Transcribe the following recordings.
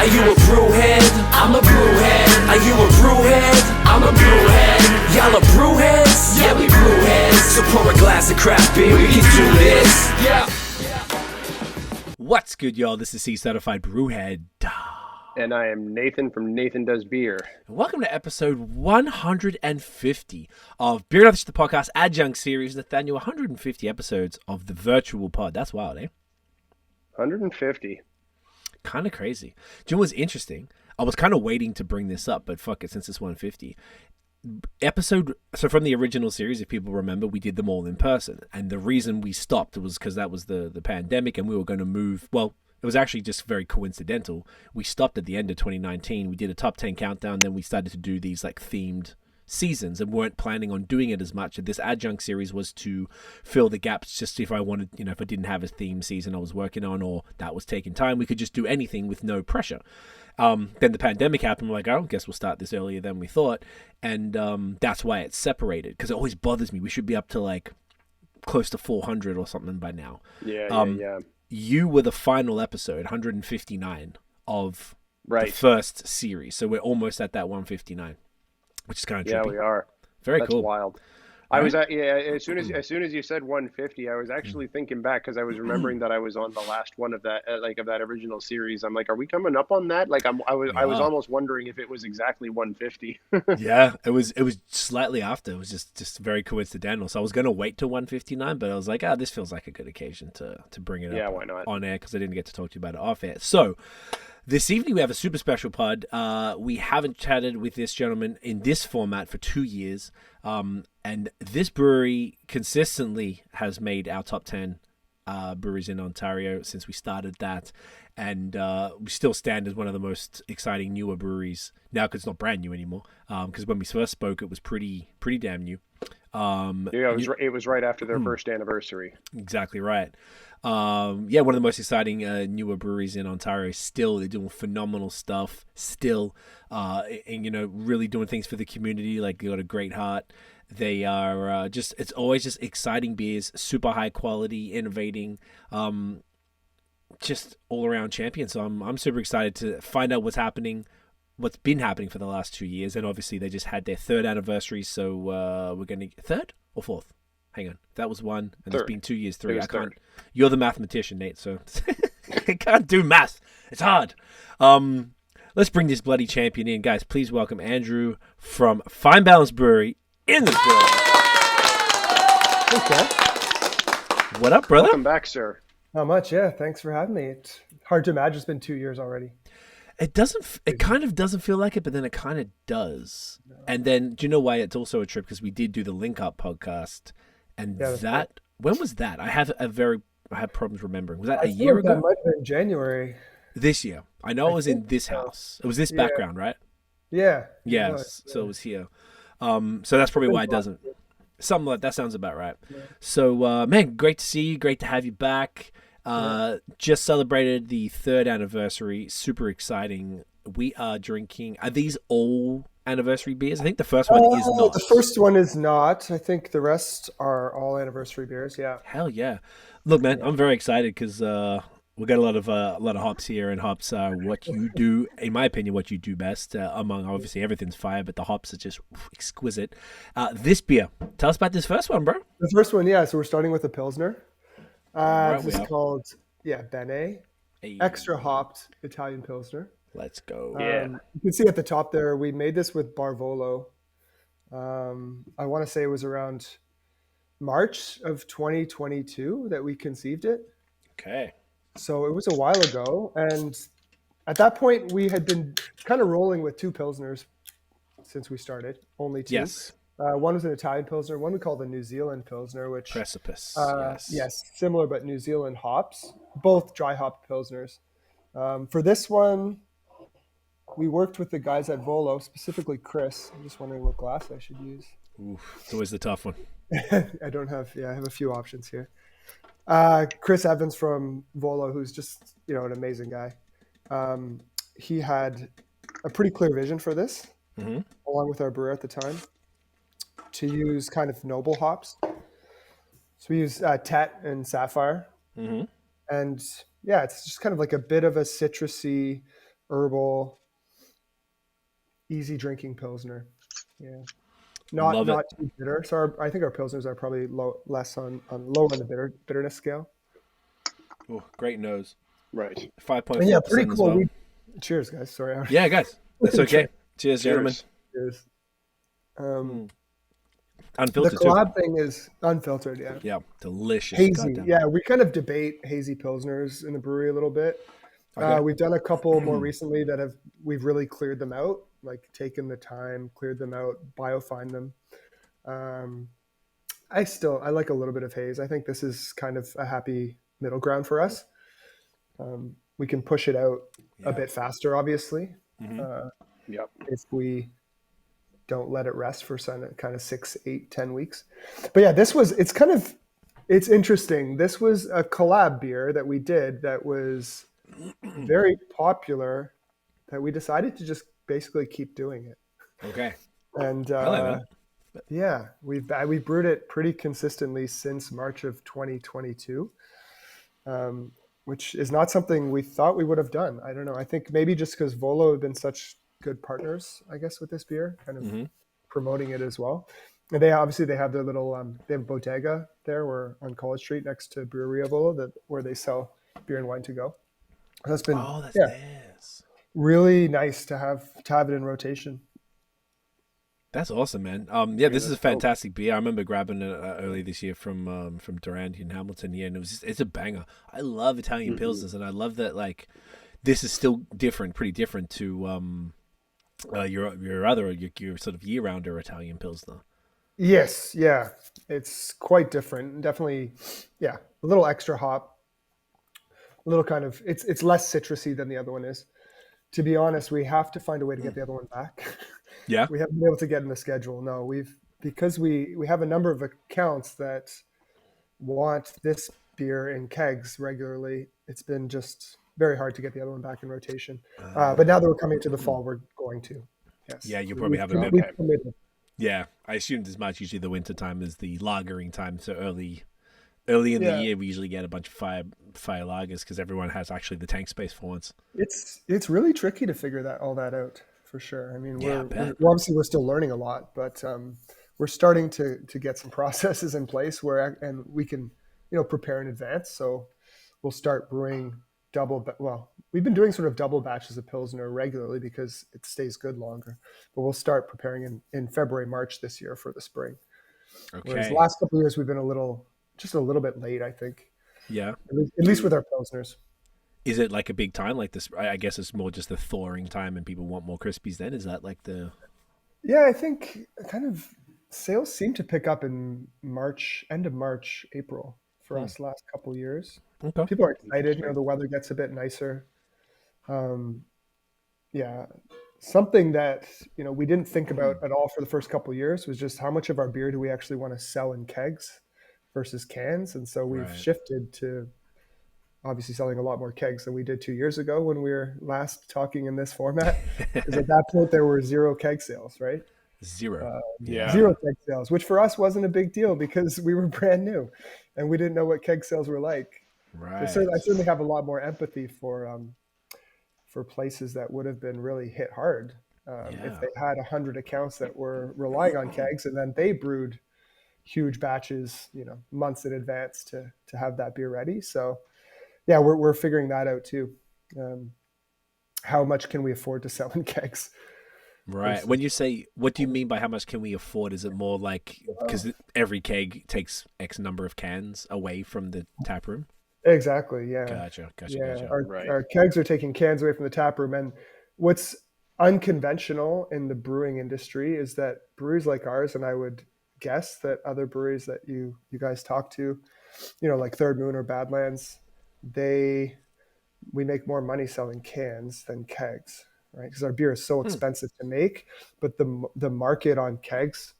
Are you a brewhead? I'm a brewhead. Are you a brewhead? I'm a brewhead. Y'all are brewheads? Yeah, we brewheads. So pour a glass of craft beer, we can do this. Yeah. What's good, y'all? This is C-Certified Brewhead. And I am Nathan from NathanDoesBeer. Welcome to episode 150 of Beer Nothing, the podcast Adjunct Series. Nathaniel, 150 episodes of the virtual pod. That's wild, eh? 150. Kind of crazy. Do you know what's interesting? I was kind of waiting to bring this up, but fuck it, since it's 150. So from the original series, if people remember, we did them all in person. And the reason we stopped was because that was the pandemic and we were going to move. Well, it was actually just very coincidental. We stopped at the end of 2019. We did a top 10 countdown. Then we started to do these like themed seasons and weren't planning on doing it as much. And this adjunct series was to fill the gaps. Just if I wanted, if I didn't have a theme season I was working on or that was taking time, we could just do anything with no pressure. Then the pandemic happened. We're like, oh, I guess we'll start this earlier than we thought. And that's why it's separated, because it always bothers me. We should be up to like close to 400 or something by now. Yeah. You were the final episode, 159 of the first series. So we're almost at that 159, which is kind of trippy. Yeah, we are. Very That's cool. Wild. I was as soon as you said 150, I was actually thinking back because I was remembering that I was on the last one of that of that original series. I'm like, are we coming up on that? Like I was almost wondering if it was exactly 150. Yeah, it was slightly after. It was just very coincidental. So I was going to wait till 159, but I was like, this feels like a good occasion to bring it up why not? On air, because I didn't get to talk to you about it off air. So this evening we have a super special pod. We haven't chatted with this gentleman in this format for 2 years. And this brewery consistently has made our top 10 breweries in Ontario since we started that. And we still stand as one of the most exciting newer breweries now, because it's not brand new anymore. Because when we first spoke, it was pretty damn new. It was right after their first anniversary. Exactly right. One of the most exciting newer breweries in Ontario. Still, they're doing phenomenal stuff. Still, and really doing things for the community. Like, they got a great heart. They are it's always just exciting beers, super high quality, innovating, just all around champion. So I'm super excited to find out what's been happening for the last 2 years. And obviously they just had their third anniversary. So we're going to third or fourth. Hang on. That was one. And third. It's been 2 years, three. I can't. Third. You're the mathematician, Nate. So I can't do math. It's hard. Let's bring this bloody champion in. Guys, please welcome Andrew from Fine Balance Brewery in the building. Okay. What up, brother? Welcome back, sir. Not much, yeah. Thanks for having me. It's hard to imagine it's been 2 years already. It kind of doesn't feel like it, but then it kind of does. No. And then, do you know why it's also a trip? Because we did do the Link Up podcast, and when was that? I have problems remembering. Was that a year ago? That might have been January. This year. I know it was in this house. It was this background, right? Yeah. Yes. So it was here. So that's probably why it doesn't. Something like that sounds about right. Yeah. So, man, great to see you. Great to have you back. Just celebrated the third anniversary. Super exciting. We are drinking. Are these all anniversary beers? I think the first one is not. The first one is not. I think the rest are all anniversary beers. Yeah. Hell yeah! Look, man, I'm very excited because we got a lot of hops here, and hops are what you do, in my opinion, what you do best. Among obviously everything's fire, but the hops are just exquisite. This beer, tell us about this first one, bro. The first one, yeah. So we're starting with a Pilsner. This is called Bene, extra hopped Italian Pilsner. Let's go. You can see at the top there, we made this with Bar Volo. I want to say it was around March of 2022 that we conceived it. Okay. So it was a while ago. And at that point, we had been kind of rolling with two Pilsners since we started, only two. Yes. One was an Italian Pilsner, one we call the New Zealand Pilsner, which Precipice. Yes, similar but New Zealand hops, both dry hopped Pilsners. For this one, we worked with the guys at Volo, specifically Chris. I'm just wondering what glass I should use. Oof, it's always the tough one. I have a few options here. Chris Evans from Volo, who's just, an amazing guy. He had a pretty clear vision for this, along with our brewer at the time, to use kind of noble hops. So we use Tet and Sapphire. And yeah, it's just kind of like a bit of a citrusy, herbal, easy drinking Pilsner. Yeah. Love it. Not too bitter. So I think our Pilsners are probably less on lower on the bitterness scale. Oh, great nose. Right. And yeah, pretty 5.4% as cool. well. Cheers, guys. Sorry. Yeah, guys. That's okay. Cheers, gentlemen. Cheers. Cheers. The Unfiltered too. collab thing is unfiltered, yeah. Yeah, delicious. Hazy, Goddamn. yeah. We kind of debate hazy Pilsners in the brewery a little bit. Okay. We've done a couple more recently that we've really cleared them out, like taken the time, cleared them out, biofined them. I like a little bit of haze. I think this is kind of a happy middle ground for us. We can push it out a bit faster, obviously, Yep. if we don't let it rest for kind of 6, 8, 10 weeks. But yeah, it's interesting. This was a collab beer that we did that was very popular, that we decided to just basically keep doing it. Okay. And I like that. yeah, we brewed it pretty consistently since March of 2022, which is not something we thought we would have done. I don't know. I think maybe just because Volo have been such good partners, I guess, with this beer, kind of promoting it as well. And they have their little they have bodega there, on College Street next to Brewery Volo, where they sell beer and wine to go. That's been nice. Really nice to have it in rotation. That's awesome, man. This is a fantastic beer. I remember grabbing it early this year from Durand in Hamilton. Yeah, and it's a banger. I love Italian pilsners, and I love that like this is still pretty different to your sort of year-rounder Italian pilsner. Yes, yeah, it's quite different. Definitely, yeah, a little extra hop, a little kind of it's less citrusy than the other one is. To be honest, we have to find a way to get the other one back. Yeah, we haven't been able to get in the schedule. No, because we have a number of accounts that want this beer in kegs regularly. It's been just very hard to get the other one back in rotation. But now that we're coming to the fall, we're going to. Yes. Yeah, you probably have a bit. Yeah, I assumed as much. Usually the winter time is the lagering time. So early in the year, we usually get a bunch of fire lagers because everyone has actually the tank space for once. It's really tricky to figure all that out for sure. I mean, we're still learning a lot, but we're starting to get some processes in place and we can prepare in advance. So we'll start brewing we've been doing sort of double batches of Pilsner regularly because it stays good longer, but we'll start preparing in February, March this year for the spring. Okay. Whereas the last couple of years we've been just a little bit late, I think. Yeah. At least with our Pilsners. Is it like a big time like this? I guess it's more just the thawing time and people want more crispies then? Is that like the... Yeah, I think kind of sales seem to pick up in March, end of March, April for us last couple of years. Okay. People are excited. The weather gets a bit nicer. Yeah. Something that, we didn't think about at all for the first couple of years was just how much of our beer do we actually want to sell in kegs versus cans. And so we've shifted to obviously selling a lot more kegs than we did 2 years ago when we were last talking in this format. Because at that point there were 0 keg sales, right? Zero 0 keg sales, which for us wasn't a big deal because we were brand new and we didn't know what keg sales were like. Right. So I certainly have a lot more empathy for places that would have been really hit hard if they had 100 accounts that were relying on kegs and then they brewed huge batches, months in advance to have that beer ready. So yeah, we're figuring that out too. How much can we afford to sell in kegs? Right. When you say, what do you mean by how much can we afford? Is it more like, because every keg takes X number of cans away from the tap room? Exactly. Yeah. Gotcha. Yeah. Our kegs are taking cans away from the tap room. And what's unconventional in the brewing industry is that breweries like ours, and I would guess that other breweries that you guys talk to, like Third Moon or Badlands, we make more money selling cans than kegs, right? Because our beer is so expensive to make, but the market on kegs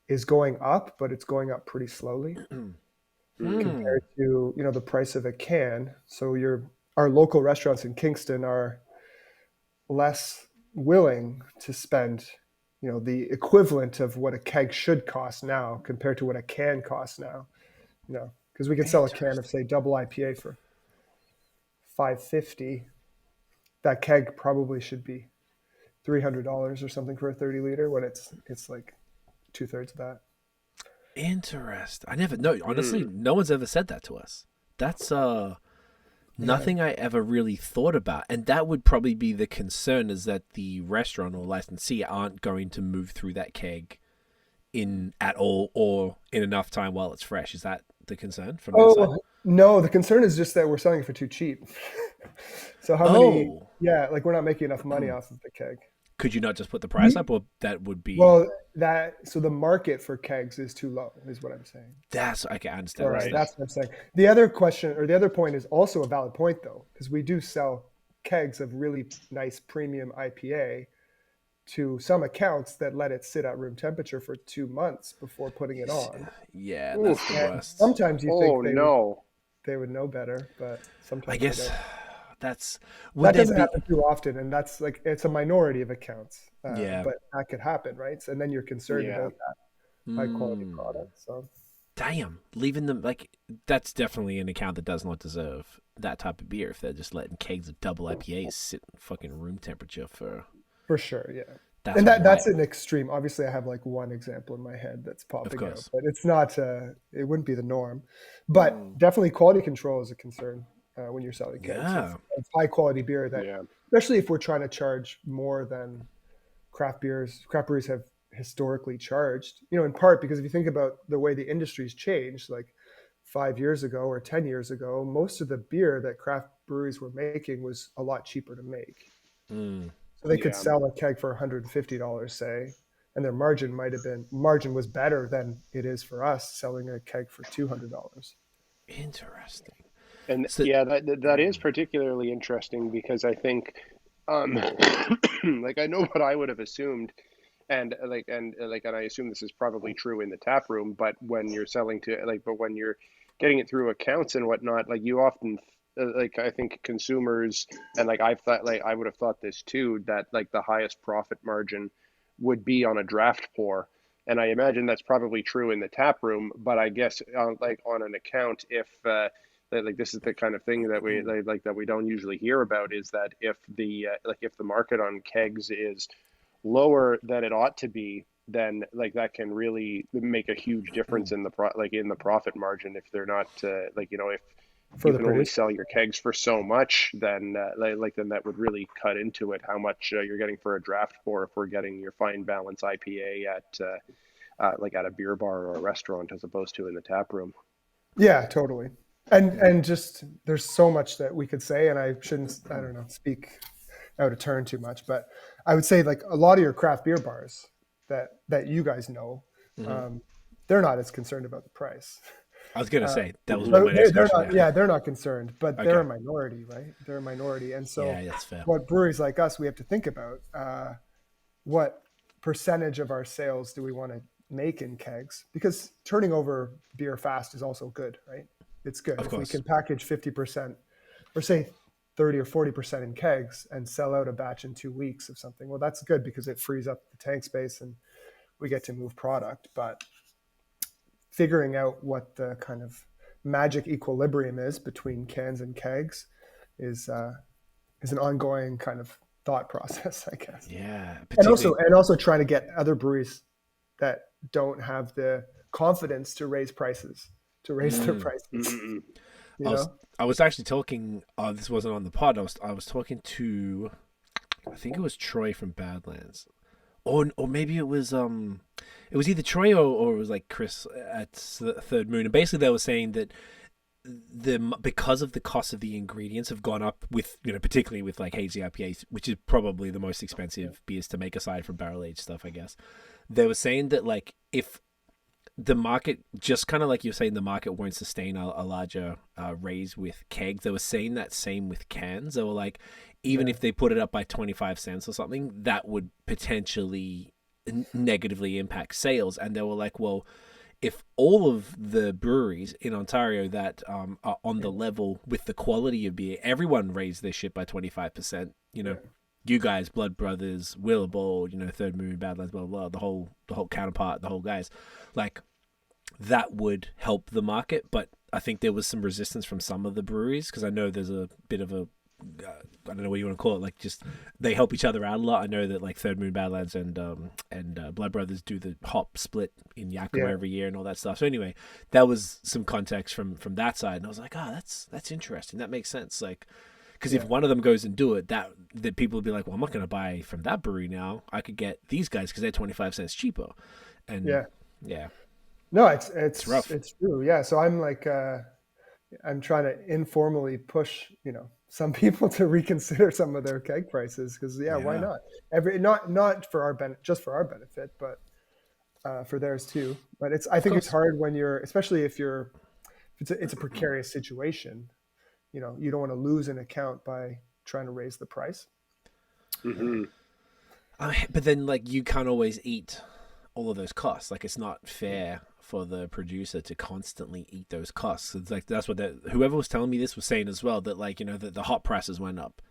is going up, but it's going up pretty slowly. Compared to the price of a can. So our local restaurants in Kingston are less willing to spend the equivalent of what a keg should cost now compared to what a can costs now. Because we can sell a can of say double IPA for $5.50, that keg probably should be $300 or something for a 30 liter when it's like 2/3 of that. Interesting. I never know. Honestly, no one's ever said that to us. That's nothing I ever really thought about. And that would probably be the concern, is that the restaurant or licensee aren't going to move through that keg in at all or in enough time while it's fresh. Is that the concern from their side? No, the concern is just that we're selling it for too cheap. So how many? Yeah, like we're not making enough money off of the keg. Could you not just put the price up, or that would be? Well, so the market for kegs is too low, is what I'm saying. That's I can understand. Right. That's what I'm saying. The other question, or the other point, is also a valid point though, because we do sell kegs of really nice premium IPA to some accounts that let it sit at room temperature for 2 months before putting it on. Yeah, that's the worst. Sometimes you think they would know better, but sometimes I guess they don't. that doesn't happen too often, and that's like it's a minority of accounts. Yeah, but that could happen, right? So, and then you're concerned about that high quality product. So, damn, leaving them like that's definitely an account that does not deserve that type of beer if they're just letting kegs of double IPAs sit in fucking room temperature for sure, yeah. That's an extreme. Obviously, I have like one example in my head that's popping out, but it's not. It wouldn't be the norm. But definitely, quality control is a concern when you're selling kegs. Yeah. It's high quality beer that, especially if we're trying to charge more than craft breweries have historically charged. In part because if you think about the way the industry's changed, like 5 years ago or 10 years ago, most of the beer that craft breweries were making was a lot cheaper to make. So they could sell a keg for $150, say, and their margin was better than it is for us selling a keg for $200. Interesting. And so, that is particularly interesting because I think, like I know what I would have assumed, and I assume this is probably true in the tap room. But when you're selling when you're getting it through accounts and whatnot, like you often. I think consumers and I would have thought this too, that like the highest profit margin would be on a draft pour, and I imagine that's probably true in the tap room. But I guess like on an account, if this is the kind of thing that we that we don't usually hear about, is that if the market on kegs is lower than it ought to be, then like that can really make a huge difference in the profit margin if they're not if you can only sell your kegs for so much, then then that would really cut into it how much you're getting for a draft pour if we're getting your fine balance IPA at a beer bar or a restaurant as opposed to in the tap room. Yeah, totally. And just there's so much that we could say, and I shouldn't speak out of turn too much, but I would say like a lot of your craft beer bars that you guys know, they're not as concerned about the price. I was gonna say that was my next question. They're not concerned, but they're a minority, right? They're a minority, and so that's fair. What breweries like us we have to think about: what percentage of our sales do we want to make in kegs? Because turning over beer fast is also good, right? It's good if we can package 50%, or say 30 or 40% in kegs, and sell out a batch in 2 weeks of something. Well, that's good because it frees up the tank space and we get to move product, but figuring out what the kind of magic equilibrium is between cans and kegs is an ongoing kind of thought process, I guess. Yeah. And also trying to get other breweries that don't have the confidence to raise prices, to raise their prices. I was actually talking, this wasn't on the pod, I was talking to, I think it was Troy from Badlands. Or maybe it was either Troy or it was like Chris at Third Moon, and basically they were saying that because of the cost of the ingredients have gone up with particularly with like hazy IPAs, which is probably the most expensive beers to make aside from barrel aged stuff, I guess. They were saying that like if the market, just kind of like you're saying, the market won't sustain a larger raise with kegs. They were saying that same with cans. They were like, even if they put it up by 25 cents or something, that would potentially negatively impact sales. And they were like, well, if all of the breweries in Ontario that are on the level with the quality of beer, everyone raised their shit by 25%, you guys, Blood Brothers, Willowball, Third Moon, Badlands, blah, blah, blah, the whole Counterpart, the whole guys, like that would help the market. But I think there was some resistance from some of the breweries, because I know there's a bit of a I don't know what you want to call it, like just they help each other out a lot. I know that like Third Moon Badlands and Blood Brothers do the hop split in Yakima every year and all that stuff. So anyway, that was some context from that side, and I was like, oh, that's interesting. That makes sense. Like, because if one of them goes and do it, that people would be like, well, I'm not going to buy from that brewery now. I could get these guys because they're 25 cents cheaper. And yeah. No, it's rough. It's true. Yeah. So I'm like, I'm trying to informally push, some people to reconsider some of their keg prices because why not? Not for our just for our benefit, but for theirs too. But I think it's hard when especially if it's a precarious situation. You don't want to lose an account by trying to raise the price. Mm-hmm. But then, like, you can't always eat all of those costs. Like, it's not fair for the producer to constantly eat those costs. It's like that's what whoever was telling me this was saying as well. That like that the hop prices went up.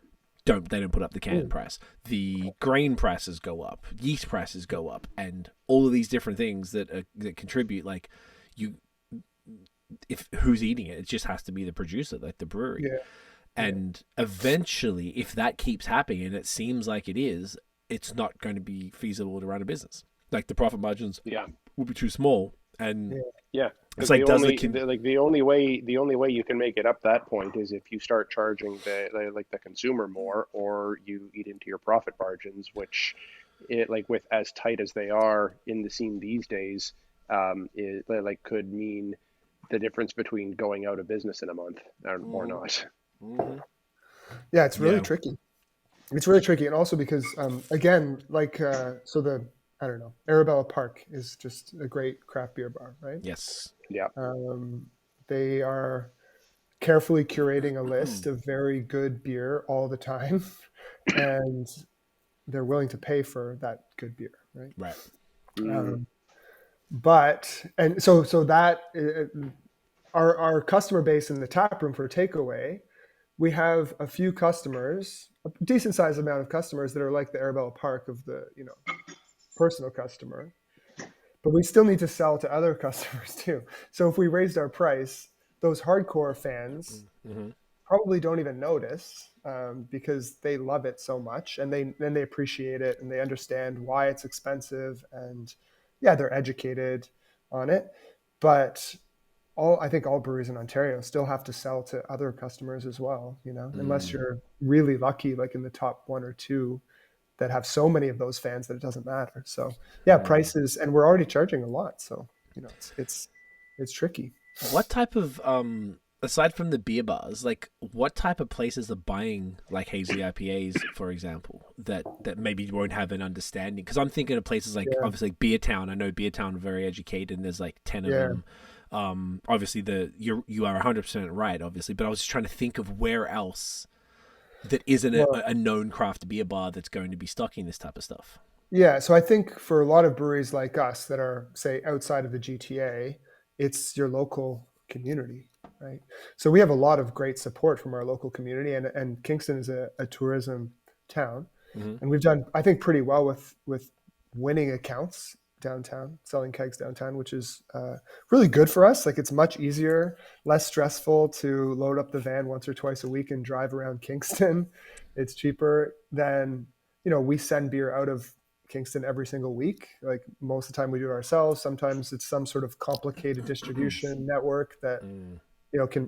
They don't put up the can price. The grain prices go up. Yeast prices go up, and all of these different things that contribute. Like if who's eating it, it just has to be the producer, like the brewery. Yeah. And eventually, if that keeps happening, and it seems like it is, it's not going to be feasible to run a business. Like the profit margins will be too small. And it's like the only way you can make it up that point is if you start charging the consumer more, or you eat into your profit margins, which with as tight as they are in the scene these days, could mean the difference between going out of business in a month or not. Mm-hmm. Yeah, it's really tricky. It's really tricky, and also because again, I don't know, Arabella Park is just a great craft beer bar, right? Yes. Yeah. They are carefully curating a list of very good beer all the time, and they're willing to pay for that good beer, right? Right. So that our customer base in the tap room for takeaway, we have a few customers, a decent sized amount of customers that are like the Arabella Park of the personal customer, but we still need to sell to other customers too. So if we raised our price, those hardcore fans probably don't even notice because they love it so much, and they appreciate it, and they understand why it's expensive, and they're educated on it. But I think all breweries in Ontario still have to sell to other customers as well, unless you're really lucky, like in the top one or two that have so many of those fans that it doesn't matter. So prices, and we're already charging a lot. So, it's tricky. What type of, aside from the beer bars, like what type of places are buying like hazy IPAs, for example, that maybe won't have an understanding? Because I'm thinking of places like obviously Beer Town. I know Beer Town are very educated, and there's like 10 of them. Obviously you are 100% right, obviously, but I was just trying to think of where else that isn't a known craft beer bar that's going to be stocking this type of stuff. Yeah, so I think for a lot of breweries like us that are, say, outside of the GTA, it's your local community, right? So we have a lot of great support from our local community, and Kingston is a tourism town, and we've done, I think, pretty well with winning accounts downtown, selling kegs downtown, which is really good for us. Like, it's much easier, less stressful to load up the van once or twice a week and drive around Kingston. It's cheaper than, we send beer out of Kingston every single week. Like, most of the time we do it ourselves. Sometimes it's some sort of complicated distribution network that,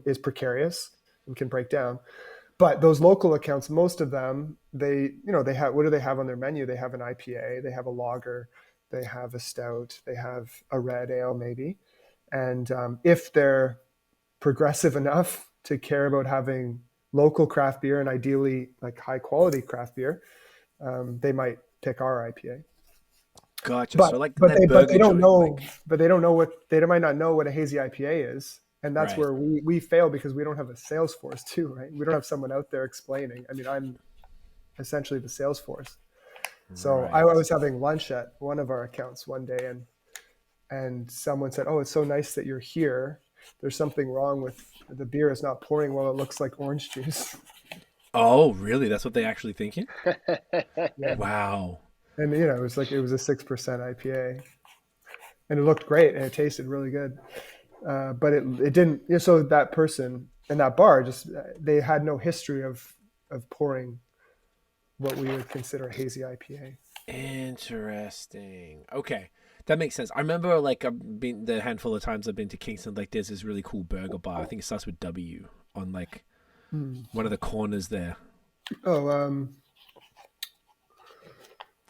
is precarious and can break down. But those local accounts, most of them, they have, what do they have on their menu? They have an IPA, they have a lager, they have a stout, they have a red ale maybe. And if they're progressive enough to care about having local craft beer, and ideally like high quality craft beer, they might pick our IPA. Gotcha. But, so like, but they don't know, but they don't know they might not know what a hazy IPA is. And that's where we fail, because we don't have a sales force too, right? We don't have someone out there explaining. I mean, I'm essentially the sales force. So I was having lunch at one of our accounts one day, and someone said, "Oh, it's so nice that you're here. There's something wrong with the beer. It's not pouring well. It looks like orange juice." Oh, really? That's what they actually thinking? Yeah. Wow. And it was a 6% IPA, and it looked great and it tasted really good. But it didn't. So that person in that bar, they had no history of pouring what we would consider a hazy IPA. Interesting. Okay. That makes sense. I remember like I've been the handful of times I've been to Kingston, like there's this really cool burger bar. I think it starts with W on like one of the corners there. Oh,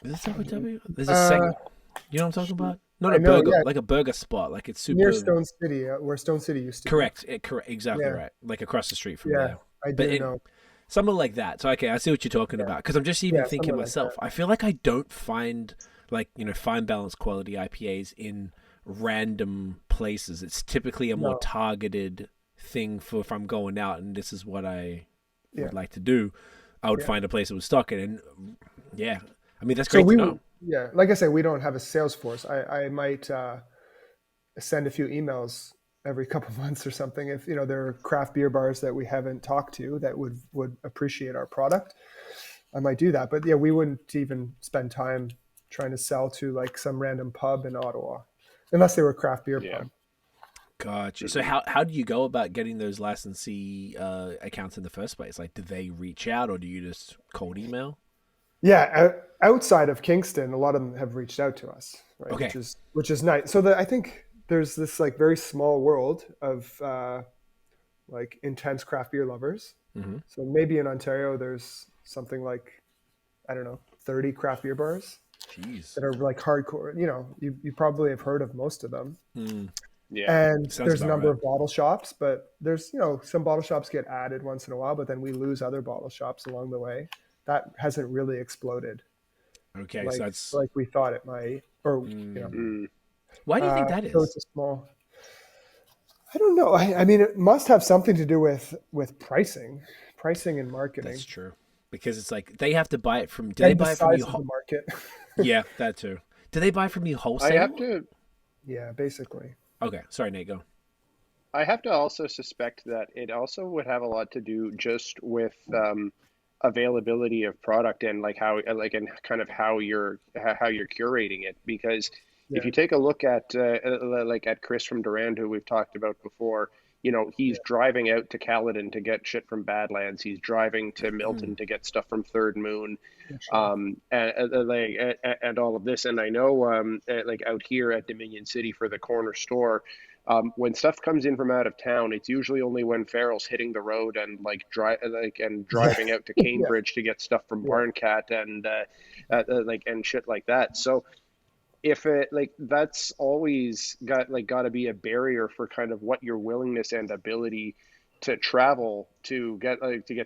Does it start with W? There's a segment. You know what I'm talking about? Not a know, burger, yeah. like a burger spot. Like it's super near Stone City, where Stone City used to correct. Correct. Exactly Yeah. right. Like across the street from be. Yeah, there. I But do know. something like that. So okay, I see what you're talking about. Because I'm just even thinking something like myself. I feel like I don't find like fine balanced quality IPAs in random places. It's typically a more targeted thing for if I'm going out and this is what I would like to do. I would find a place that was stock it, and I mean that's great to know. Like I said, we don't have a sales force. I might send a few emails every couple months or something if there are craft beer bars that we haven't talked to that would appreciate our product. I might do that, but we wouldn't even spend time trying to sell to like some random pub in Ottawa unless they were a craft beer pub. Gotcha. So how do you go about getting those licensee accounts in the first place? Like, do they reach out or do you just cold email? Yeah, outside of Kingston, a lot of them have reached out to us, right? Okay. Which is nice. So I think there's this like very small world of like intense craft beer lovers. Mm-hmm. So maybe in Ontario, there's something like, I don't know, 30 craft beer bars. Jeez. That are like hardcore. You probably have heard of most of them. Mm. Yeah. And there's a number of bottle shops, but there's, some bottle shops get added once in a while, but then we lose other bottle shops along the way. That hasn't really exploded. Okay, like, so that's like we thought it might. Or, Why do you think that is? So it's a small. I don't know. I mean, it must have something to do with pricing and marketing. That's true. Because it's like they have to buy it from. Do and they buy the it from size you? of the market. Yeah, that too. Do they buy from you wholesale? I have to. Yeah, basically. Okay, sorry, Nate. Go. I have to also suspect that it also would have a lot to do just with availability of product and like how and kind of how you're curating it. Because if you take a look at like at Chris from Durand, who we've talked about before, he's driving out to Caledon to get shit from Badlands. He's driving to Milton to get stuff from Third Moon, and all of this. And I know, like out here at Dominion City for the corner store, when stuff comes in from out of town, it's usually only when Farrell's hitting the road and driving out to Cambridge to get stuff from Barncat and and shit like that. So if it that's always got to be a barrier for kind of what your willingness and ability to travel to get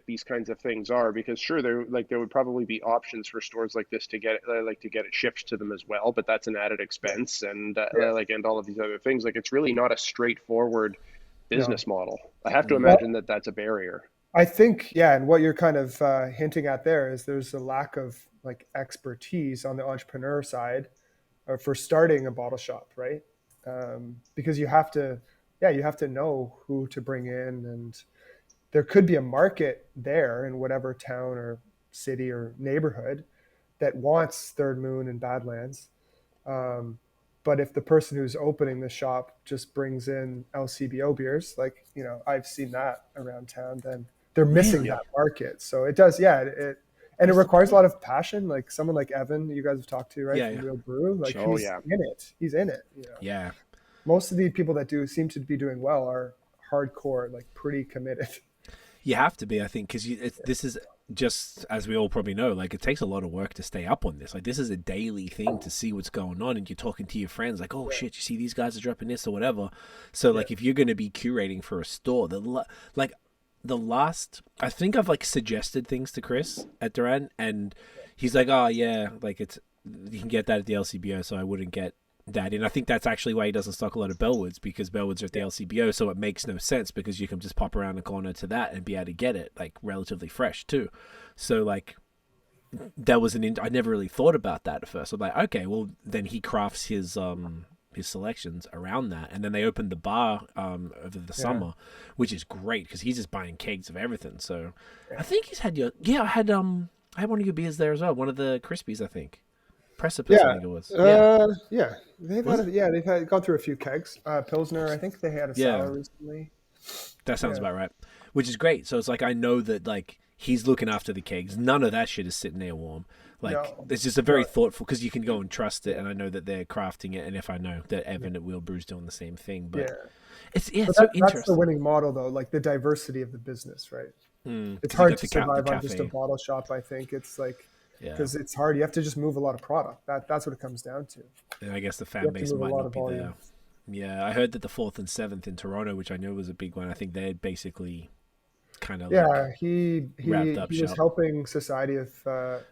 these kinds of things are, because sure there would probably be options for stores like this to get it shipped to them as well, but that's an added expense and and all of these other things. It's really not a straightforward business model. I have to imagine that that's a barrier. I think, and what you're kind of hinting at there is there's a lack of expertise on the entrepreneur side for starting a bottle shop, right? Because you have to know who to bring in, and there could be a market there in whatever town or city or neighborhood that wants Third Moon and Badlands. But if the person who's opening the shop just brings in LCBO beers, I've seen that around town, then they're missing that market. So it does, and it requires a lot of passion. Like someone like Evan, you guys have talked to, right? From Real Brew. In it. He's in it. Yeah. Most of the people that seem to be doing well are hardcore, pretty committed. You have to be, I think, because this is just, as we all probably know, it takes a lot of work to stay up on this. This is a daily thing to see what's going on, and you're talking to your friends oh shit, you see these guys are dropping this or whatever. So if you're going to be curating for a store, the last, I think I've suggested things to Chris at Durand, and he's oh yeah, it's, you can get that at the LCBO, so I wouldn't get that. And I think that's actually why he doesn't stock a lot of Bellwoods, because Bellwoods are at the LCBO, so it makes no sense, because you can just pop around the corner to that and be able to get it relatively fresh too. So that was I never really thought about that at first. I'm okay, well then he crafts his selections around that, and then they opened the bar over the summer, which is great because he's just buying kegs of everything. So I think he's had I had one of your beers there as well, one of the Crispies, I think. Precipice, I think it was. They've gone through a few kegs. Pilsner, I think they had a sour recently. That sounds about right. Which is great. So it's I know that He's looking after the kegs. None of that shit is sitting there warm. Like, No. it's just a very thoughtful, because you can go and trust it, and I know that they're crafting it, and if I know that Evan at Wheel Brew's doing the same thing, but it's so that's interesting. the winning model, though, like the diversity of the business, right? It's 'Cause you hard got to the survive on just a cafe. bottle shop, I think. It's like, Yeah. because it's hard. You have to just move a lot of product. That's what it comes down to. And I guess the You fan have to base move a might lot not of be volume. there. Yeah, I heard that the 4th and 7th in Toronto, which I know was a big one, I think they're basically kind of Yeah, he wrapped up was shop. helping Society of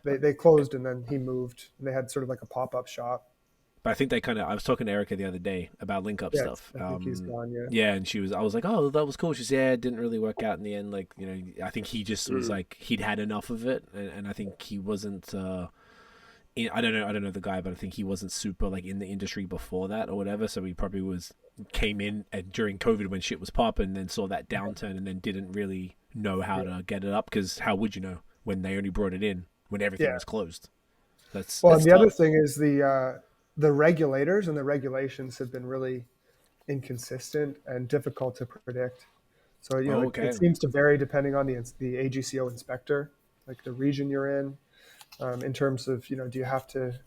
they closed and then he moved and they had sort of like a pop-up shop. But I think they kind of. I was talking to Erica the other day about link up Yeah, stuff. I think he's gone. Yeah. Yeah, and I was like, "Oh, that was cool." She said, "Yeah, it didn't really work out in the end." Like, I think he just was like he'd had enough of it, and I think he wasn't. I don't know the guy, but I think he wasn't super like in the industry before that or whatever. So he probably came in during COVID when shit was popping, and then saw that downturn, and then didn't really know how to get it up, because how would you know when they only brought it in when everything was closed? That's Well, that's and the other tough. thing is the regulators and the regulations have been really inconsistent and difficult to predict. So it seems to vary depending on the AGCO inspector, like the region you're in terms of do you have to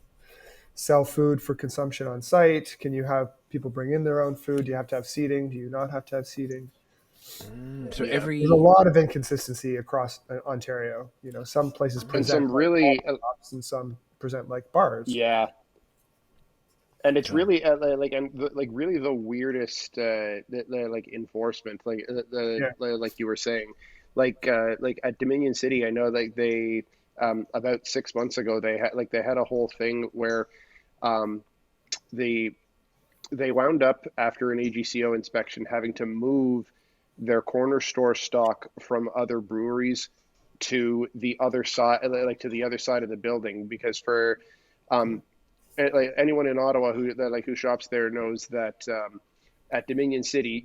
sell food for consumption on site? Can you have people bring in their own food? Do you have to have seating? Do you not have to have seating? So Yeah. There's a lot of inconsistency across Ontario. Some places And present some really like shops and some present like bars. yeah. And it's really really the weirdest like enforcement like you were saying, like at Dominion City. I know like they about 6 months ago they had a whole thing where they wound up after an AGCO inspection having to move their corner store stock from other breweries to the other side, like to the other side of the building, because for like anyone in Ottawa who shops there knows that at Dominion City,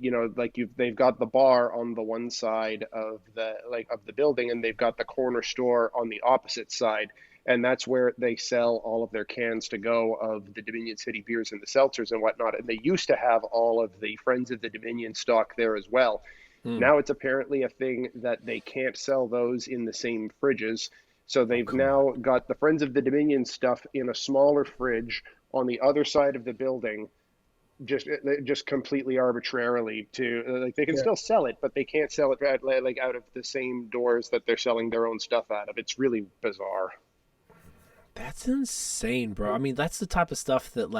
they've got the bar on the one side of the building, and they've got the corner store on the opposite side, and that's where they sell all of their cans to go of the Dominion City beers and the seltzers and whatnot. And they used to have all of the Friends of the Dominion stock there as well. Now it's apparently a thing that they can't sell those in the same fridges. So they've now got the Friends of the Dominion stuff in a smaller fridge on the other side of the building, just completely arbitrarily to they can still sell it, but they can't sell it out of the same doors that they're selling their own stuff out of. It's really bizarre. That's insane, bro. I mean, that's the type of stuff that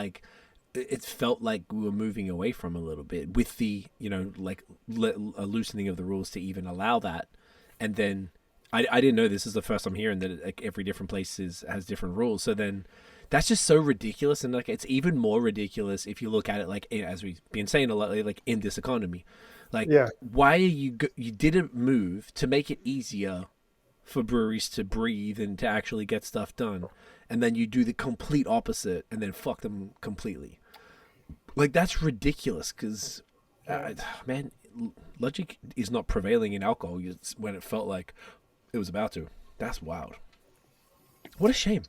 it felt like we were moving away from a little bit with the a loosening of the rules to even allow that, and then I didn't know, this is the first I'm hearing that every different place has different rules. So then that's just so ridiculous, and it's even more ridiculous if you look at it as we've been saying a lot, in this economy, why are you didn't move to make it easier for breweries to breathe and to actually get stuff done, and then you do the complete opposite and then fuck them completely. That's ridiculous, because man, logic is not prevailing in alcohol when it felt like it was about to. That's wild. What a shame.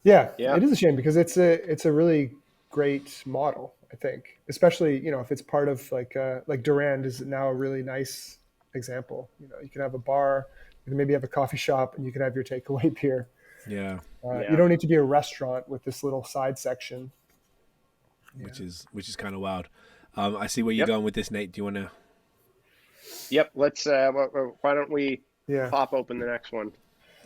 Yeah, it is a shame, because it's a really great model, I think, especially if it's part of like Durand is now a really nice example. You can have a bar, you can maybe have a coffee shop, and you can have your takeaway beer. Yeah. You don't need to be a restaurant with this little side section, which is kind of wild. I see where you're going with this, Nate. Do you want to? Yep. Let's. Why don't we pop open the next one?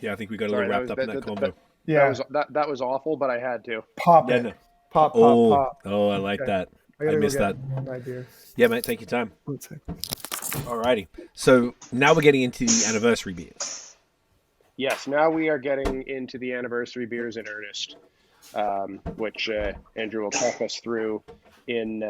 Yeah, I think we got a little wrapped up in that combo. That was awful, but I had to pop it. No. Pop. Oh, I like that. I missed that. My beer. Yeah, mate. Take your time. Alrighty. So now we're getting into the anniversary beers. Yes, now we are getting into the anniversary beers in earnest, which Andrew will talk us through in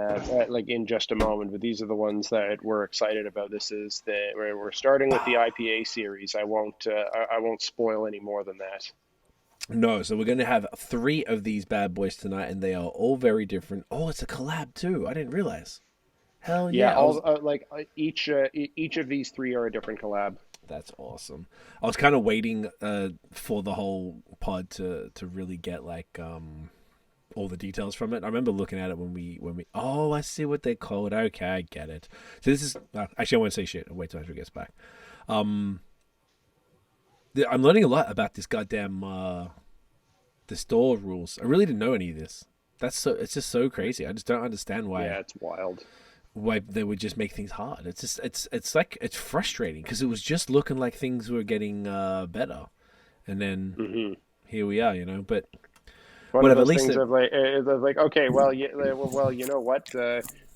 just a moment. But these are the ones that we're excited about. This is we're starting with the IPA series. I won't spoil any more than that. No, so we're going to have 3 of these bad boys tonight, and they are all very different. Oh, it's a collab too. I didn't realize. Hell yeah! Each of these 3 are a different collab. That's awesome. I was kind of waiting for the whole pod to really get all the details from it. I remember looking at it when we oh, I see what they called. Okay, I get it. So this is actually, I won't say shit. I'll wait till Andrew gets back. I'm learning a lot about this goddamn the store rules. I really didn't know any of this. It's just so crazy. I just don't understand why. Yeah, it's wild. Why they would just make things hard. It's just it's like it's frustrating because it was just looking like things were getting better, and then here we are, But One whatever. of At those least things of like, okay, well, you know what?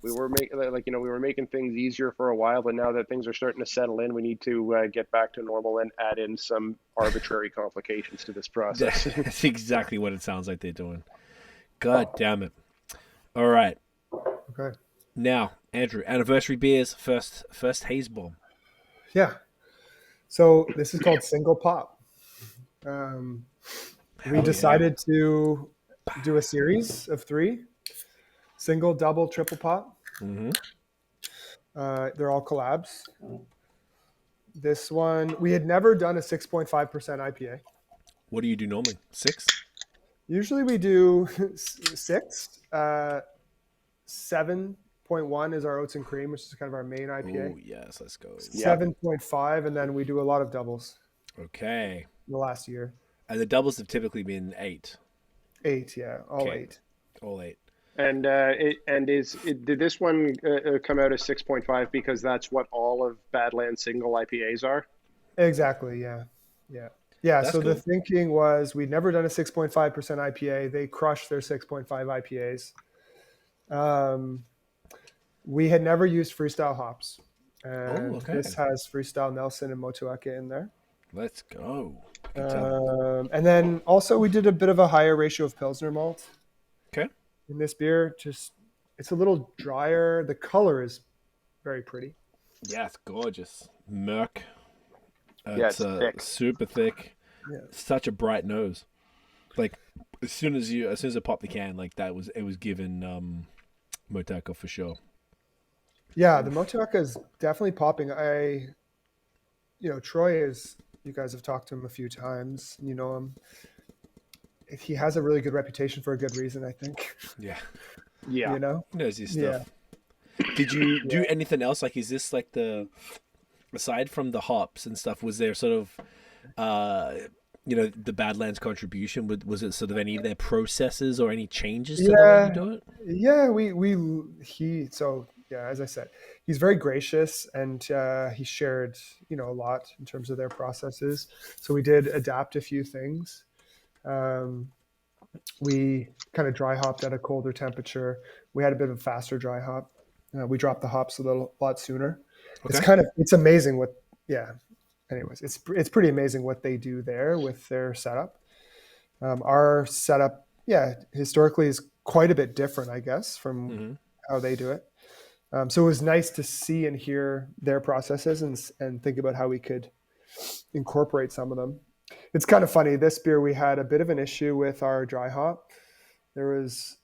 We were making things easier for a while, but now that things are starting to settle in, we need to get back to normal and add in some arbitrary complications to this process. that's exactly what it sounds like they're doing. God damn it! All right, Okay. now Andrew, anniversary beers, first haze bomb. Yeah. So this is called Single Pop. We decided to do a series of 3: single, double, triple pop. Mm-hmm. They're all collabs. This one, we had never done a 6.5% IPA. What do you do normally? 6? Usually we do 6. 7.1 is our oats and cream, which is kind of our main IPA. Oh, yes, let's go. 7.5, and then we do a lot of doubles Okay. in the last year. And the doubles have typically been 8. 8, yeah, all Okay. 8. All 8. And did this one come out as 6.5 because that's what all of Badlands single IPAs are? Exactly, yeah. That's So cool. the thinking was we'd never done a 6.5% IPA. They crushed their 6.5 IPAs. We had never used freestyle hops. And okay. this has freestyle Nelson and Motueka in there. Let's go. Good tell. And then also we did a bit of a higher ratio of Pilsner malt Okay. in this beer. Just it's a little drier. The color is very pretty. Yeah, it's gorgeous. Merc. It's thick. Super thick. Yeah. Such a bright nose. Like as soon as I popped the can, like it was given Motueka for sure. Yeah, the Motueka is definitely popping. Troy is. You guys have talked to him a few times. You know him. He has a really good reputation for a good reason, I think. Yeah. Yeah. You know? He knows his stuff. Did you do anything else? Like, is this like aside from the hops and stuff, was there sort of, the Badlands contribution? Was it sort of any of their processes or any changes to the way you do it? Yeah, as I said, he's very gracious, and he shared, a lot in terms of their processes. So we did adapt a few things. We kind of dry hopped at a colder temperature. We had a bit of a faster dry hop. We dropped the hops a lot sooner. Okay. It's amazing anyways, it's pretty amazing what they do there with their setup. Our setup, historically is quite a bit different, I guess, from how they do it. So it was nice to see and hear their processes and think about how we could incorporate some of them. It's kind of funny. This beer, we had a bit of an issue with our dry hop. There was,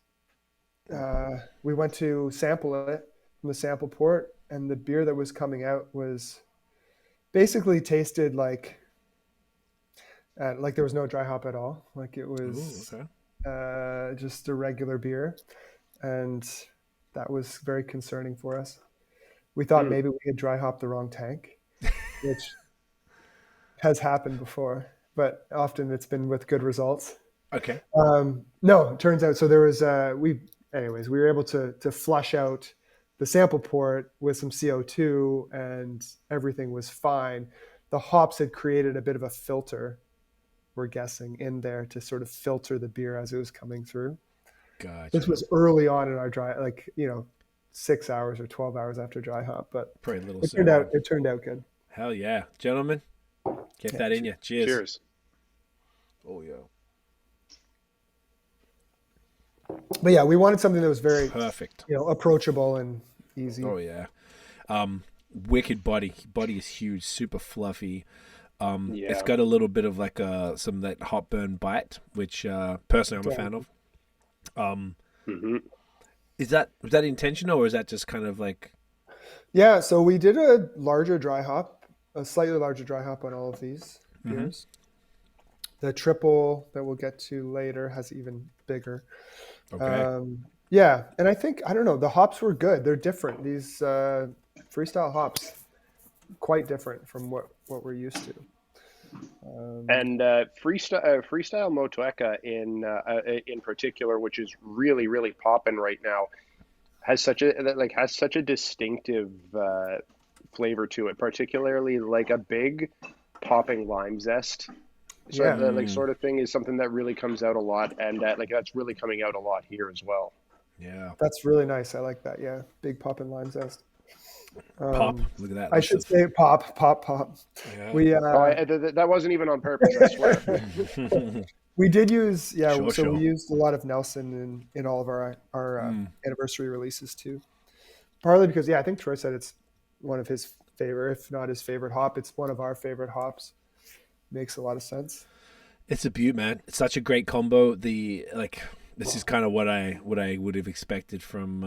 we went to sample it from the sample port, and the beer that was coming out was basically tasted like there was no dry hop at all. Like it was just a regular beer, and that was very concerning for us. We thought maybe we had dry hopped the wrong tank, which has happened before, but often it's been with good results. Okay. No, it turns out, so there was, we were able to flush out the sample port with some CO2 and everything was fine. The hops had created a bit of a filter, we're guessing, in there to sort of filter the beer as it was coming through. Gotcha. This was early on in our dry, 6 hours or 12 hours after dry hop, but it turned out good. Hell yeah. Gentlemen, get that in you. Cheers. Oh, yeah. But yeah, we wanted something that was very perfect, approachable and easy. Oh yeah. Wicked body. Body is huge, super fluffy. It's got a little bit of like some of that hot burn bite, which personally I'm a fan of. Was that intentional, or is that just kind of like? Yeah, so we did a slightly larger dry hop on all of these beers. The triple that we'll get to later has even bigger. Okay. And I think, I don't know, the hops were good. They're different. These freestyle hops, quite different from what we're used to. And freestyle Motueka in particular, which is really really popping right now, has such a distinctive flavor to it, particularly like a big popping lime zest. So Yeah. the sort of thing is something that really comes out a lot, and that's really coming out a lot here as well. Yeah. That's really nice. I like that. Yeah, big pop and lime zest. Pop. Look at that. I should say pop. Yeah. We That wasn't even on purpose, I swear. we did use Sure. we used a lot of Nelson in all of our anniversary releases too. Partly because I think Troy said it's one of his favorite, if not his favorite hop. It's one of our favorite hops. Makes a lot of sense. It's a beaut, man. It's such a great combo. This is kind of what I would have expected from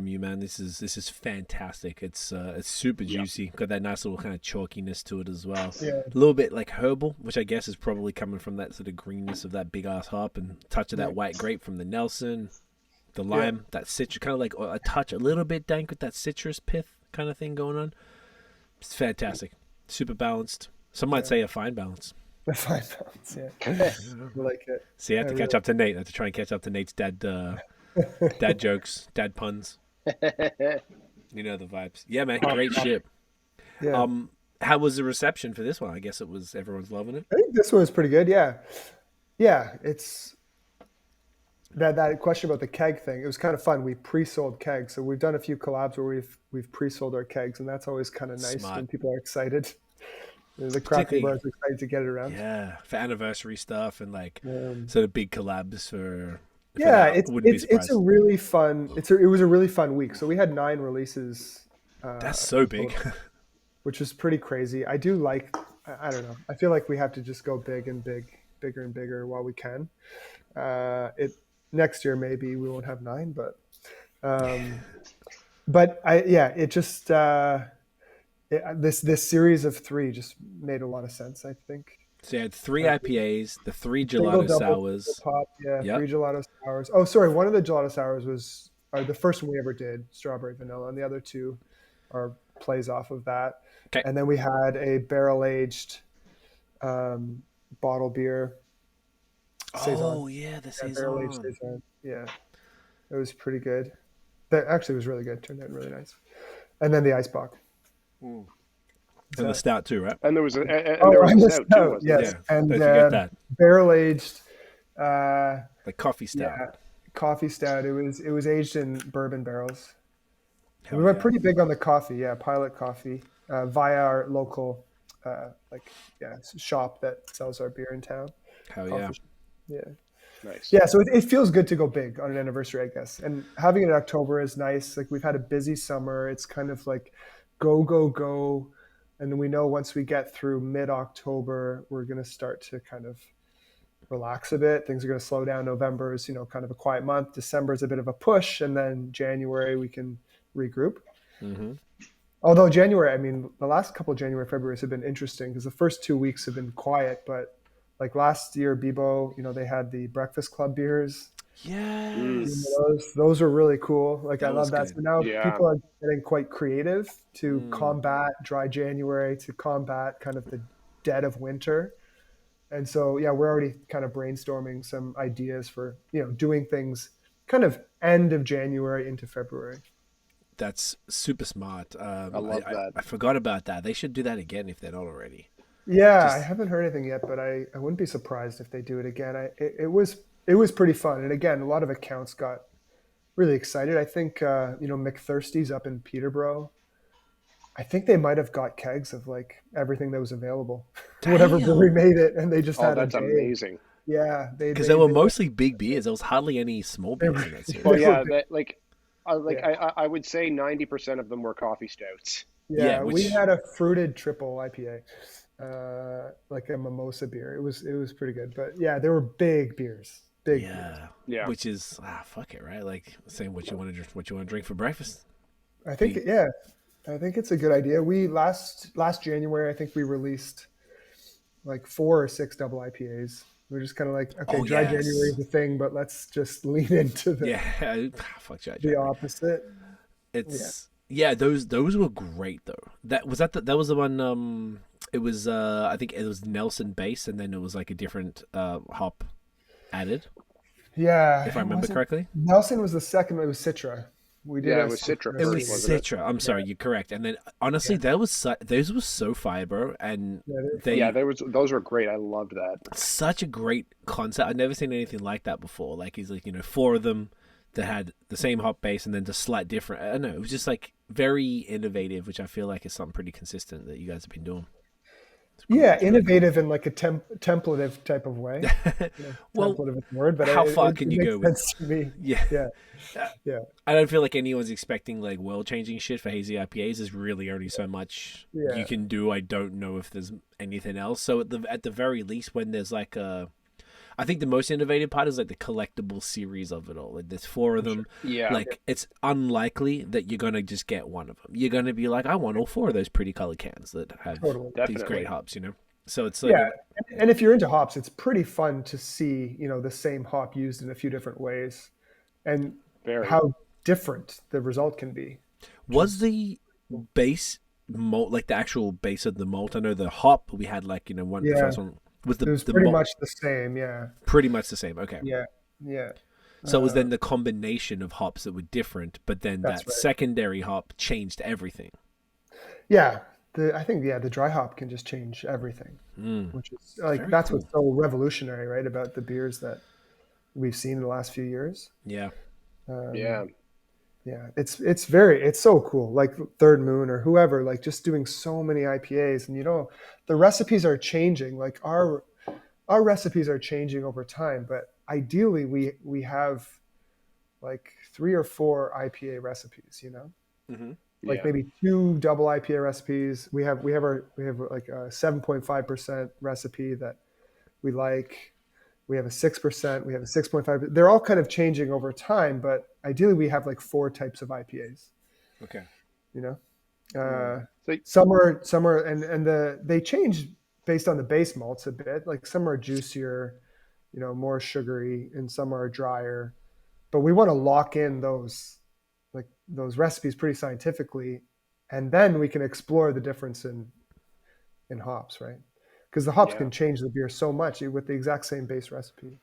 you, man. This is fantastic. It's super juicy. Got that nice little kind of chalkiness to it as well. Yeah. A little bit like herbal, which I guess is probably coming from that sort of greenness of that big ass hop, and touch of that white grape from the Nelson, the lime, that citrus, kind of like a little bit dank with that citrus pith kind of thing going on. It's fantastic. Super balanced. Some might say a fine balance. A fine balance, I like it. See, I have to catch up to Nate. I have to try and catch up to Nate's dad jokes, dad puns. You know the vibes. Yeah, man, great shit. Yeah. How was the reception for this one? I guess everyone's loving it. I think this one was pretty good. Yeah. It's that question about the keg thing. It was kind of fun. We pre-sold kegs, so we've done a few collabs where we've pre-sold our kegs, and that's always kind of nice when people are excited. The crafting bars are excited to get it around. Yeah, for anniversary stuff and sort of big collabs for. It's a really fun. It was a really fun week. So we had 9 releases. That's so big. Which is pretty crazy. I do like. I don't know. I feel like we have to just go bigger and bigger while we can. Next year maybe we won't have 9, but it just. This series of 3 just made a lot of sense, I think. So you had 3 IPAs, the 3 Gelato Sours. Pop, 3 Gelato Sours. Oh, sorry, one of the Gelato Sours was the first one we ever did, strawberry vanilla, and the other 2 are plays off of that. Okay. And then we had a barrel-aged bottle beer. Saison. Oh, yeah, the Saison. Barrel-aged Saison. Yeah, it was pretty good. That actually was really good. Turned out really nice. And then the Eisbock. And the stout too, right? And there was a stout too, wasn't yes. Yeah, and don't forget that. Barrel aged, like coffee stout. Yeah, coffee stout. It was aged in bourbon barrels. We went pretty big on the coffee. Yeah, Pilot Coffee via our local shop that sells our beer in town. Hell yeah. Yeah. Nice. Yeah, so it feels good to go big on an anniversary, I guess. And having it in October is nice. Like we've had a busy summer. It's kind of like go. And then we know once we get through mid-October, we're going to start to kind of relax a bit. Things are going to slow down. November is, kind of a quiet month. December is a bit of a push. And then January, we can regroup. Mm-hmm. Although January, the last couple of January, Februarys have been interesting because the first 2 weeks have been quiet. But like last year, BAOS, they had the Breakfast Club beers. Yes. Those are really cool. Like I love that. Good. So now people are getting quite creative to combat dry January, to combat kind of the dead of winter. And so, we're already kind of brainstorming some ideas for, doing things kind of end of January into February. That's super smart. I love that. I forgot about that. They should do that again if they're not already. Yeah, I haven't heard anything yet, but I wouldn't be surprised if they do it again. It was pretty fun. And again, a lot of accounts got really excited. I think, McThirsty's up in Peterborough. I think they might have got kegs of like everything that was available. Whatever brewery made it. And they just had that's amazing. Yeah. Because they were mostly big beers. There was hardly any small beers in that series. Well, yeah, I would say 90% of them were coffee stouts. Yeah, we had a fruited triple IPA. Like a mimosa beer. It was pretty good. But yeah, they were big beers. Yeah. Which is fuck it, right? Like saying what you want to drink for breakfast. I think it's a good idea. We last January, I think we released like 4 or 6 double IPAs. We're just kind of like, okay, dry January is a thing, but let's just lean into the the opposite. It's those were great though. That was the one. It was I think it was Nelson base, and then it was like a different hop added, Yeah, if I it remember wasn't. correctly. Nelson was the second. It was Citra. We did Yeah, a it was Citra Citra It first, was series. wasn't it? Citra. I'm sorry, you're correct. And then honestly, Yeah, those were so fire, bro, and yeah, they're fun. Yeah, they those were great. I loved that. such a great concept. I've never seen anything like that before. Like he's like, four of them that had the same hop base and then just slight different. I don't know. It was just like very innovative, which I feel like is something pretty consistent that you guys have been doing. Yeah, It's really cool. innovative in like a templative type of way. Well, Templative is the word, but how far it can you makes go with? sense to me. Yeah, Yeah, yeah, I don't feel like anyone's expecting like world changing shit for hazy IPAs. There's really only so much yeah. you can do. I don't know if there's anything else. So at the very least, when there's like I think the most innovative part is like the collectible series of it all. Like there's four of them. Yeah. Like it's unlikely that you're gonna just get one of them. You're gonna be like, I want all four of those pretty colored cans that have Totally. these Definitely. great hops. So it's like Yeah, and if you're into hops, it's pretty fun to see, the same hop used in a few different ways, and Very. how different the result can be. was the base malt like the actual base of the malt? I know the hop we had like one the Yeah, first one was it was the pretty malt much the same. Yeah, pretty much the same. Okay. yeah, yeah. So it was then the combination of hops that were different, but then That's that right. secondary hop changed everything. Yeah, I think the dry hop can just change everything, which is like Very that's cool. what's so revolutionary, right, about the beers that we've seen in the last few years. Yeah. Yeah. Yeah, it's so cool. Like Third Moon or whoever, like just doing so many IPAs, and the recipes are changing. Like our recipes are changing over time, but ideally we have like 3 or 4 IPA recipes. Like Yeah. maybe 2 double IPA recipes. We have like a 7.5% recipe that we like. We have a 6%. We have a 6.5. They're all kind of changing over time, but ideally we have like 4 types of IPAs. Okay. So- Some are and they change based on the base malts a bit. Like some are juicier, more sugary, and some are drier. But we want to lock in those recipes pretty scientifically, and then we can explore the difference in hops, right? Because the hops Yeah. can change the beer so much with the exact same base recipe.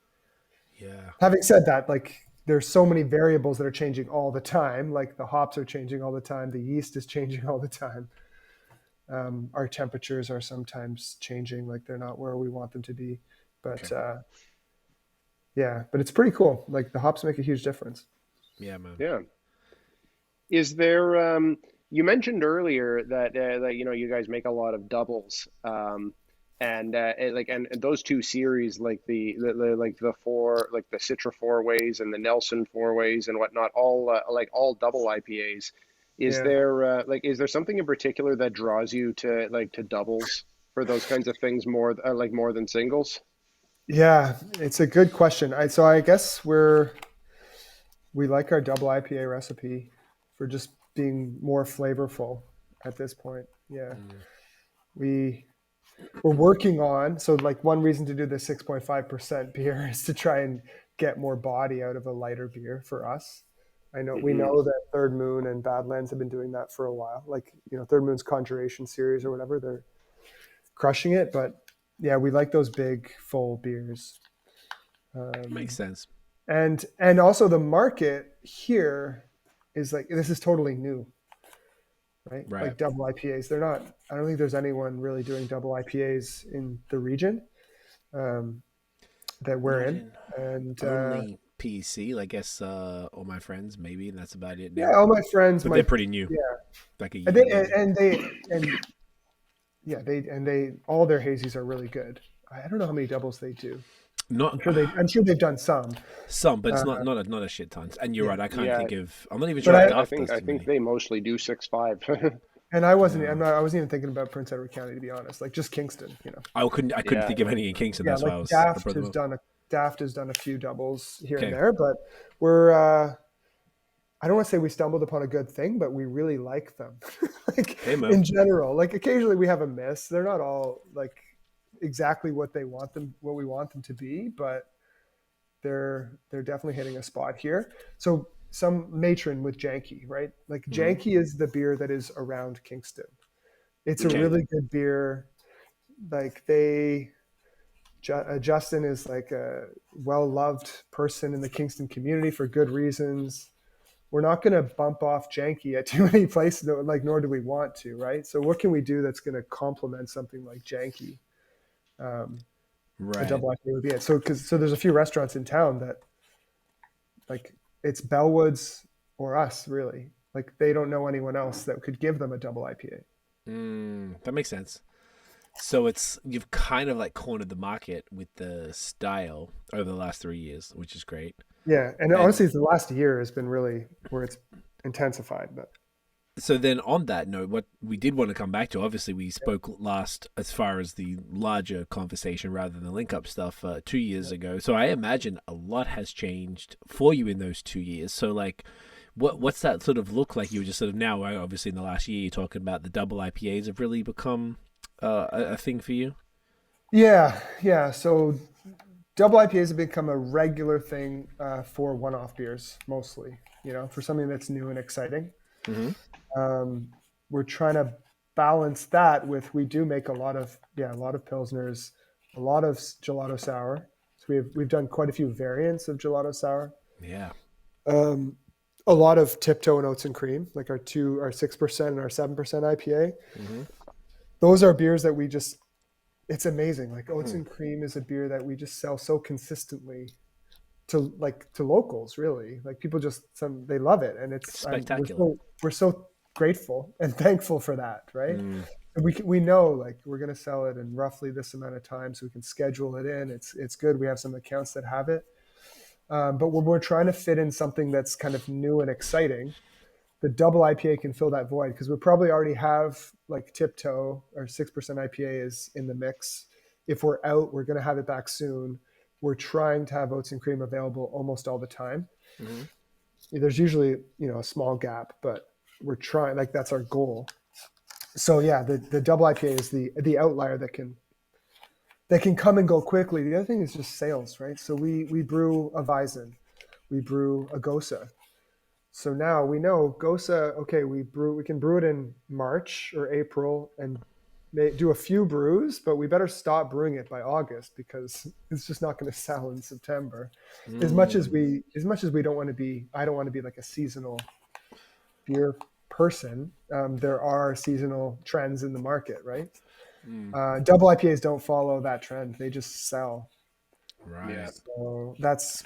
Yeah. Having said that, like there's so many variables that are changing all the time. Like the hops are changing all the time. The yeast is changing all the time. Our temperatures are sometimes changing. Like they're not where we want them to be. But but it's pretty cool. Like the hops make a huge difference. Yeah, man. Yeah. Is there, you mentioned earlier that you guys make a lot of doubles, and those two series, like the like the four, like the Citra four ways and the Nelson four ways and whatnot, all double IPAs. Is Yeah. there is there something in particular that draws you to doubles for those kinds of things more than singles? Yeah, it's a good question. So I guess we like our double IPA recipe for just being more flavorful at this point. Yeah. We're working on, so like one reason to do the 6.5% beer is to try and get more body out of a lighter beer for us. We know that Third Moon and Badlands have been doing that for a while. Like, Third Moon's Conjuration series or whatever, they're crushing it. But yeah, we like those big full beers. Makes sense. And also the market here is like, this is totally new, right? Right. Like double IPAs. I don't think there's anyone really doing double IPAs in the region that we're in. And Only PEC, I guess, all my friends maybe, and that's about it now. yeah, all my friends, But they're pretty new. yeah, Like a year. and they all their hazies are really good. I don't know how many doubles they do. Not I'm sure they've done some. some, but it's not a shit ton. And you're right, I can't Yeah. think of. I'm not even But sure. I Duff I does too think many. they mostly do 6.5. And I wasn't even thinking about Prince Edward County, to be honest. Like just Kingston, I couldn't Yeah. think of any in Kingston. Yeah, That's why I like was. Daft has done a few doubles here Okay. and there, but we're I don't want to say we stumbled upon a good thing, but we really like them. Like Hey, man. in general, like occasionally we have a miss. They're not all like exactly what we want them to be, but they're definitely hitting a spot here. So some matron with Janky, right? Like Janky is the beer that is around Kingston. It's Okay. a really good beer. like Justin is like a well-loved person in the Kingston community for good reasons. We're not going to bump off janky at too many places, like, nor do we want to, right? So what can we do that's going to complement something like janky? A Right. double IPA would be it. So there's a few restaurants in town that, like, it's Bellwoods or us, really. Like, they don't know anyone else that could give them a double IPA. That makes sense. So you've kind of like cornered the market with the style over the last 3 years, which is great. Yeah, and honestly, the last year has been really where it's intensified. But so then on that note, what we did want to come back to, obviously we spoke last as far as the larger conversation rather than the link up stuff 2 years ago. So I imagine a lot has changed for you in those 2 years. So like, what's that sort of look like? You were just sort of now, obviously in the last year, you're talking about the double IPAs have really become a thing for you. Yeah. So double IPAs have become a regular thing for one-off beers, mostly. For something that's new and exciting. We're trying to balance that with, we do make a lot of pilsners, a lot of gelato sour. So we've done quite a few variants of gelato sour. Yeah. A lot of tiptoe and oats and cream, like our 6% and our 7% IPA. Those are beers that it's amazing. Like oats and cream is a beer that we just sell so consistently to locals, really. Like people they love it, and it's spectacular. We're so grateful and thankful for that, right? And we know, like, we're going to sell it in roughly this amount of time, so we can schedule it in. It's good. We have some accounts that have it, but we're trying to fit in something that's kind of new and exciting. The double IPA can fill that void, because we probably already have like tiptoe or 6% IPA is in the mix. If we're out, we're going to have it back soon. We're trying to have oats and cream available almost all the time. There's usually, a small gap, but we're trying, like, that's our goal. So yeah, the double IPA is the outlier that can come and go quickly. The other thing is just sales, right? So we brew a Weizen, we brew a Gosa. So now we know Gosa, okay, we can brew it in March or April and do a few brews, but we better stop brewing it by August, because it's just not going to sell in September. As much as we don't want to be, I don't want to be like a seasonal beer person. There are seasonal trends in the market, right? Double IPAs don't follow that trend. They just sell. Right. Yeah. So that's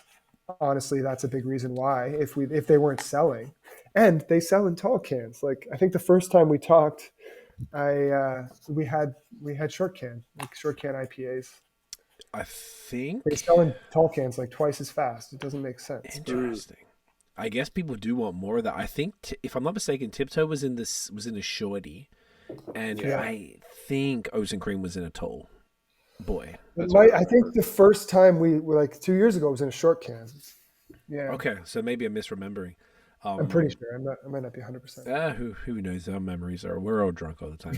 a big reason why, if they weren't selling, and they sell in tall cans. Like, I think the first time we talked, we had short can IPAs. I think they sell in tall cans like twice as fast. It doesn't make sense. Interesting. I guess people do want more of that. I think, if I'm not mistaken, Tiptoe was in a shorty, and I think Oats and Cream was in a tall. Boy, I think the first time we were, like 2 years ago, was in a short can. Yeah. Okay, so maybe I'm misremembering. I'm pretty sure. I might not be 100%. Who knows? Our memories are. We're all drunk all the time.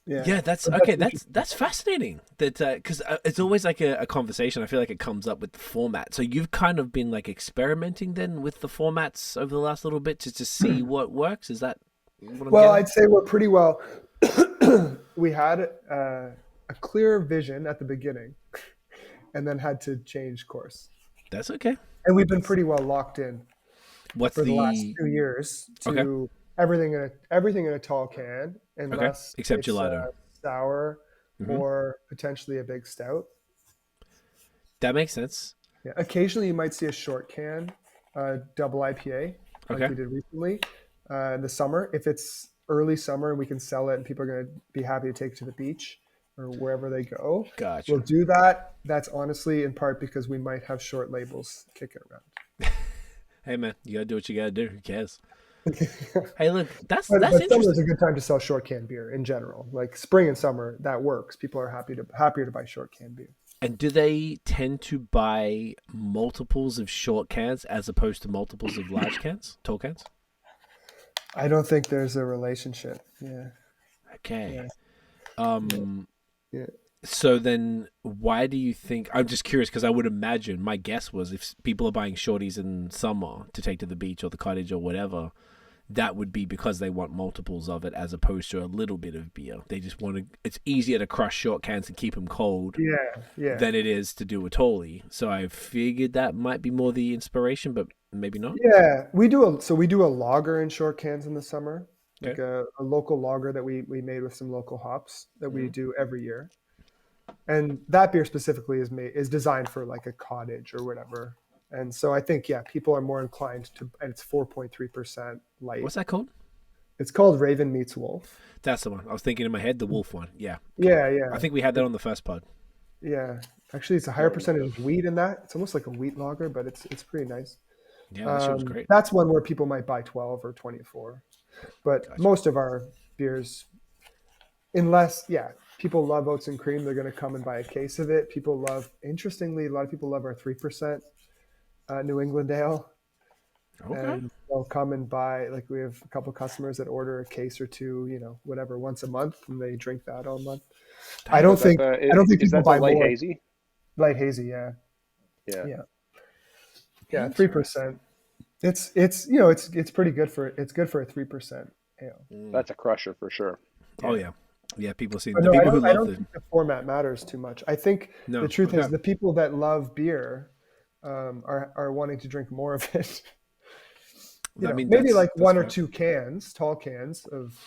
Yeah. That's okay. That's fascinating. That because it's always like a conversation. I feel like it comes up with the format. So you've kind of been like experimenting then with the formats over the last little bit to see what works. Is that what I'm getting? I'd say we're pretty well. We had a clear vision at the beginning, and then had to change course. That's okay. And we've been pretty well locked in. For the last 2 years to everything in a tall can, unless except gelato, sour, or potentially a big stout. That makes sense. Yeah. Occasionally, you might see a short can, double IPA, like we did recently in the summer. If it's early summer and we can sell it, and people are going to be happy to take it to the beach or wherever they go, gotcha. We'll do that. That's honestly in part because we might have short labels kicking around. Hey man, you gotta do what you gotta do. Who cares? Hey, look, that's Summer interesting. is a good time to sell short can beer in general. Like spring and summer, that works. People are happier to buy short can beer. And do they tend to buy multiples of short cans as opposed to multiples of large cans, tall cans? I don't think there's a relationship. Yeah. Okay. Yeah. So then why do you think, I'm just curious, because I would imagine, my guess was, if people are buying shorties in summer to take to the beach or the cottage or whatever, that would be because they want multiples of it as opposed to a little bit of beer. They just want to. It's easier to crush short cans and keep them cold than it is to do a tolly. So I figured that might be more the inspiration, but maybe not. Yeah, we do a lager in short cans in the summer, Okay. like a local lager that we made with some local hops that we do every year. And that beer specifically is designed for like a cottage or whatever. And so I think, people are more inclined to, and it's 4.3% light. What's that called? It's called Raven Meets Wolf. That's the one. I was thinking in my head, the wolf one. Yeah. Yeah, yeah. I think we had that on the first pod. Yeah. Actually, it's a higher percentage of wheat in that. It's almost like a wheat lager, but it's pretty nice. Yeah, that shit was great. That's one where people might buy 12 or 24. But most of our beers, unless, people love oats and cream, they're going to come and buy a case of it. Interestingly, a lot of people love our 3% New England ale. Okay. And they'll come and buy, like we have a couple customers that order a case or two, whatever, once a month, and they drink that all month. I don't think people buy light more. Hazy? Light hazy, yeah. Yeah. Yeah, 3%. It's pretty good for a 3% ale. That's a crusher for sure. Oh yeah. Yeah, people see But the no, people who I love don't think the format matters too much. I think the truth is the people that love beer are wanting to drink more of it. Maybe like one or two cans, tall cans of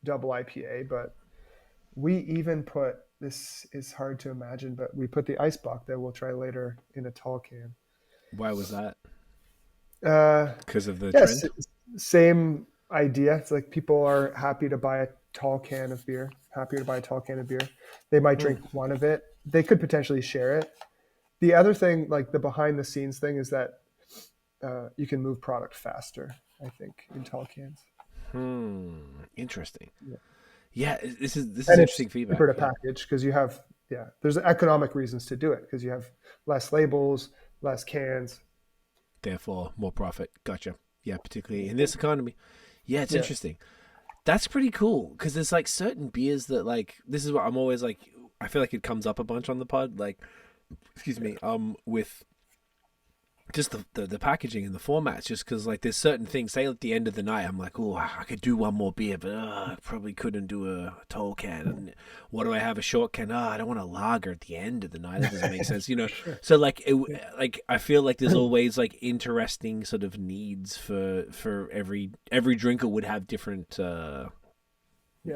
double IPA, but we even put, this is hard to imagine, but we put the Eisbock that we'll try later in a tall can. Why was that? Because of the trend? Same idea. It's like people are happy to buy a tall can of beer, They might drink one of it. They could potentially share it. The other thing, like the behind the scenes thing, is that you can move product faster, I think, in tall cans. Interesting. Yeah, this is interesting feedback. Cheaper to package because you have, there's economic reasons to do it because you have less labels, less cans. Therefore, more profit. Gotcha. Yeah, particularly in this economy. Yeah, it's interesting. That's pretty cool because there's like certain beers that like, this is what I'm always like, I feel like it comes up a bunch on the pod, like, excuse me, with just the packaging and the formats, just because like there's certain things, say at the end of the night I'm like, oh, I could do one more beer, but I probably couldn't do a tall can. And what do I have? A short can? I don't want a lager at the end of the night. That doesn't make sense, Sure. So like I feel like there's always like interesting sort of needs for every drinker would have different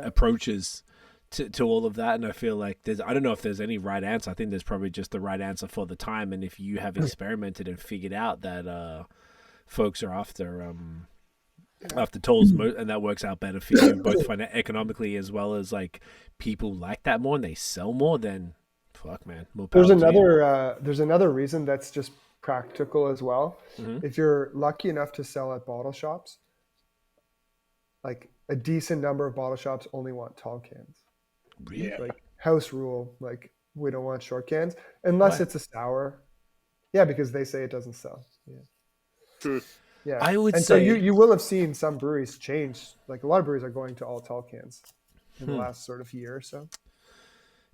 approaches to all of that, and I feel like I don't know if there's any right answer. I think there's probably just the right answer for the time, and if you have experimented and figured out that folks are after tolls, and that works out better for you both economically as well as like people like that more and they sell more, then fuck man, more power there's another reason that's just practical as well. If you're lucky enough to sell at bottle shops, like a decent number of bottle shops only want tall cans. Really? Like house rule, like we don't want short cans unless it's a sour. Yeah, because they say it doesn't sell. Yeah. I would say. So you will have seen some breweries change. Like a lot of breweries are going to all tall cans in the last sort of year or so.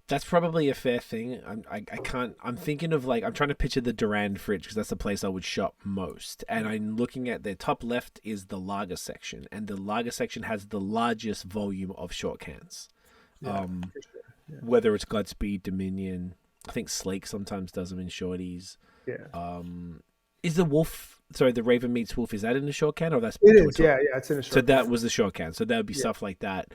That's probably a fair thing. I'm thinking of like, I'm trying to picture the Durand fridge because that's the place I would shop most. And I'm looking at the top left is the lager section, and the lager section has the largest volume of short cans. Whether it's Godspeed, Dominion, I think Slake sometimes does them in shorties. Yeah. Is the Raven Meets Wolf, is that in a short can or that's? It is. Yeah, it's in a short can. So that was the short can. So that would be stuff like that.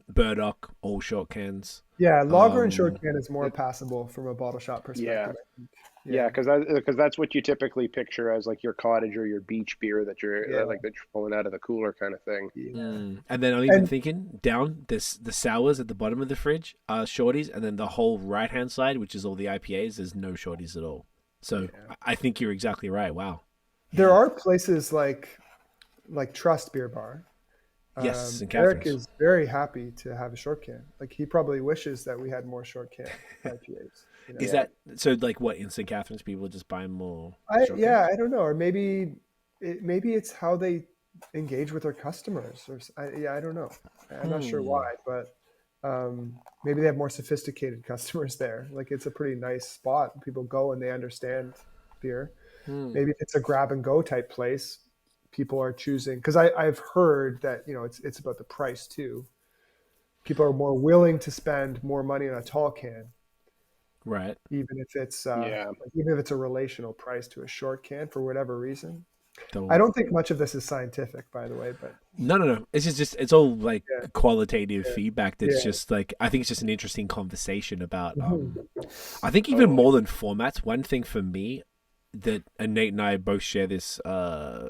Burdock, all short cans. Yeah, lager and short can is more passable from a bottle shop perspective. Yeah, because that's what you typically picture as like your cottage or your beach beer that you're like that you're pulling out of the cooler kind of thing. And then I'm even thinking down this, the sours at the bottom of the fridge are shorties, and then the whole right hand side, which is all the IPAs, there's no shorties at all. So I think you're exactly right. Wow. There are places like Trust Beer Bar. Yes, Eric is very happy to have a short can. Like he probably wishes that we had more short can IPAs. Is that so? Like what, in St. Catharines, people just buy more? I don't know, or maybe it's how they engage with their customers, or I don't know. I'm not sure why, but maybe they have more sophisticated customers there. Like it's a pretty nice spot. People go and they understand beer. Maybe if it's a grab and go type place, people are choosing, because I've heard that, you know, it's about the price too. People are more willing to spend more money on a tall can, Right. even if it's Yeah. even if it's a relational price to a short can for whatever reason. I So, don't think much of this is scientific, by the way, but no. It's just it's all like yeah, qualitative yeah, feedback. That's yeah. just like I think it's just an interesting conversation about. Mhm. I think even more than formats, one thing for me that and Nate and I both share this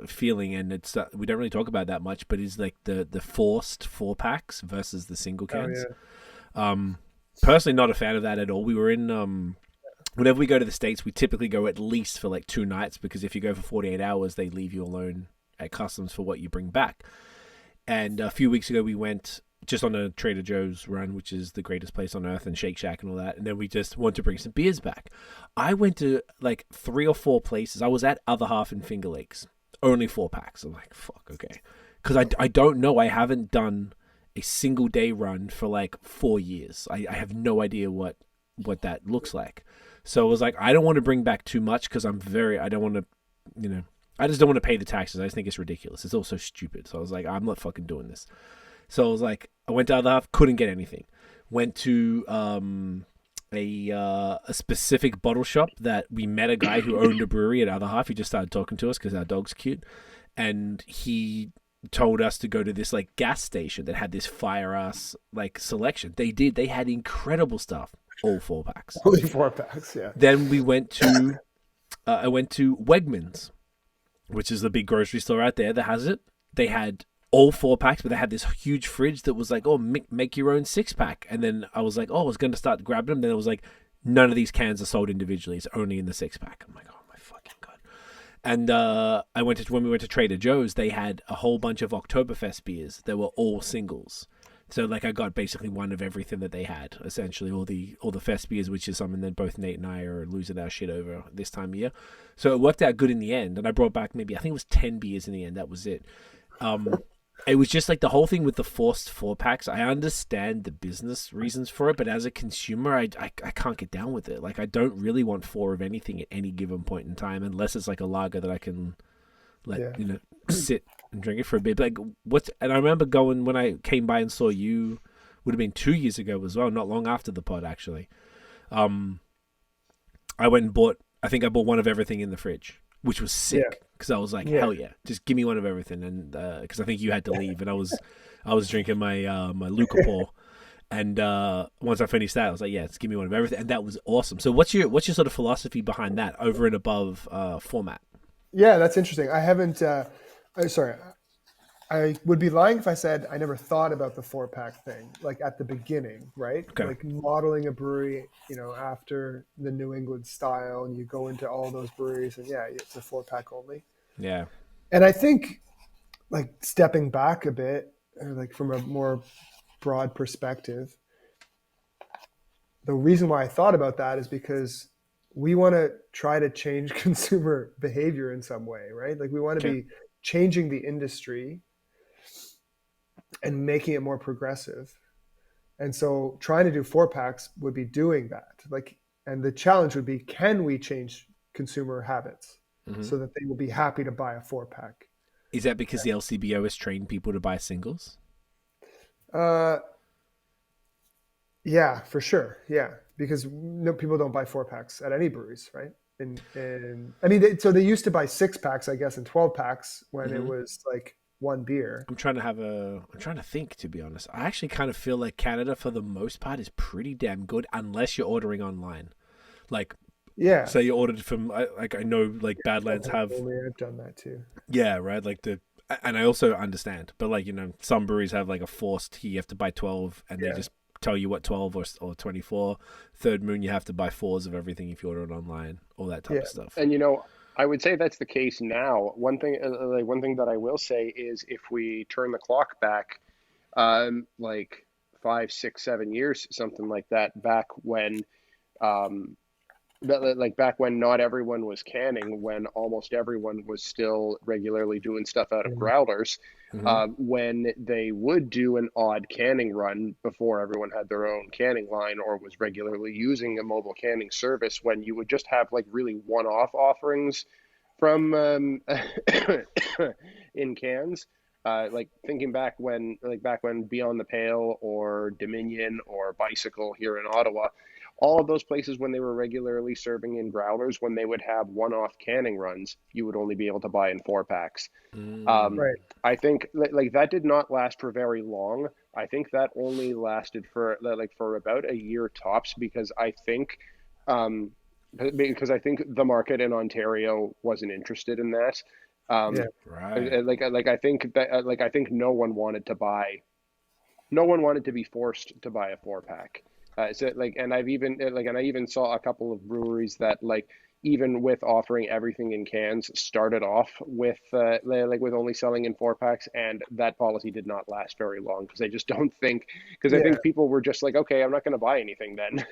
feeling, and it's we don't really talk about that much, but is like the forced 4-packs versus the single Oh cans. yeah. Personally, not a fan of that at all. We were in whenever we go to the States, we typically go at least for like 2 nights, because if you go for 48 hours, they leave you alone at customs for what you bring back. And a few weeks ago, we went just on a Trader Joe's run, which is the greatest place on earth, and Shake Shack and all that. And then we just want to bring some beers back. I went to like 3 or 4 places. I was at Other Half in Finger Lakes, only 4-packs. I'm like, fuck, okay. Because I don't know. I haven't done a single day run for like 4 years. I have no idea what that looks like. So I was like, I don't want to bring back too much, because I don't want to, you know, I just don't want to pay the taxes. I just think it's ridiculous. It's all so stupid. So I was like, I'm not fucking doing this. So I was like, I went to Other Half, couldn't get anything. Went to a specific bottle shop that we met a guy who owned a brewery at Other Half. He just started talking to us because our dog's cute. And he told us to go to this like gas station that had this fire ass like selection. They had incredible stuff. All 4-packs. Only 4-packs, yeah. Then we went to I went to Wegmans, which is the big grocery store out there that has it. They had all 4-packs, but they had this huge fridge that was like, oh, make your own 6-pack. And then I was like, oh, I was going to start grabbing them. Then it was like, none of these cans are sold individually. It's only in the 6-pack. I'm like, oh my fucking God. And when we went to Trader Joe's, they had a whole bunch of Oktoberfest beers that were all singles. So like I got basically one of everything that they had, essentially all the fest beers, which is something that both Nate and I are losing our shit over this time of year. So it worked out good in the end, and I brought back I think it was 10 beers in the end. That was it. It was just like the whole thing with the forced 4-packs. I understand the business reasons for it, but as a consumer, I can't get down with it. Like I don't really want 4 of anything at any given point in time, unless it's like a lager that I can let sit and drink it for a bit. Like and I remember going when I came by and saw you, would have been 2 years ago as well, not long after the pod actually. I went and bought one of everything in the fridge, which was sick because I was like, hell yeah, just give me one of everything. And because I think you had to leave, and I was drinking my my Luca Paul. And once I finished that, I was like, yeah, just give me one of everything, and that was awesome. So what's your sort of philosophy behind that over and above format? Yeah, that's interesting. I haven't. Sorry, I would be lying if I said I never thought about the 4-pack thing, like at the beginning, right? Okay. Like modeling a brewery, you know, after the New England style, and you go into all those breweries, and yeah, it's a 4-pack only. Yeah. And I think, like stepping back a bit, or like from a more broad perspective, the reason why I thought about that is because we want to try to change consumer behavior in some way, right? Like we want to be changing the industry and making it more progressive. And so trying to do 4-packs would be doing that. Like, and the challenge would be, can we change consumer habits so that they will be happy to buy a 4-pack? Is that because the LCBO has trained people to buy singles? Yeah, for sure. Yeah, because people don't buy 4-packs at any breweries, right? And I mean, so they used to buy 6-packs, I guess, and 12-packs when it was like one beer. I'm trying to think, to be honest. I actually kind of feel like Canada, for the most part, is pretty damn good, unless you're ordering online. Like, say you ordered from, like I know, like Badlands have. I've done that too. Yeah, right. Like and I also understand, but like, you know, some breweries have like a forced, you have to buy 12, and they just tell you what 12 or 24. Third Moon, you have to buy 4s of everything if you order it online, all that type of stuff. And you know, I would say that's the case now. One thing that I will say is, if we turn the clock back, like 5, 6, 7 years, something like that, back when not everyone was canning, when almost everyone was still regularly doing stuff out of growlers, when they would do an odd canning run before everyone had their own canning line or was regularly using a mobile canning service, when you would just have like really one-off offerings from in cans. Like thinking back when Beyond the Pale or Dominion or Bicycle here in Ottawa, all of those places when they were regularly serving in growlers, when they would have one-off canning runs, you would only be able to buy in 4-packs. Right. I think like that did not last for very long. I think that only lasted for about a year tops, because I think the market in Ontario wasn't interested in that. Yeah. Right. I think no one wanted to be forced to buy a 4-pack. And I even saw a couple of breweries that even with offering everything in cans started off with with only selling in 4-packs, and that policy did not last very long because I think people were just like, okay, I'm not going to buy anything then.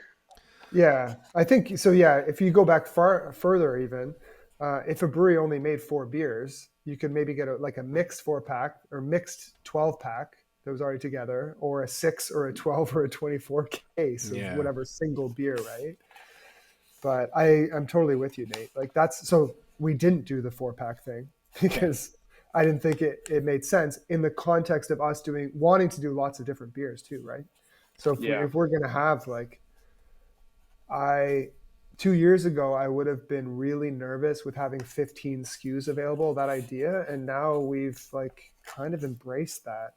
Yeah, I think so. Yeah, if you go back further, even if a brewery only made 4 beers, you could maybe get a mixed 4-pack or mixed 12-pack that was already together, or a 6 or a 12 or a 24 case of whatever single beer, right? But I'm totally with you, Nate. Like so we didn't do the 4-pack thing because I didn't think it made sense in the context of us wanting to do lots of different beers too, right? So if we're gonna have 2 years ago, I would have been really nervous with having 15 SKUs available, that idea. And now we've kind of embraced that.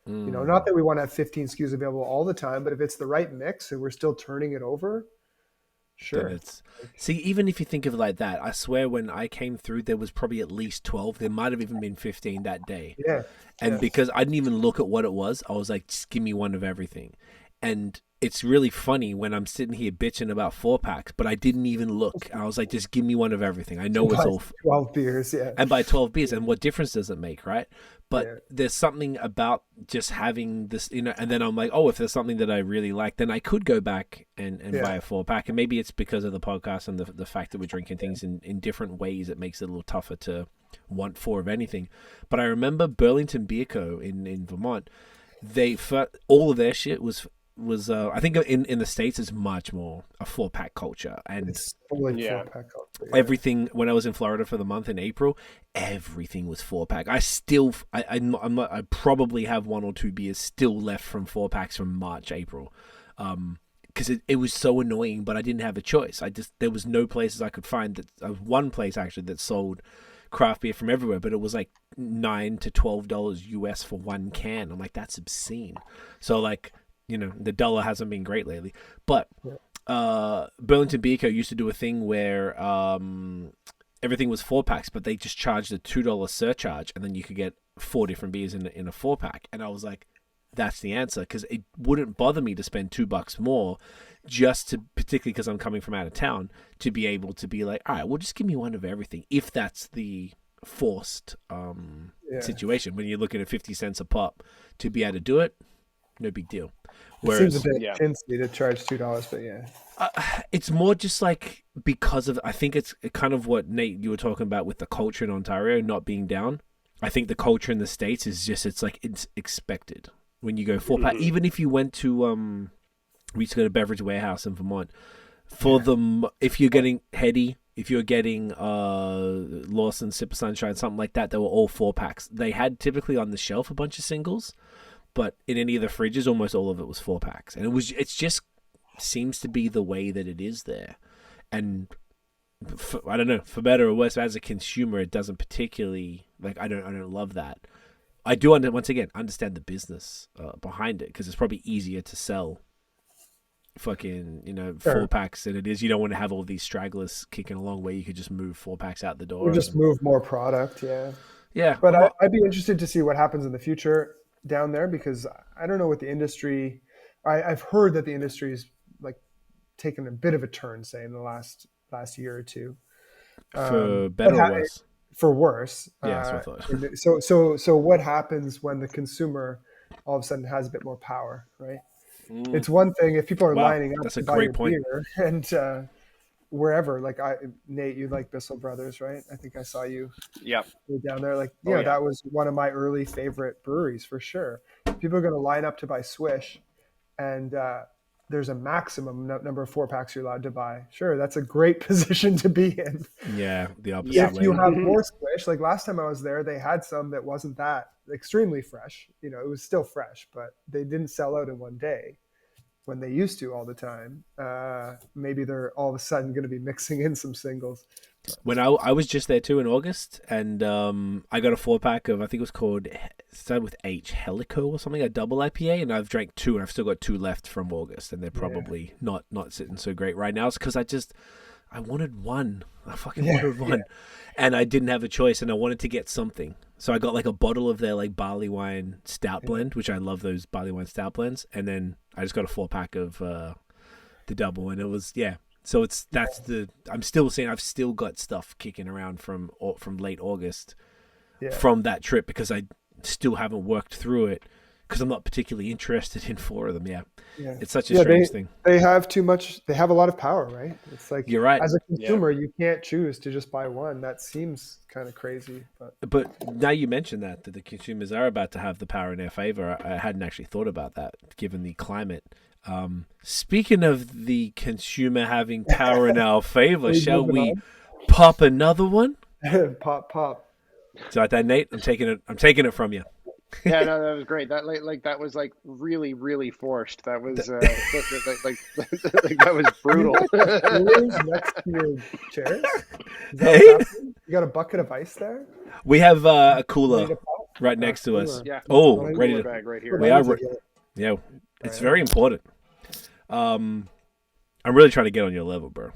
Not that we want to have 15 SKUs available all the time, but if it's the right mix and we're still turning it over, sure. See, even if you think of it like that, I swear when I came through, there was probably at least 12. There might have even been 15 that day. Yeah. And because I didn't even look at what it was, I was like, just give me one of everything. And it's really funny when I'm sitting here bitching about 4-packs, but I didn't even look. I was like, just give me one of everything. I know it's all 12 beers, yeah. And by 12 beers, and what difference does it make, right? But there's something about just having this, and then I'm like, oh, if there's something that I really like, then I could go back and buy a 4-pack. And maybe it's because of the podcast and the fact that we're drinking things in different ways. It makes it a little tougher to want 4 of anything. But I remember Burlington Beer Co. in Vermont, all of their shit was I think in the States is much more a 4-pack culture, and it's totally 4-pack culture. Everything, when I was in Florida for the month in April, everything was 4-pack. I probably have 1 or 2 beers still left from 4-packs from March, April, because it was so annoying, but I didn't have a choice. There was no places I could find that. One place actually that sold craft beer from everywhere, but it was like $9 to $12 US for 1 can. I'm like, that's obscene. So the dollar hasn't been great lately, but Burlington Beer Co. used to do a thing where everything was 4-packs, but they just charged a $2 surcharge, and then you could get 4 different beers in a 4-pack. And I was like, that's the answer, because it wouldn't bother me to spend $2 more, particularly because I'm coming from out of town, to be able to be like, all right, well, just give me one of everything, if that's the forced situation. When you're looking at 50 cents a pop to be able to do it, no big deal. It seems a bit chintzy to charge $2, but it's more just because of, I think it's kind of what Nate, you were talking about with the culture in Ontario not being down. I think the culture in the States is just, it's expected when you go 4-pack. Even if you went to, we used to go to Beverage Warehouse in Vermont if you're getting Heady, if you're getting Lawson, Sip of Sunshine, something like that, they were all 4-packs. They had typically on the shelf a bunch of singles, but in any of the fridges, almost all of it was 4-packs. And it's just seems to be the way that it is there. And I don't know, for better or worse, as a consumer, it doesn't particularly, I don't love that. I do, once again, understand the business behind it, because it's probably easier to sell fucking 4-packs than it is. You don't want to have all these stragglers kicking along where you could just move 4-packs out the door. Or just move more product, yeah. But I'd be interested to see what happens in the future down there, because I don't know what the industry. I've heard that the industry's taken a bit of a turn, say, in the last year or two. For better or worse? For worse. Yeah, that's what I thought. So what happens when the consumer all of a sudden has a bit more power, right? It's one thing if people are lining up to buy your beer, and wherever, Nate, you like Bissell Brothers, right? I think I saw you down there. That was one of my early favorite breweries for sure. People are going to line up to buy Swish, and there's a maximum number of 4-packs you're allowed to buy. Sure, that's a great position to be in. Yeah, the opposite If way. you have more squish, like last time I was there, they had some that wasn't that extremely fresh. You know, it was still fresh, but they didn't sell out in one day when they used to all the time. Maybe they're all of a sudden going to be mixing in some singles. When I was just there too in August, and I got a 4-pack of, I think it was called, started with H, Helico or something, a double IPA, and I've drank 2, and I've still got 2 left from August, and they're probably not sitting so great right now. It's because I wanted one. I fucking wanted one. And I didn't have a choice, and I wanted to get something. So I got like a bottle of their like barley wine stout blend, which I love those barley wine stout blends, and then I just got a 4-pack of the double, and it was, So I'm still saying I've still got stuff kicking around from late August from that trip, because I still haven't worked through it because I'm not particularly interested in 4 of them. Yeah. It's such a strange thing. They have too much. They have a lot of power, right? It's like, you're right. As a consumer, you can't choose to just buy one. That seems kind of crazy. But now you mentioned that the consumers are about to have the power in their favor. I hadn't actually thought about that given the climate. Speaking of the consumer having power in our favor, shall we pop another one? Pop. So like that, Nate, I'm taking it from you. Yeah, no, that was great. That like that was like really, really forced. That was like that was brutal. Next to your chair? Hey, you got a bucket of ice there? we have a cooler right next to us. Yeah. Oh, ready to bag right here. We are. Yeah, it's very important. I'm really trying to get on your level, bro.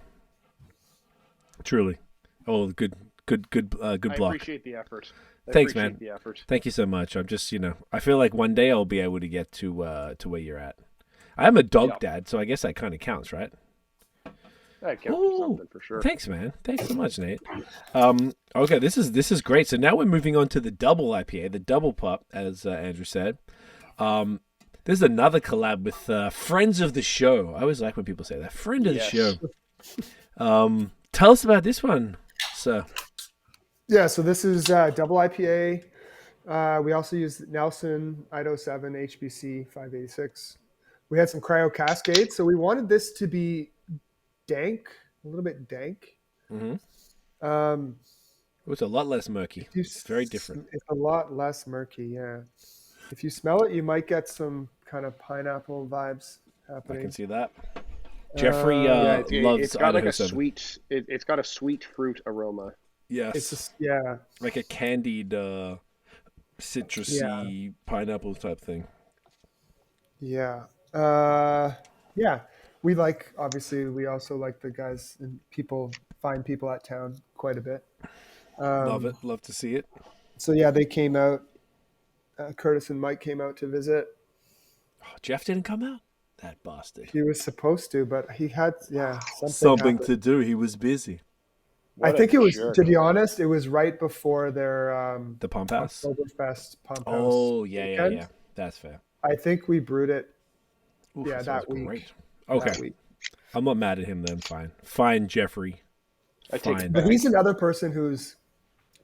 Truly. Oh, good block. I appreciate the effort. Thanks, man. The effort. Thank you so much. I'm just, I feel like one day I'll be able to get to where you're at. I'm a dog dad, so I guess that kind of counts, right? That counts for something for sure. Thanks, man. Thanks so much, Nate. Okay, this is great. So now we're moving on to the double IPA, the double pop, as Andrew said. There's another collab with friends of the show. I always like when people say that. Friend of the show. Tell us about this one, sir. Yeah, so this is double IPA. We also used Nelson, Ido 7, HBC 586. We had some Cryo Cascade, so we wanted this to be dank, a little bit dank. Mm-hmm. It was a lot less murky. It's very different. It's a lot less murky, yeah. If you smell it, you might get some kind of pineapple vibes happening. I can see that. Jeffrey loves it's got like Idaho a 7. sweet. It's got a sweet fruit aroma. Yes. It's just, like a candied citrusy pineapple type thing. Yeah. We we also like the guys and find people at town quite a bit. Love it. Love to see it. So they came out. Curtis and Mike came out to visit. Oh, Jeff didn't come out? That bastard. He was supposed to, but he had something to do. He was busy. I think it was, to be honest, it was right before their the Pump House? Oktoberfest Pump House. Oh, yeah. That's fair. I think we brewed it. Oof, that week. Great. Okay. That week. I'm not mad at him then. Fine, Jeffrey. But he's another person who's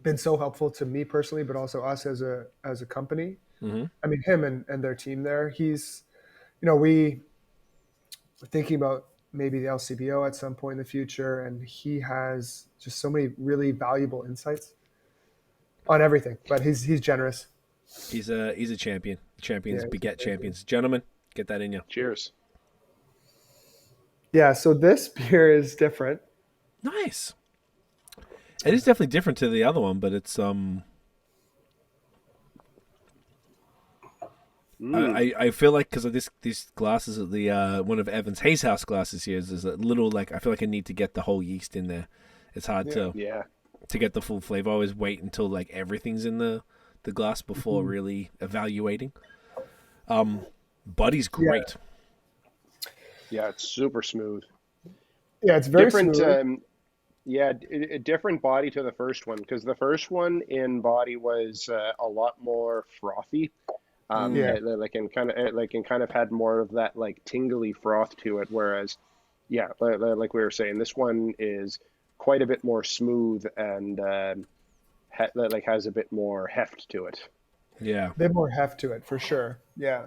been so helpful to me personally, but also us as a company. Mm-hmm. I mean, him and their team there. He's, we were thinking about maybe the LCBO at some point in the future, and he has just so many really valuable insights on everything. But he's generous. He's a champion. Champions beget champions. Gentlemen, get that in you. Cheers. Yeah, so this beer is different. Nice. It is definitely different to the other one, but it's I feel like because of these glasses, the one of Evan's Hayes House glasses here is a little like I feel like I need to get the whole yeast in there. It's hard to get the full flavor. I always wait until like everything's in the glass before really evaluating. Buddy's great. Yeah, it's super smooth. Yeah, it's very different. smooth. A different body to the first one, because the first one in body was a lot more frothy. Like kind of had more of that like tingly froth to it, whereas like we were saying, this one is quite a bit more smooth and has a bit more heft to it. Yeah, a bit more heft to it for sure. Yeah.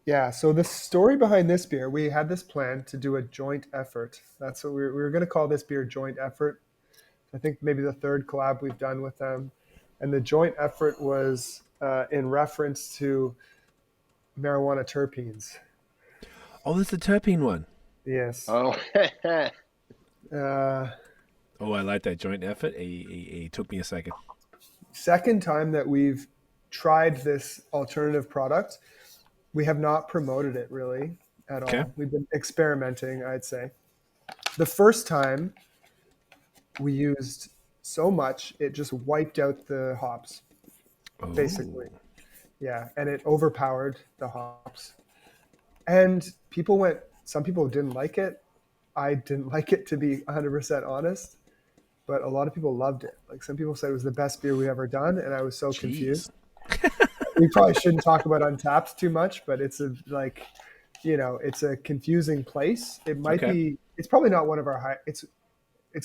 Yeah, so the story behind this beer, we had this plan to do a joint effort. That's what we were going to call this beer joint effort. I think maybe the third collab we've done with them. And the joint effort was in reference to marijuana terpenes. Oh, that's the terpene one. Yes. Oh, Uh, Oh, I like that joint effort. It took me a second. Second time that we've tried this alternative product, we have not promoted it really at Okay. all. We've been experimenting, I'd say. The first time we used so much, it just wiped out the hops, Oh. basically. Yeah, and it overpowered the hops. And some people didn't like it. I didn't like it, to be 100% honest, but a lot of people loved it. Like some people said it was the best beer we ever done, and I was so confused. We probably shouldn't talk about Untapped too much, but it's it's a confusing place. It might be. It's probably not one of our high. It's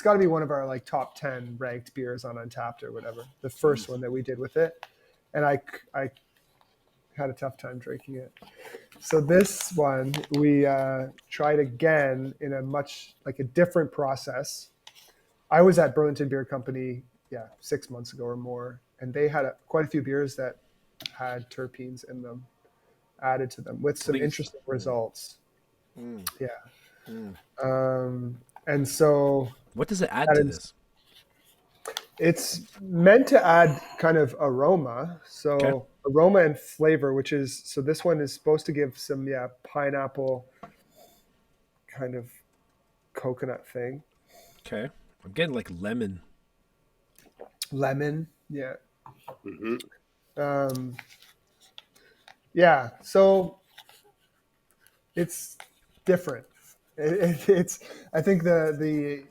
got to be one of our like top 10 ranked beers on Untapped or whatever. The first one that we did with it, and I had a tough time drinking it. So this one we tried again in a different process. I was at Burlington Beer Company, 6 months ago or more, and they had quite a few beers that had terpenes in them added to them with some interesting results. And so what does it add to this? It's meant to add kind of aroma. So aroma and flavor, so this one is supposed to give some, pineapple kind of coconut thing. Okay. I'm getting like lemon. Lemon. Yeah. mm-hmm. Yeah. So it's different. It's, I think the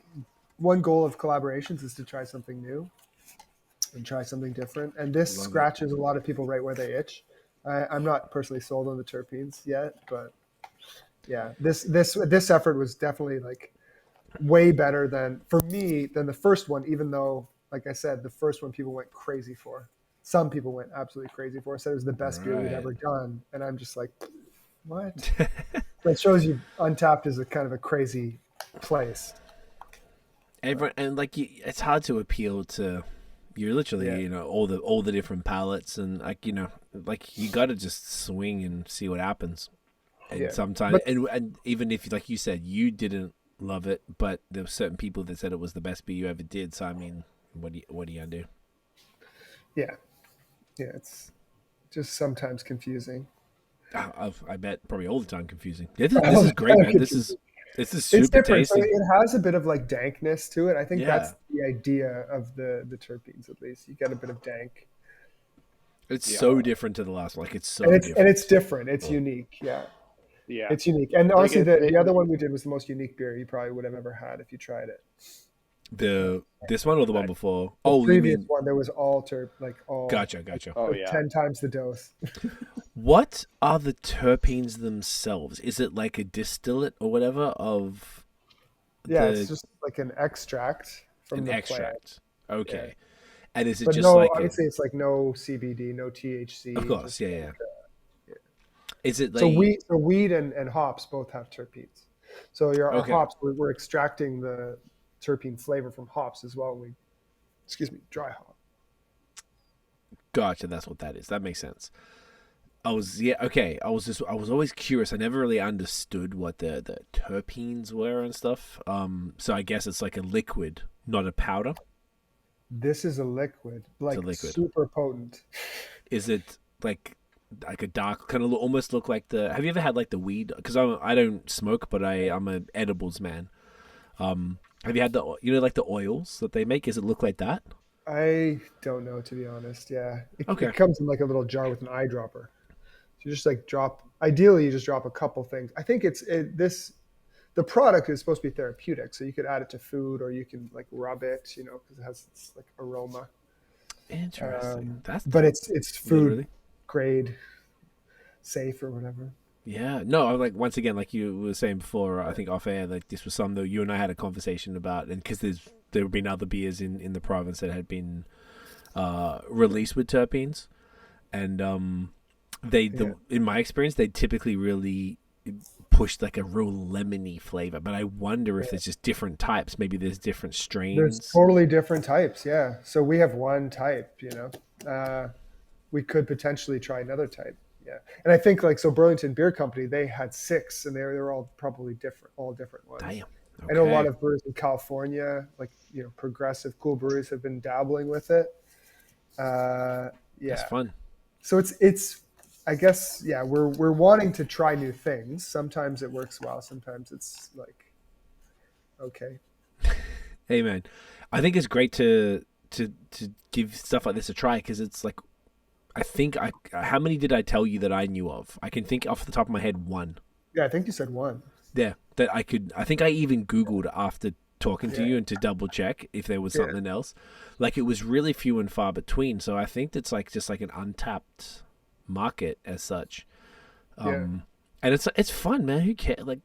one goal of collaborations is to try something new and try something different. And this scratches a lot of people right where they itch. I'm not personally sold on the terpenes yet, but yeah, this effort was definitely like way better than the first one, even though, like I said, the first one people went crazy for. Some people went absolutely crazy for. Said it was the best beer we'd ever done. And I'm just like, what? That shows you Untapped is a kind of a crazy place. Everyone, and like it's hard to appeal to. You're literally, all the different palettes, and like you got to just swing and see what happens. And sometimes, and even if, like you said, you didn't love it, but there were certain people that said it was the best beer you ever did. So I mean, what do you gonna do? Yeah, it's just sometimes confusing. I bet probably all the time confusing. Yeah, this is great, man. This is super tasty. So it has a bit of like dankness to it. I think that's the idea of the terpenes. At least you get a bit of dank. It's so different to the last one. Like it's so different. And it's different. It's unique. Yeah, it's unique. And Like honestly, the other one we did was the most unique beer you probably would have ever had if you tried it. This one or the one before? The previous one, there was all all. Gotcha. Oh yeah, 10 times the dose. What are the terpenes themselves? Is it like a distillate or whatever of? It's just like an extract from the extract. Plant. Okay, and is it but just no, like obviously it's like no CBD, no THC. Of course, yeah. Is it like so weed and hops both have terpenes? So our hops, we're extracting the terpene flavor from hops as well. Dry hop. Gotcha, that's what that is. That makes sense. I was always curious. I never really understood what the terpenes were and stuff. So I guess it's like a liquid, not a powder. This is a liquid, super potent. Is it like a dark kind of almost look like the? Have you ever had like the weed? Because I don't smoke, but I'm an edibles man. Have you had like the oils that they make? Does it look like that? I don't know, to be honest. Yeah. It comes in like a little jar with an eyedropper. So you just like ideally you just drop a couple things. I think the product is supposed to be therapeutic. So you could add it to food or you can like rub it, because it has this like aroma. Interesting. But it's food literally grade safe or whatever. Yeah, no, like once again, like you were saying before, I think off air, like this was something that you and I had a conversation about, and because there have been other beers in the province that had been released with terpenes, and in my experience, they typically really push like a real lemony flavor. But I wonder if there's just different types. Maybe there's different strains. There's totally different types. Yeah. So we have one type, we could potentially try another type. Yeah. And I think so Burlington Beer Company, they had 6 and they're all probably all different ones. Damn. Okay. I know a lot of breweries in California, progressive cool breweries have been dabbling with it. Yeah. That's fun. So it's I guess, yeah, we're wanting to try new things. Sometimes it works well. Sometimes it's like, okay. Hey man, I think it's great to give stuff like this a try, because it's like, I think how many did I tell you that I knew of? I can think off the top of my head one. Yeah, I think you said one. Yeah, that I could. I think I even Googled after talking to you and to double check if there was something else. Like, it was really few and far between. So I think that's like just like an untapped market as such. And it's fun, man. Who cares? Like,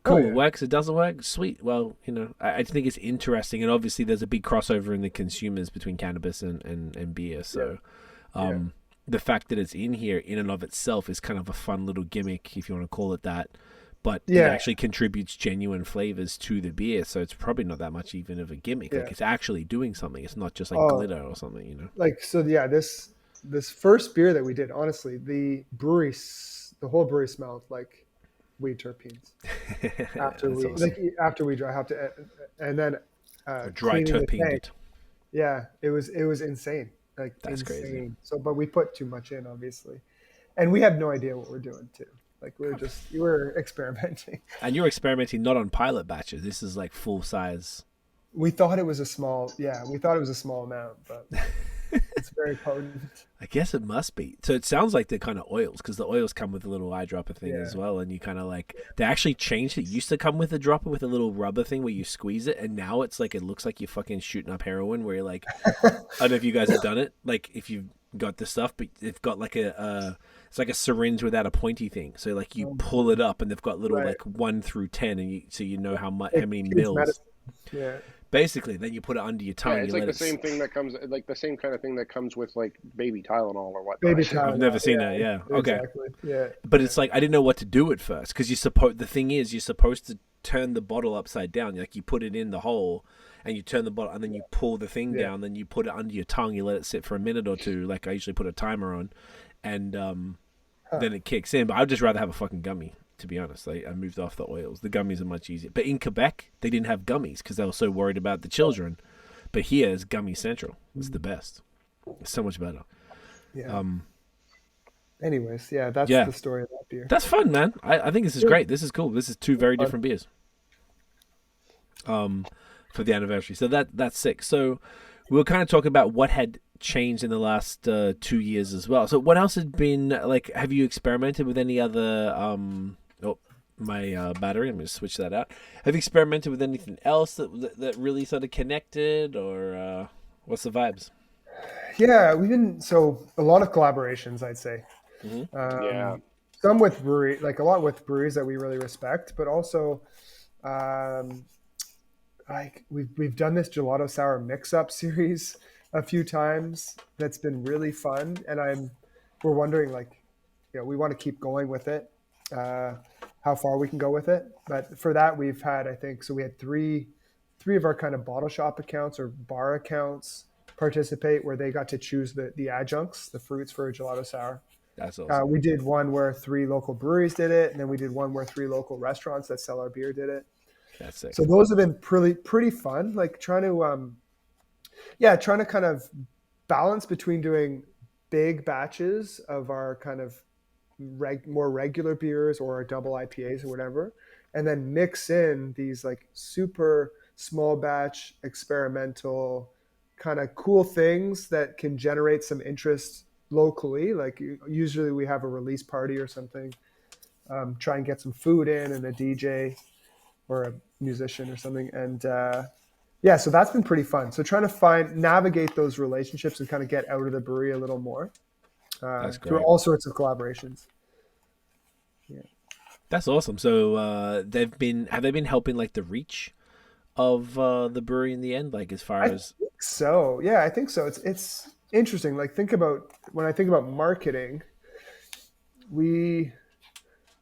cool, it works, it doesn't work, sweet. Well, I think it's interesting, and obviously there's a big crossover in the consumers between cannabis and beer. So the fact that it's in here in and of itself is kind of a fun little gimmick, if you want to call it that. But it actually contributes genuine flavors to the beer, so it's probably not that much even of a gimmick. Like, it's actually doing something. It's not just like glitter or something, Like, so yeah, this first beer that we did, honestly, the whole brewery smelled like weed terpenes. After we dry hopped it, and then dry terpene it. Yeah, it was insane. Like, that's insane. crazy. So, but we put too much in, obviously, and we had no idea what we're doing too. Like, you were experimenting. And you're experimenting not on pilot batches. This is like full size. We thought it was a small amount, but it's very potent. I guess it must be. So it sounds like the kind of oils, because the oils come with a little eyedropper thing as well. And you kind of like, they actually changed it. It used to come with a dropper with a little rubber thing where you squeeze it. And now it's like, it looks like you're fucking shooting up heroin, where you're like, I don't know if you guys have done it. Like, if you've got this stuff, but they've got like it's like a syringe without a pointy thing. So like, you pull it up and they've got little like 1 through 10, and so you know how many mils. Medicine. Yeah. Basically, then you put it under your tongue. Yeah, it's like the same thing that comes, like the same kind of thing that comes with like baby Tylenol or whatnot. Baby Tylenol. I've never seen that. Yeah. Okay. Exactly. Yeah. But it's like, I didn't know what to do at first, because the thing is, you're supposed to turn the bottle upside down. Like, you put it in the hole and you turn the bottle, and then you pull the thing down, then you put it under your tongue, you let it sit for a minute or two. Like, I usually put a timer on, and then it kicks in. But I'd just rather have a fucking gummy, to be honest. I moved off the oils. The gummies are much easier. But in Quebec, they didn't have gummies because they were so worried about the children. But here is Gummy Central. It's the best. It's so much better. Yeah. Anyways, that's the story of that beer. That's fun, man. I think this is great. This is cool. This is 2 very different beers. For the anniversary. So that's sick. So we'll kind of talk about what had changed in the last 2 years as well. So what else had been, like, have you experimented with any other my battery, I'm going to switch that out. Have you experimented with anything else that really sort of connected, or what's the vibes? Yeah, a lot of collaborations, I'd say. Mm-hmm. Some with a lot with breweries that we really respect, but also like we've done this Gelato Sour mix-up series a few times. That's been really fun, and we're wondering, like, we want to keep going with it. How far we can go with it, but for that we've had, I think, so we had three of our kind of bottle shop accounts or bar accounts participate, where they got to choose the adjuncts, the fruits for a Gelato Sour. That's awesome. We did one where 3 local breweries did it, and then we did one where 3 local restaurants that sell our beer did it. That's sick. So those have been pretty fun, like trying to kind of balance between doing big batches of our kind of more regular beers or double IPAs or whatever, and then mix in these like super small batch experimental kind of cool things that can generate some interest locally. Like, usually we have a release party or something, try and get some food in and a DJ or a musician or something, and so that's been pretty fun. So trying to navigate those relationships and kind of get out of the brewery a little more. Through all sorts of collaborations. Yeah, that's awesome. So have they been helping like the reach of the brewery in the end, like as far as? I think so. Yeah, I think so. It's interesting. Like, when I think about marketing, we,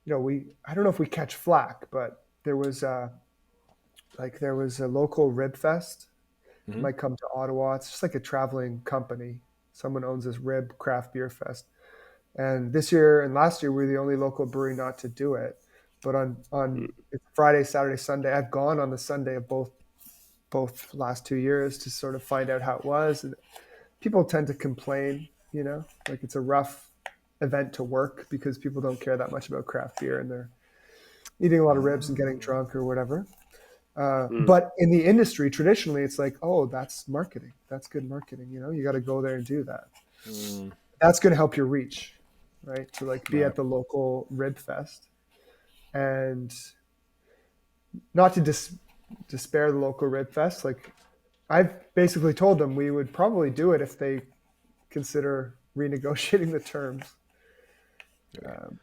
I don't know if we catch flack, but there was there was a local rib fest. Mm-hmm. Might come to Ottawa. It's just like a traveling company. Someone owns this rib craft beer fest. And this year and last year, we were the only local brewery not to do it. But on it's Friday, Saturday, Sunday, I've gone on the Sunday of both last 2 years to sort of find out how it was. And people tend to complain, like it's a rough event to work because people don't care that much about craft beer and they're eating a lot of ribs and getting drunk or whatever. But in the industry, traditionally, it's like, oh, that's marketing. That's good marketing. You got to go there and do that. That's going to help your reach, right? To like be at the local rib fest, and not to despair the local rib fest. Like I've basically told them we would probably do it if they consider renegotiating the terms.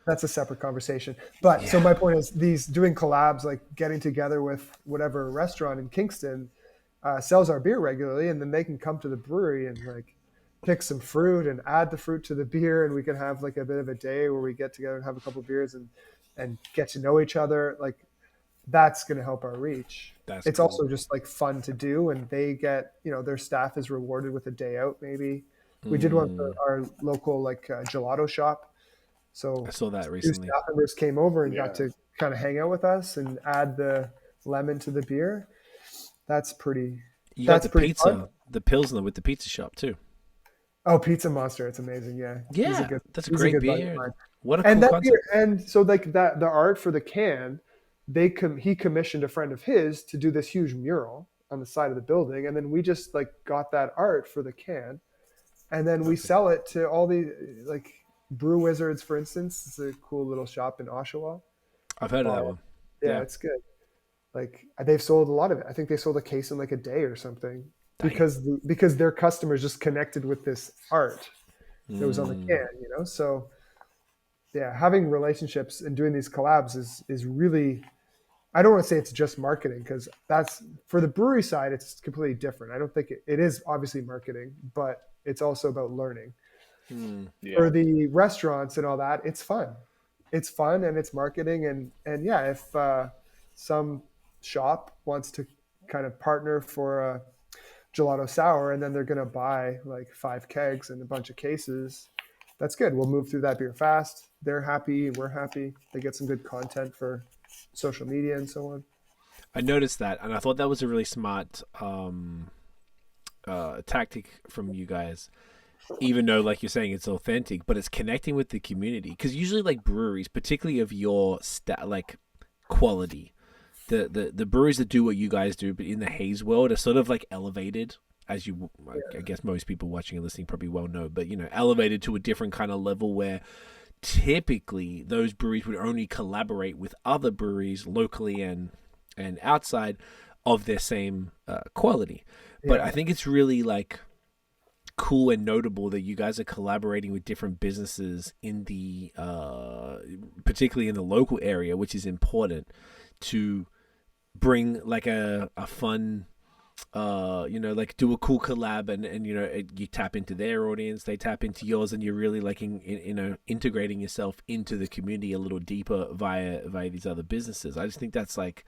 That's a separate conversation. But so my point is these doing collabs, like getting together with whatever restaurant in Kingston sells our beer regularly, and then they can come to the brewery and like pick some fruit and add the fruit to the beer, and we can have like a bit of a day where we get together and have a couple of beers and get to know each other. Like that's going to help our reach. It's cool. Also just like fun to do, and they get, their staff is rewarded with a day out. Maybe we did one for our local like gelato shop. So I saw that recently. Staff members came over and got to kind of hang out with us and add the lemon to the beer. That's pretty. You that's got the pizza, fun. The Pilsner with the pizza shop too. Oh, Pizza Monster! It's amazing. Yeah, that's a great beer. What a cool concept. Beer, and so like that, the art for the can, he commissioned a friend of his to do this huge mural on the side of the building, and then we just like got that art for the can, and then we sell it to all the like. Brew Wizards, for instance, it's a cool little shop in Oshawa. I've heard of that one. Yeah, it's good. Like they've sold a lot of it. I think they sold a case in like a day or something. Dang. Because their customers just connected with this art that was on the can, So yeah, having relationships and doing these collabs is really, I don't want to say it's just marketing, because that's for the brewery side, it's completely different. I don't think it is obviously marketing, but it's also about learning. For the restaurants and all that, it's fun and it's marketing, and if some shop wants to kind of partner for a Gelato Sour and then they're going to buy like 5 kegs and a bunch of cases, that's good. We'll move through that beer fast. They're happy, we're happy. They get some good content for social media and so on. I noticed that, and I thought that was a really smart tactic from you guys. Even though, like you're saying, it's authentic, but it's connecting with the community. Because usually, like breweries, particularly of your quality, the breweries that do what you guys do, but in the haze world, are sort of like elevated, as you, I guess most people watching and listening probably well know, but elevated to a different kind of level where typically those breweries would only collaborate with other breweries locally and outside of their same quality. But I think it's really like cool and notable that you guys are collaborating with different businesses in the particularly in the local area, which is important to bring like a fun like do a cool collab and you tap into their audience, they tap into yours, and you're really like integrating yourself into the community a little deeper via these other businesses. I just think that's like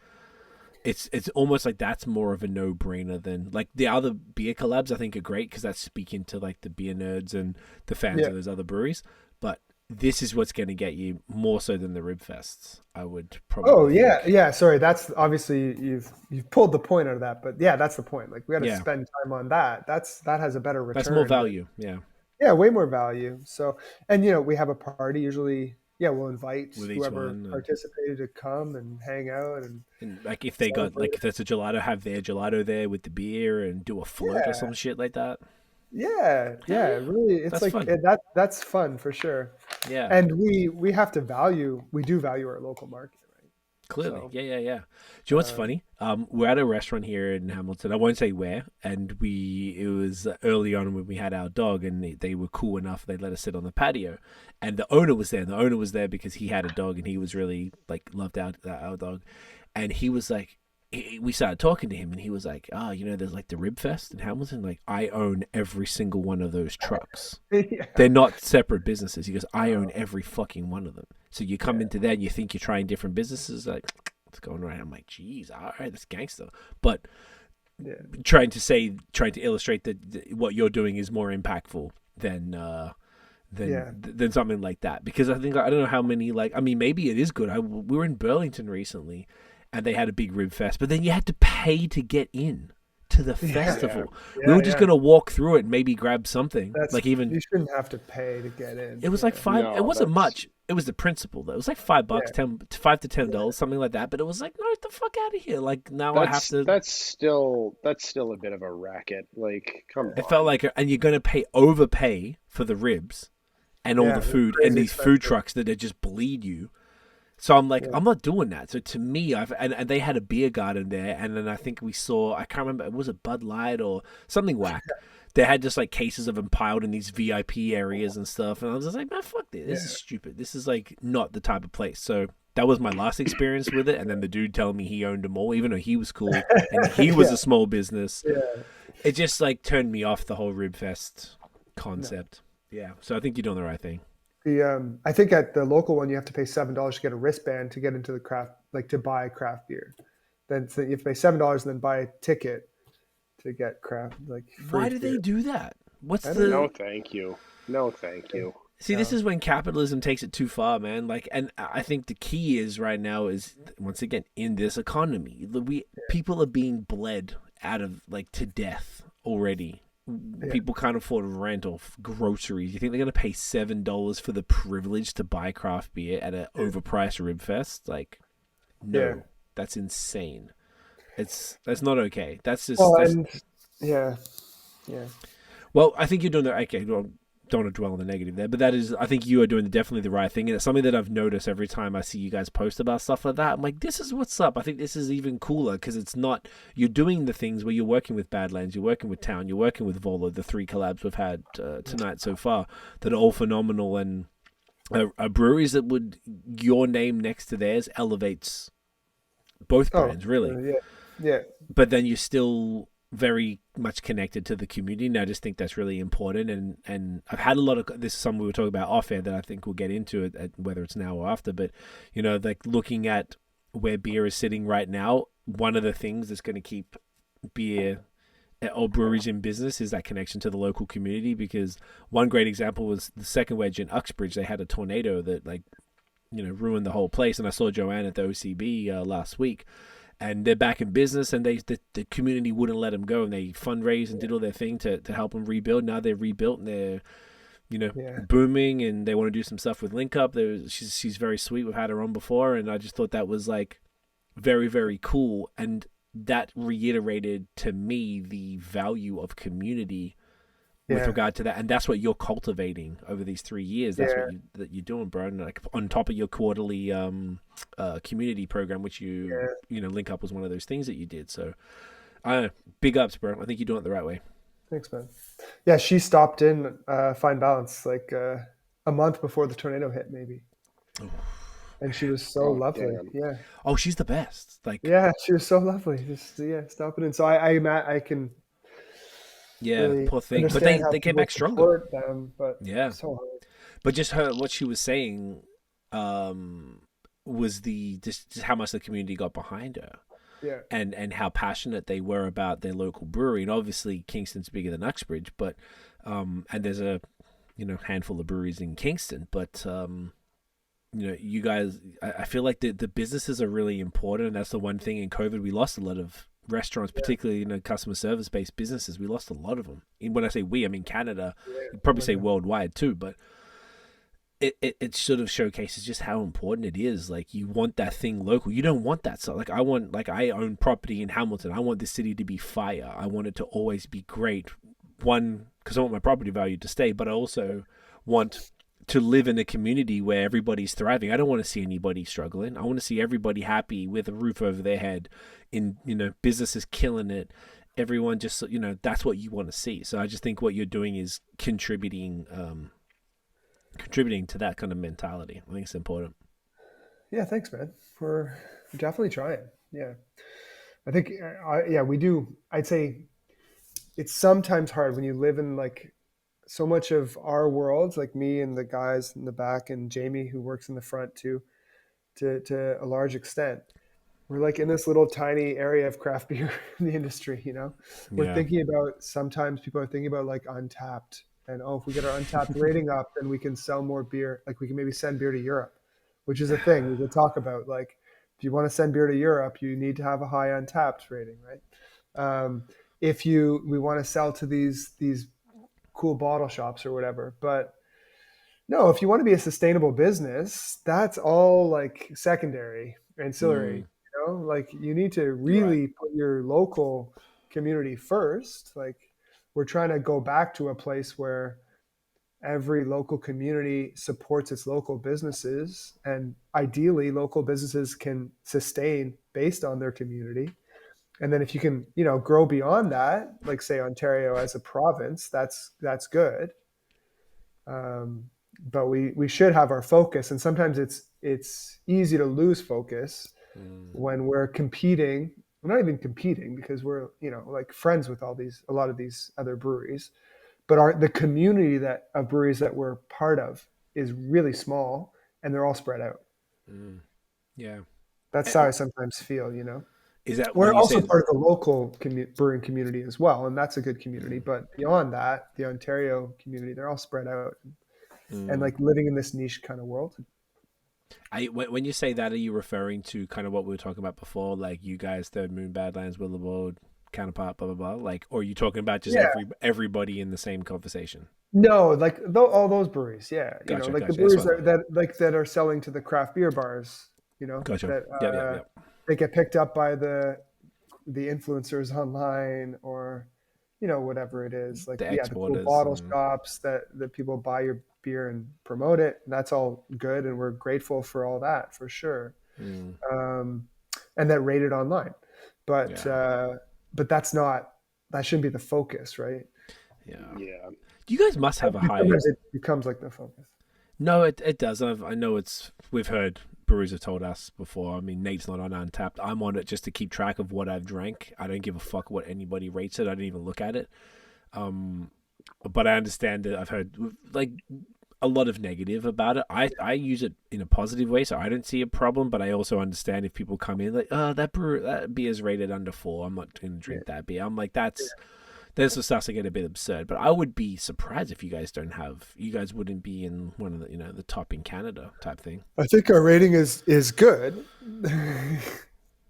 it's almost like that's more of a no-brainer than like the other beer collabs. I think are great because that's speaking to like the beer nerds and the fans of those other breweries. But this is what's going to get you more so than the rib fests, I would probably. Yeah. Sorry, that's obviously you've pulled the point out of that, but yeah, that's the point. Like we got to spend time on that. That has a better return. That's more value. Yeah. Yeah, way more value. So, and we have a party usually. Yeah, we'll invite whoever participated to come and hang out and like if they got like if there's a gelato, have their gelato there with the beer and do a float or some shit like that. Yeah, really, it's that's like fun. That's fun for sure. Yeah, and we have to value our local market, right? Clearly, so, yeah. Do you know what's funny? We're at a restaurant here in Hamilton. I won't say where, and it was early on when we had our dog, and they were cool enough. They let us sit on the patio, and the owner was there. And the owner was there because he had a dog, and he was really like loved our dog, and he was like, we started talking to him, and he was like, "Oh, there's like the Rib Fest in Hamilton. Like, I own every single one of those trucks. Yeah. They're not separate businesses." He goes, "I own every fucking one of them." So you come into that, and you think you're trying different businesses, like, what's going on? I'm like, "Geez, all right, that's gangster." But trying to illustrate that what you're doing is more impactful than something like that. Because I don't know how many, maybe it is good. We were in Burlington recently, and they had a big Rib Fest, but then you had to pay to get in to the festival. Yeah, we were just gonna walk through it and maybe grab something. You shouldn't have to pay to get in. It was like $5. No, it wasn't much. It was the principle though. It was like $5, $5 to $10, something like that. But it was like, no, get the fuck out of here! Like now I have to. That's still a bit of a racket. Like, come on. It felt like, and you're gonna overpay for the ribs and all the food and these food trucks that just bleed you. So I'm like, I'm not doing that. So to me, and they had a beer garden there, and then I think we saw, I can't remember, was it Bud Light or something whack? They had just like cases of them piled in these VIP areas and stuff, and I was just like, man, fuck this. This is stupid. This is like not the type of place. So that was my last experience with it, and then the dude telling me he owned them all, even though he was cool and he was a small business. Yeah. It just like turned me off the whole Rib Fest concept. Yeah. So I think you're doing the right thing. I think at the local one you have to pay $7 to get a wristband to get into the craft, like to buy craft beer. Then you have to pay $7 and then buy a ticket to get craft. Like, why do they do that? What's the? No, thank you. No, thank you. See, this is when capitalism takes it too far, man. Like, and I think the key is right now is, once again, in this economy, people are being bled out of to death already. People can't afford rent or groceries. You think they're going to pay $7 for the privilege to buy craft beer at an overpriced Rib Fest? Like, no, that's insane. That's not okay. That's just yeah. Well, I think you're doing the okay. Well, don't want to dwell on the negative there, but that is, I think you are doing definitely the right thing, and it's something that I've noticed every time I see you guys post about stuff like that. I'm like, this is what's up. I think this is even cooler because it's not, you're doing the things where you're working with Badlands, you're working with Town, you're working with Volo, the 3 collabs we've had tonight so far that are all phenomenal, and breweries that would, your name next to theirs elevates both brands, really. Yeah. But then you're still very much connected to the community, and I just think that's really important. And I've had a lot of this is something we were talking about off air that I think we'll get into it, whether it's now or after. But like looking at where beer is sitting right now, one of the things that's going to keep beer or breweries in business is that connection to the local community. Because one great example was the second wedge in Uxbridge. They had a tornado that ruined the whole place, and I saw Joanne at the OCB last week. And they're back in business, and the community wouldn't let them go, and they fundraised and did all their thing to help them rebuild. Now they're rebuilt, and they're booming, and they want to do some stuff with Link Up. She's very sweet. We've had her on before, and I just thought that was like very, very cool, and that reiterated to me the value of community with regard to that, and that's what you're cultivating over these 3 years. That's what you're doing, bro. And like on top of your quarterly community program, which Link Up was one of those things that you did. So, big ups, bro. I think you're doing it the right way. Thanks, man. Yeah, she stopped in Fine Balance like a month before the tornado hit, maybe. And she was so lovely. Damn. Yeah. Oh, she's the best. She was so lovely. Just stopping in. So I can. Yeah, really poor thing. But they came back stronger. Them, but so hard. But just what she was saying was just how much the community got behind her. Yeah. And how passionate they were about their local brewery. And obviously Kingston's bigger than Uxbridge, but and there's a handful of breweries in Kingston, but you guys, I feel like the businesses are really important, and that's the one thing in COVID we lost a lot of restaurants, particularly customer service based businesses. We lost a lot of them. And when I say we, I mean Canada. You'd probably say worldwide too, but it sort of showcases just how important it is. Like, you want that thing local. You don't want that stuff. I own property in Hamilton. I want the city to be fire. I want it to always be great. One, because I want my property value to stay, but I also want to live in a community where everybody's thriving. I don't want to see anybody struggling. I want to see everybody happy with a roof over their head, in businesses killing it. Everyone just that's what you want to see. So I just think what you're doing is contributing to that kind of mentality. I think it's important. Yeah, thanks, man. We're definitely trying. Yeah. I think, yeah, we do. I'd say it's sometimes hard when you live in like so much of our world, like me and the guys in the back and Jamie who works in the front too, to a large extent. We're like in this little tiny area of craft beer in the industry, you know. We're Yeah. thinking about, sometimes people are thinking about like Untapped, and oh, if we get our Untapped rating up, then we can sell more beer. Like we can maybe send beer to Europe, which is a thing we could talk about. Like if you want to send beer to Europe, you need to have a high Untapped rating, right? If we want to sell to these cool bottle shops or whatever, but no, if you want to be a sustainable business, that's all like secondary, ancillary. Mm. You know, like you need to You're right. really put your local community first. Like we're trying to go back to a place where every local community supports its local businesses, and ideally local businesses can sustain based on their community. And then if you can, you know, grow beyond that, like say Ontario as a province, that's good. But we should have our focus, and sometimes it's easy to lose focus when we're competing. We're not even competing because we're, you know, like friends with a lot of these other breweries, but the community that of breweries that we're part of is really small, and they're all spread out. Yeah. That's how I sometimes feel, you know. Is that We're when you also said? part of the local brewing community as well, and that's a good community. But beyond that, the Ontario community, they're all spread out and like living in this niche kind of world. When you say that, are you referring to kind of what we were talking about before, like you guys, Third Moon, Badlands, Willowboard, Counterpart, blah blah blah? Like, or are you talking about just Yeah. everybody in the same conversation? No, like all those breweries, yeah. You know, Gotcha, like the gotcha. That's breweries fine. that are selling to the craft beer bars, you know, Gotcha. that Yep. they get picked up by the influencers online, or you know, whatever it is, like The yeah, the cool exporters bottle and shops that people buy your beer and promote it. And that's all good, and we're grateful for all that for sure. And that rate it online, but yeah, that shouldn't be the focus, right? yeah. Yeah. You guys must have a high. Sometimes it becomes like the focus. No, it does. I know we've heard breweries have told us before. I mean, Nate's not on Untapped. I'm on it just to keep track of what I've drank. I don't give a fuck what anybody rates it. I don't even look at it. But I understand that I've heard like a lot of negative about it. I use it in a positive way, so I don't see a problem. But I also understand if people come in like, oh, that beer's rated under 4. I'm not going to drink that beer. I'm like, there's some stuff that get a bit absurd. But I would be surprised if you guys wouldn't be in one of the, you know, the top in Canada type thing. I think our rating is good.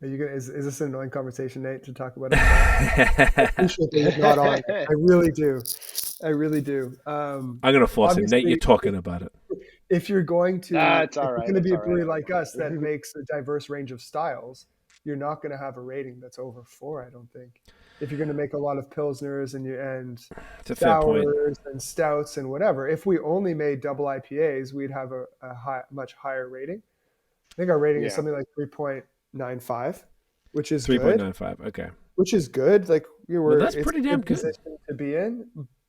Are you gonna, is this an annoying conversation, Nate, to talk about it? I appreciate that you're not on. I really do. I'm gonna force him. Nate, you're talking about it. If you're going to, That's all if right. you're going to be a That's all brewery right. like us that makes a diverse range of styles, you're not going to have a rating that's over 4. I don't think. If you're going to make a lot of pilsners and It's a fair point. sours and stouts and whatever, if we only made double IPAs, we'd have a much higher rating. I think our rating is something like 3.95, which is 3.95. Okay. which is good. Like that's it's pretty a damn good good. position to be in.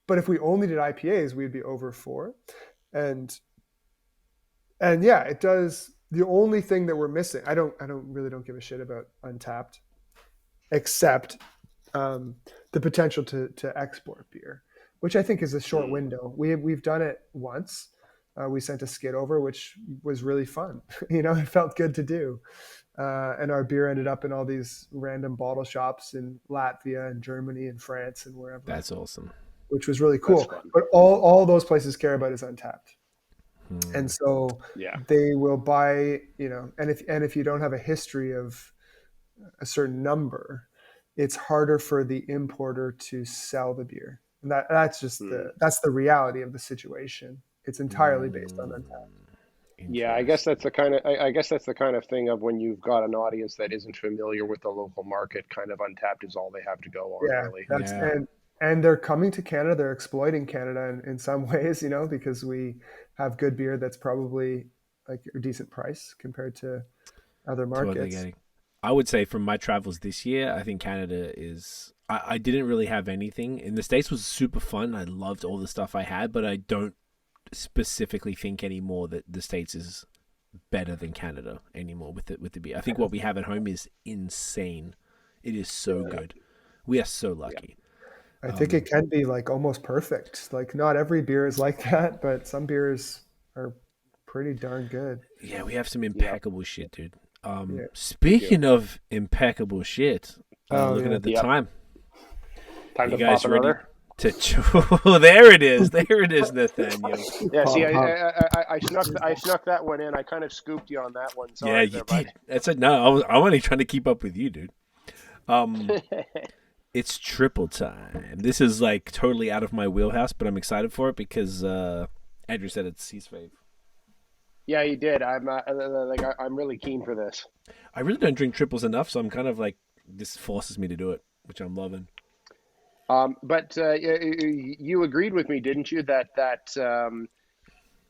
But if we only did IPAs, we'd be over 4. And yeah, it does. The only thing that we're missing, I really don't give a shit about Untapped, except the potential to export beer, which I think is a short window. We've done it once. We sent a skid over, which was really fun. You know, it felt good to do. And our beer ended up in all these random bottle shops in Latvia and Germany and France and wherever. That's awesome. Which was really cool. But all those places care about is Untapped. And so they will buy, you know, and if you don't have a history of a certain number, it's harder for the importer to sell the beer. And that's just that's the reality of the situation. It's entirely based on Untapped. Yeah, I guess that's the kind of thing of when you've got an audience that isn't familiar with the local market, kind of Untapped is all they have to go on, really. And they're coming to Canada. They're exploiting Canada in some ways, you know, because we have good beer that's probably like a decent price compared to other markets. I would say from my travels this year, I think Canada is. I didn't really have anything. In the States was super fun. I loved all the stuff I had, but I don't specifically think anymore that the States is better than Canada anymore with the beer. I think what we have at home is insane. It is so good. We are so lucky. I think it can be like almost perfect. Like not every beer is like that, but some beers are pretty darn good. Yeah, we have some impeccable shit, dude. Yeah. Speaking of impeccable shit, looking at the time. Time You to guys pop ready another. to? There it is. There it is, Nathaniel. Yeah, see, Pop. I snuck that one in. I kind of scooped you on that one. Sorry Yeah, you there, did. That's it. No, I'm only trying to keep up with you, dude. bud. It's triple time. This is like totally out of my wheelhouse, but I'm excited for it because Andrew said it's his fave. Yeah, you did. I'm really keen for this. I really don't drink triples enough, so I'm kind of like this forces me to do it, which I'm loving. But you agreed with me, didn't you, that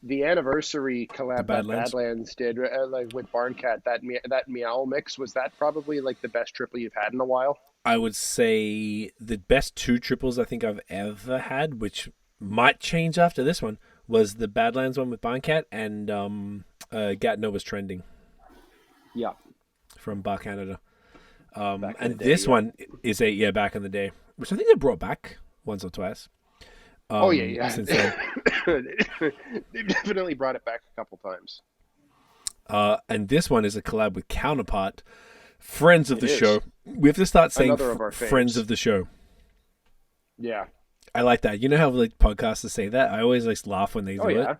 the anniversary collab that Badlands? Badlands did, like with Barncat, that meow mix, was that probably like the best triple you've had in a while? I would say the best 2 triples I think I've ever had, which might change after this one, was the Badlands one with Barncat and Gatineau was trending. Yeah. From Bar Canada. Back in And the day, this yeah. one is back in the day, which I think they brought back once or twice. Oh yeah. Since then. They've definitely brought it back a couple times. And this one is a collab with Counterpart, friends of the is. show. We have to start saying Another of our friends faves. of the show. Yeah. I like that. You know how like podcasters say that? I always like laugh when they do Oh yeah. it.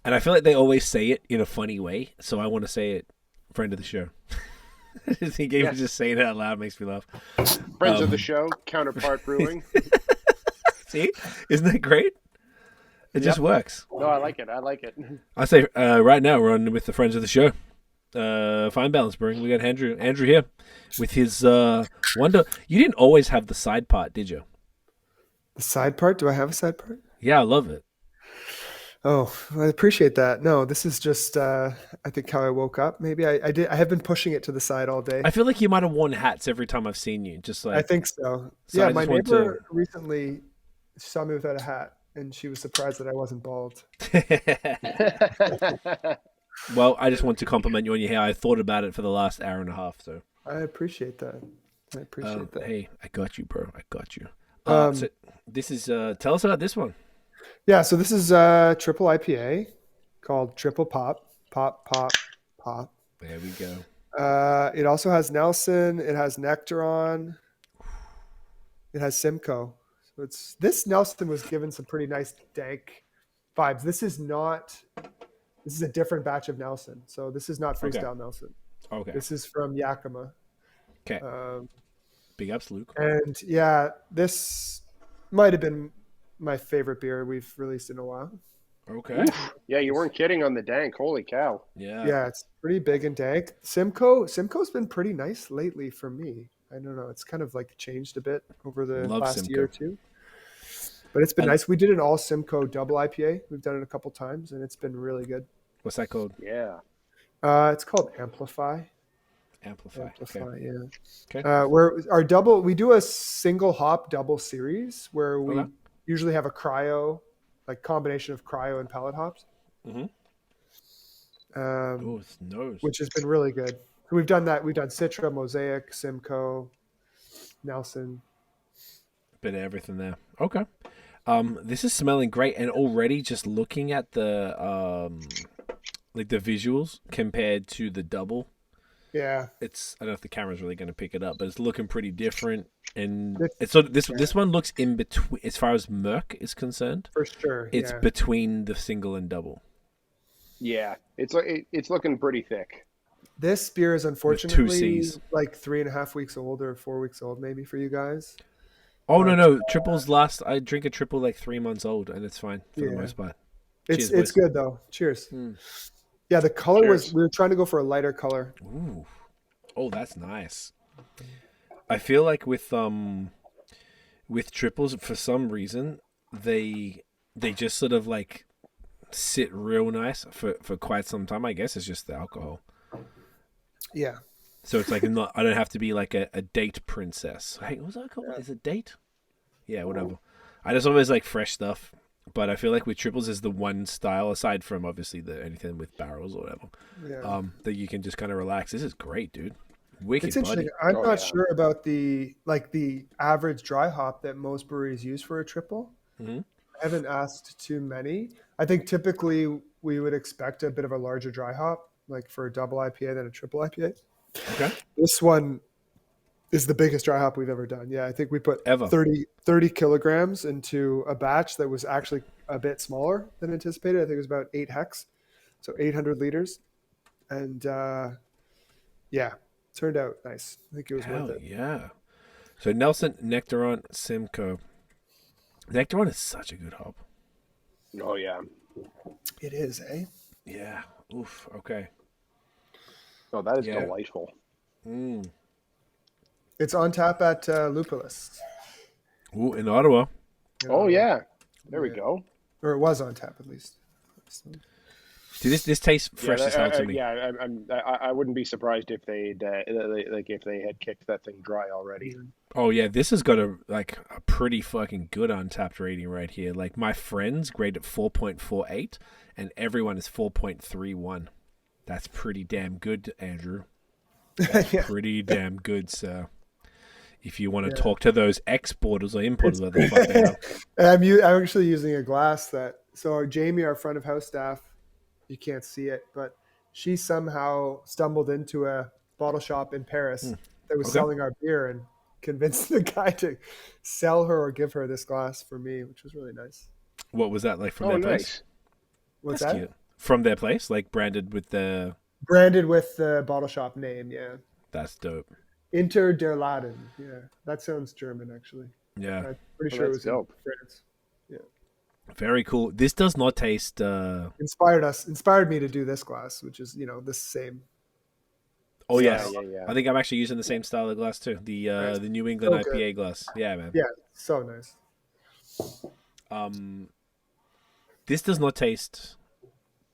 And I feel like they always say it in a funny way, so I want to say it, friend of the show. I think even just saying it out loud makes me laugh. Friends of the show, Counterpart Brewing. See? Isn't that great? It just works. No, I like it. I say right now we're on with the friends of the show. Fine Balance Brewing. We got Andrew here with his wonder. You didn't always have the side part, did you? The side part? Do I have a side part? Yeah, I love it. Oh, I appreciate that. No, this is just I think how I woke up. Maybe I have been pushing it to the side all day. I feel like you might have worn hats every time I've seen you. Just like I think so. So Yeah, I my just want neighbor recently saw me without a hat, and she was surprised that I wasn't bald. Well, I just want to compliment you on your hair. I thought about it for the last hour and a half. So I appreciate that. I appreciate that. hey, I got you, bro. I got you. Um, So this is tell us about this one. Yeah, so this is triple IPA called Triple Pop. Pop. There we go. It also has Nelson. It has Nectaron. It has Simcoe. So this Nelson was given some pretty nice dank vibes. This is a different batch of Nelson. So this is not freestyle Nelson. Okay. This is from Yakima. Okay. Big ups, Luke. And yeah, this might have been my favorite beer we've released in a while. Okay. Yeah, you weren't kidding on the dank. Holy cow. Yeah. Yeah, it's pretty big and dank. Simcoe's been pretty nice lately for me. I don't know. It's kind of like changed a bit over the Love last Simcoe. year or two. But it's been nice. We did an all Simcoe double IPA. We've done it a couple times, and it's been really good. What's that called? Yeah. It's called Amplify. Amplify. Yeah. Okay. We do a single hop double series where we usually have a cryo, like combination of cryo and pallet hops. Mm-hmm. It's nose. Which has been really good. So we've done that. We've done Citra, Mosaic, Simcoe, Nelson. Bit of everything there. Okay. This is smelling great, and already just looking at the like the visuals compared to the double. Yeah. I don't know if the camera's really going to pick it up, but it's looking pretty different, and it's sort of this one looks in between as far as Merc is concerned. For sure. It's between the single and double. Yeah, it's looking pretty thick. This beer is With unfortunately 2 Cs. like 3.5 weeks old or 4 weeks old, maybe for you guys. Oh no! Triples last. I drink a triple like 3 months old, and it's fine for the most part. It's Cheers, boys. good though. Cheers. Yeah, the color Cheers. we were trying to go for a lighter color. Ooh. Oh, that's nice. I feel like with triples, for some reason, they just sort of like sit real nice for quite some time. I guess it's just the alcohol. Yeah. So it's like I don't have to be like a date princess. Hey, what's that called? Is it date? Yeah, whatever. I just always like fresh stuff. But I feel like with triples is the one style, aside from obviously anything with barrels or whatever, that you can just kind of relax. This is great, dude. Wicked It's interesting. body. I'm not sure about the average dry hop that most breweries use for a triple. Mhm. I haven't asked too many. I think typically we would expect a bit of a larger dry hop, like for a double IPA than a triple IPA. Okay. This one is the biggest dry hop we've ever done. Yeah, I think we put Ever. 30 kilograms into a batch that was actually a bit smaller than anticipated. I think it was about 8 hex, so 800 liters. And yeah, turned out nice. I think it was Hell worth it. yeah. So Nelson, Nectaron, Simcoe. Nectaron is such a good hop. Oh yeah. It is, eh? Yeah. Oof. Okay. Oh, that is Yeah. delightful. Mm. It's on tap at Lupulus. Ooh, in Ottawa. Oh yeah. There we go. Or it was on tap at least. Dude, this tastes fresh as hell to me. Yeah, I wouldn't be surprised if they'd if they had kicked that thing dry already. Oh yeah, this has got a pretty fucking good untapped rating right here. Like my friends grade it 4.48 and everyone is 4.31. That's pretty damn good, Andrew. That's Yeah. pretty damn good, sir. If you want to talk to those exporters or importers, what the fuck they are. I'm actually using a glass that. So Jamie, our front of house staff, you can't see it, but she somehow stumbled into a bottle shop in Paris that was selling our beer and convinced the guy to sell her or give her this glass for me, which was really nice. What was that like from their place? Nice. What's That's that? cute. From their place, like branded with the. Branded with the bottle shop name, yeah. That's dope. Inter der Laden, yeah. That sounds German, actually. Yeah. I'm pretty sure it was dope. in France. Very cool. This does not taste. Inspired me to do this glass, which is the same. Oh yes, yeah. I think I'm actually using the same style of glass too. The Nice. the New England So good. IPA glass. Yeah, man. Yeah, so nice. This does not taste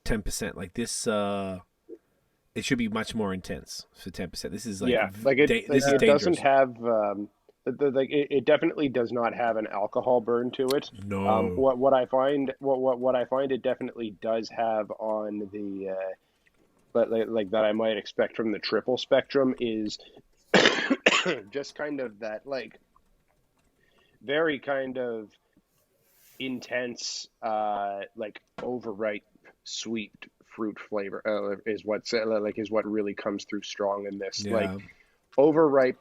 10%. Like this, it should be much more intense for 10%. This is like this is it dangerous. doesn't have it definitely does not have an alcohol burn to it. No. What I find it definitely does have on the but like that I might expect from the triple spectrum is just kind of that like very kind of intense like overripe sweet fruit flavor is what really comes through strong in this. Yeah. Like overripe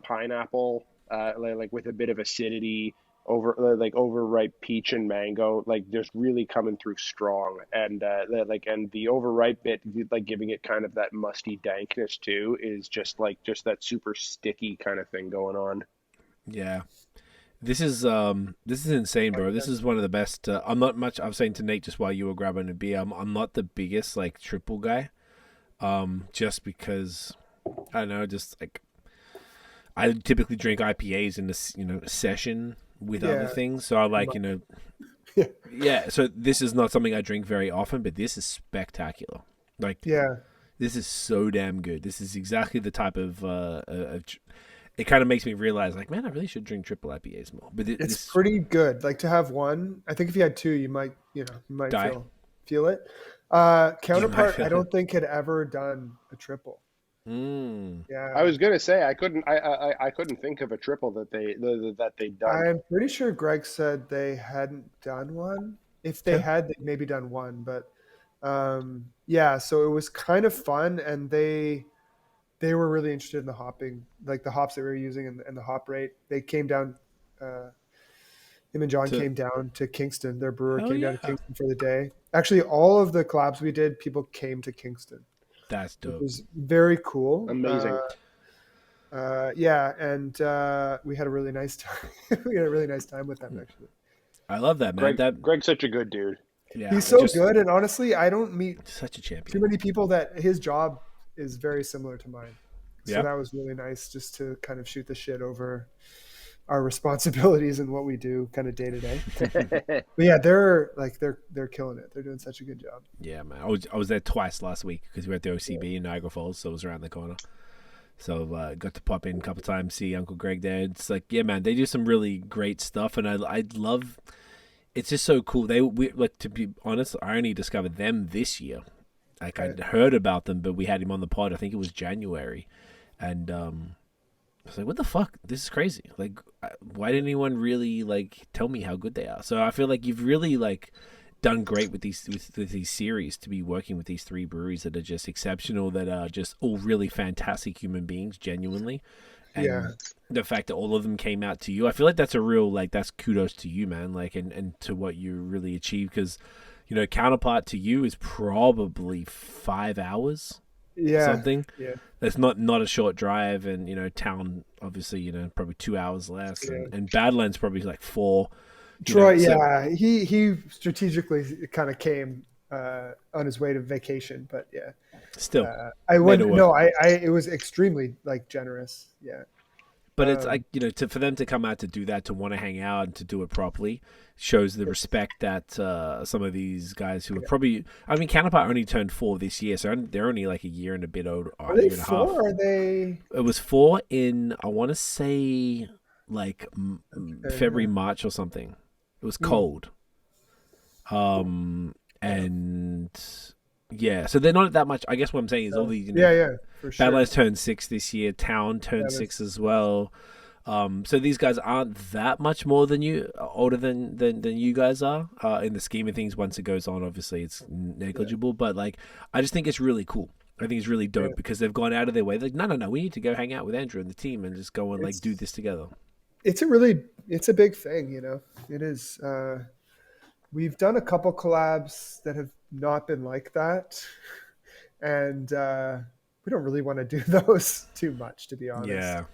pineapple, like with a bit of acidity, overripe peach and mango, like just really coming through strong, and and the overripe bit, like giving it kind of that musty dankness too, is just that super sticky kind of thing going on. Yeah. This is insane, bro. This is one of the best. I'm not much. I was saying to Nate just while you were grabbing a beer. I'm not the biggest like triple guy, just because I don't know. Just like I typically drink IPAs in this session with other things. So I like yeah. So this is not something I drink very often, but this is spectacular. Like this is so damn good. This is exactly the type of it kind of makes me realize, like, man, I really should drink triple IPAs more. But it's pretty good. Like to have one, I think if you had two, you might feel it. Counterpart, I don't think had ever done a triple. Yeah, I was gonna say I couldn't think of a triple that they'd done. I'm pretty sure Greg said they hadn't done one. If they had, they'd maybe done one. But so it was kind of fun, and they were really interested in the hopping, like the hops that we were using and the hop rate. They came down, him and John came down to Kingston. Their brewer came down to Kingston for the day. Actually, all of the collabs we did, people came to Kingston. That's dope. It was very cool. Amazing. And we had a really nice time. We had a really nice time with them, actually. I love that, man. Greg's such a good dude. Yeah, he's so good, and honestly, I don't meet such a champion. Too many people that his job is very similar to mine. So Yeah. that was really nice just to kind of shoot the shit over our responsibilities and what we do kind of day to day. But yeah, they're killing it. They're doing such a good job. Yeah, man. I was there twice last week because we were at the OCB in Niagara Falls, so it was around the corner. So got to pop in a couple times, see Uncle Greg there. It's like, yeah, man, they do some really great stuff, and I love. It's just so cool. To be honest, I only discovered them this year. Like I'd heard about them, but we had him on the pod. I think it was January, And I was like, what the fuck? This is crazy. Like, why didn't anyone really like tell me how good they are? So I feel like you've really like done great with these series to be working with these three breweries that are just exceptional, that are just all really fantastic human beings, genuinely. And Yeah. the fact that all of them came out to you, I feel like that's a real, like, that's kudos to you, man. Like, and to what you really achieved, because, you know, Counterpart to you is probably 5 hours, Yeah. something. Yeah. That's not a short drive, and, you know, town, obviously, you know, probably 2 hours less, Yeah. and Badlands probably like 4. Troy, You know, so, yeah, he strategically kind of came on his way to vacation, but yeah, still, I made it wouldn't. work. No, I it was extremely like generous. Yeah, But it's like, you know, for them to come out to do that, to want to hang out and to do it properly, shows the respect that some of these guys who are probably, I mean, Counterpart only turned 4 this year, so they're only like a year and a bit old, or are a they year and a half. 4? Are they? It was 4 in, I want to say, like February, Yeah. March or something. It was cold. And yeah, so they're not that much. I guess what I'm saying is all these, you know, Yeah, for sure. Badlands turned 6 this year. Town turned 6 as well. So these guys aren't that much more than you, older than you guys are. In the scheme of things, once it goes on, obviously it's negligible. But like, I just think it's really cool. I think it's really dope because they've gone out of their way. Like, no, we need to go hang out with Andrew and the team and just go and like do this together. It's a big thing, you know. It is. We've done a couple collabs that have not been like that, and we don't really want to do those too much, to be honest. Yeah,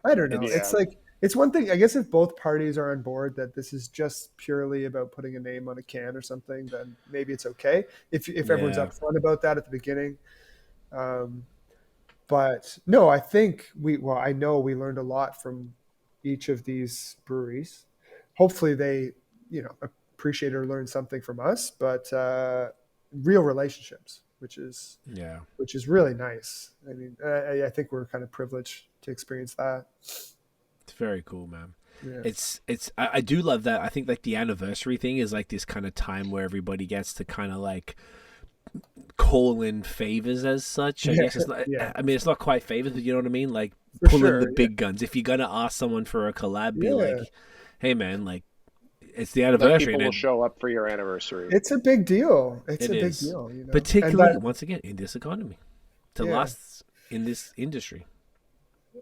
I don't know. Yeah. It's like, it's one thing, I guess, if both parties are on board that this is just purely about putting a name on a can or something, then maybe it's okay. If everyone's Yeah. upfront about that at the beginning. But no, I think I know we learned a lot from each of these breweries. Hopefully they, you know, appreciate or learn something from us, but real relationships, which is really nice. I mean, I think we're kind of privileged to experience that. It's very cool, man. Yeah. I do love that. I think like the anniversary thing is like this kind of time where everybody gets to kind of like call in favors as such. I guess it's not, I mean, it's not quite favors, but you know what I mean? Like pull in the big guns. If you're going to ask someone for a collab, be like, hey man, like, it's the anniversary. People will show up for your anniversary. It's a big deal. It's a big deal. You know? Particularly, once again, in this economy, to last in this industry.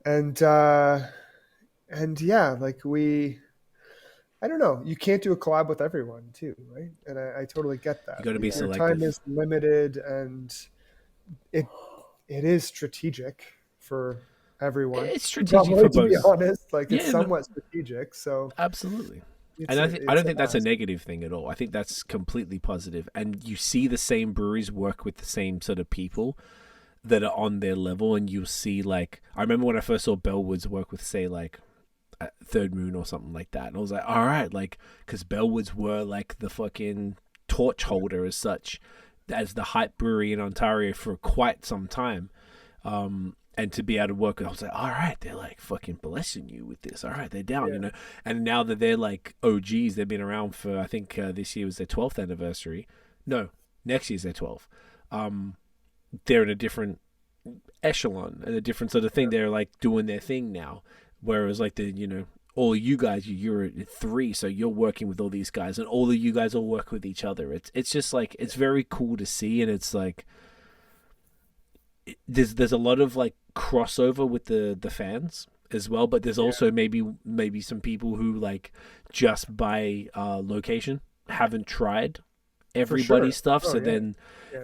And yeah, like I don't know. You can't do a collab with everyone too, right? And I totally get that. You got to be selective. Time is limited, and it is strategic for everyone. It's strategic for both. To be honest, like it's somewhat strategic. So absolutely. And I don't think that's a negative thing at all. I think that's completely positive. And you see the same breweries work with the same sort of people that are on their level, and you'll see, like, I remember when I first saw Bellwoods work with, say, like Third Moon or something like that, and I was like, all right, like, because Bellwoods were like the fucking torch holder as such, as the hype brewery in Ontario for quite some time. And to be able to work, I was like, all right, they're like fucking blessing you with this. All right, they're down, you know. And now that they're like OGs, they've been around for, I think this year was their 12th anniversary. No, next year's their 12th. They're in a different echelon and a different sort of thing. They're like doing their thing now. Whereas like the, you know, all you guys, you're at 3, so you're working with all these guys, and all of you guys all work with each other. It's just like, it's very cool to see, and it's like, there's a lot of like crossover with the fans as well, but there's also maybe some people who like just by location haven't tried everybody's stuff. Then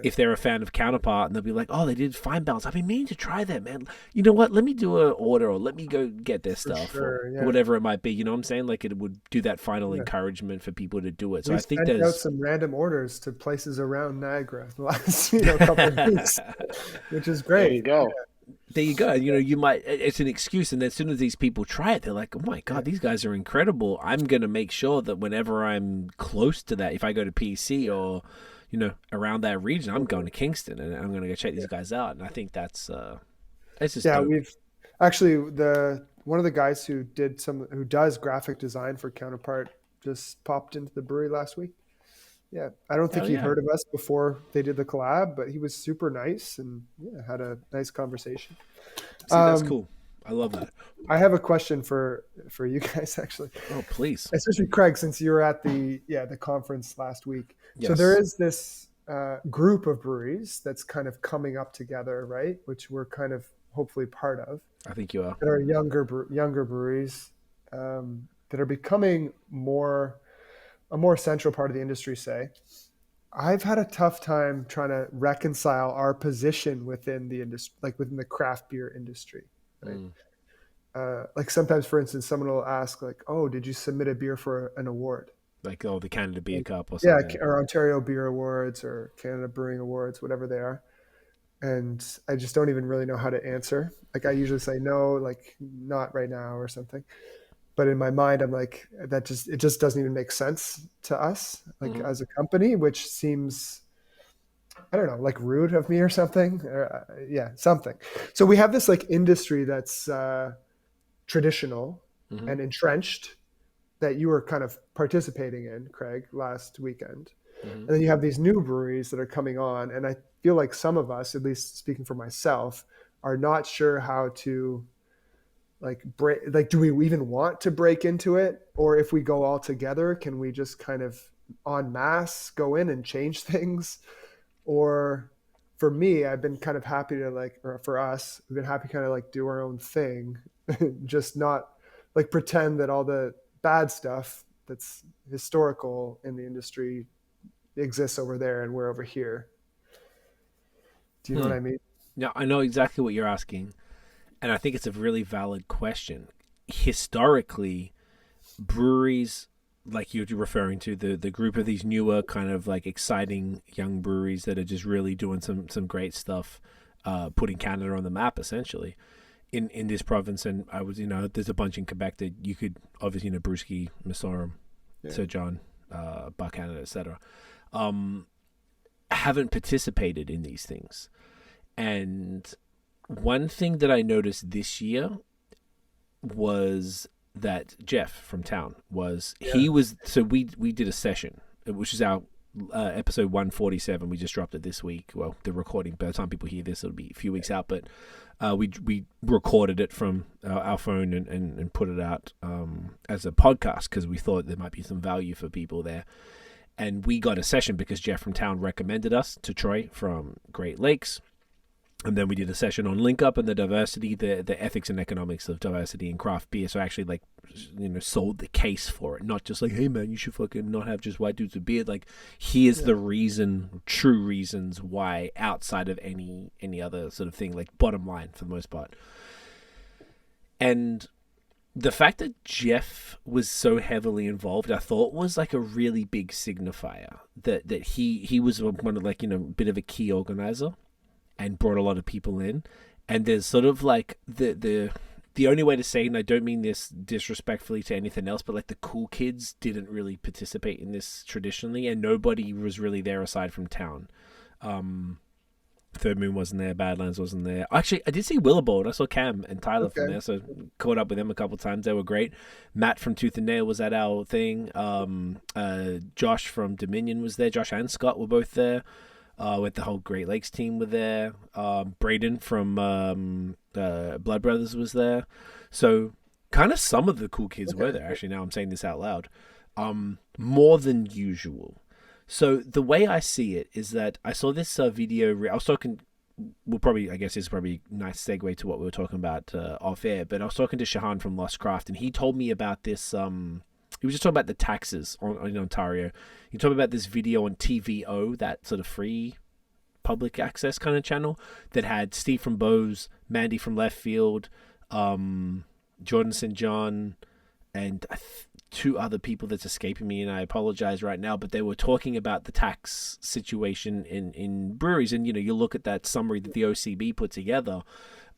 if they're a fan of Counterpart, and they'll be like, oh, they did Fine Balance, I've been meaning to try that, man. You know what, let me do an order, or let me go get their stuff, or whatever it might be. You know what I'm saying? Like, it would do that final encouragement for people to do it. So I think there's out some random orders to places around Niagara the last couple of weeks, which is great. There you go. There you go. You know, you might, it's an excuse, and then as soon as these people try it, they're like, oh my God, these guys are incredible. I'm going to make sure that whenever I'm close to that, if I go to PC or, you know, around that region, I'm going to Kingston, and I'm going to go check these guys out. And I think that's it's just dope. We've actually, one of the guys who does graphic design for Counterpart just popped into the brewery last week. Yeah, I don't think Hell he'd yeah. heard of us before they did the collab, but he was super nice and had a nice conversation. See, that's cool. I love that. I have a question for you guys actually, Oh, please. especially Craig, since you were at the conference last week. So Yes. there is this group of breweries that's kind of coming up together, right? Which we're kind of hopefully part of. I think you are. That are younger breweries that are becoming a more central part of the industry. Say, I've had a tough time trying to reconcile our position within the industry, like within the craft beer industry, right? Like sometimes, for instance, someone will ask, like, "Oh, did you submit a beer for an award?" Like, oh, the Canada Beer Cup or Yeah, something. or Ontario Beer Awards or Canada Brewing Awards, whatever they are. And I just don't even really know how to answer. Like I usually say no, like not right now or something. But in my mind, I'm like, it just doesn't even make sense to us, like as a company, which seems, I don't know, like rude of me or something. Or, yeah, something. So we have this like industry that's traditional and entrenched that you were kind of participating in, Craig, last weekend. And then you have these new breweries that are coming on. And I feel like some of us, at least speaking for myself, are not sure how to do we even want to break into it? Or if we go all together, can we just kind of en masse go in and change things? Or for me, I've been kind of happy to or for us, we've been happy to kind of like do our own thing, just not like pretend that all the bad stuff that's historical in the industry exists over there and we're over here. Do you know what I mean? Yeah, I know exactly what you're asking. And I think it's a really valid question. Historically, breweries, like you're referring to, the group of these newer kind of like exciting young breweries that are just really doing some great stuff, putting Canada on the map essentially in this province. And I was, there's a bunch in Quebec that you could obviously, Brewski, Massorum, Sir John, Bar Canada, etc. Haven't participated in these things. And one thing that I noticed this year was that Jeff from town so we did a session, which is our episode 147. We just dropped it this week. Well, the recording, by the time people hear this, it'll be a few weeks out, but we recorded it from our phone and put it out as a podcast because we thought there might be some value for people there. And we got a session because Jeff from town recommended us to Troy from Great Lakes. And then we did a session on Link Up and the diversity, the ethics and economics of diversity in craft beer. So I actually sold the case for it, not just like, hey man, you should fucking not have just white dudes with beard. Like, here's the true reasons why, outside of any other sort of thing, like bottom line for the most part. And the fact that Jeff was so heavily involved, I thought was like a really big signifier that he was one of a bit of a key organizer and brought a lot of people in. And there's sort of like the only way to say it, and I don't mean this disrespectfully to anything else, but like the cool kids didn't really participate in this traditionally, and nobody was really there aside from town. Third Moon wasn't there, Badlands wasn't there. Actually, I did see Willowboard. I saw Cam and Tyler from there, so caught up with them a couple times. They were great. Matt from Tooth and Nail was at our thing. Josh from Dominion was there. Josh and Scott were both there. With the whole Great Lakes team were there. Braden from Blood Brothers was there. So kind of some of the cool kids were there. Actually, now I'm saying this out loud. More than usual. So the way I see it is that I saw this video. I was talking. I guess it's probably a nice segue to what we were talking about off air. But I was talking to Shahan from Lost Craft, and he told me about this. He was just talking about the taxes in Ontario. He told me about this video on TVO, that sort of free public access kind of channel that had Steve from BAOS, Mandy from Left Field, Jordan St. John, and two other people that's escaping me, and I apologize right now, but they were talking about the tax situation in breweries. And, you look at that summary that the OCB put together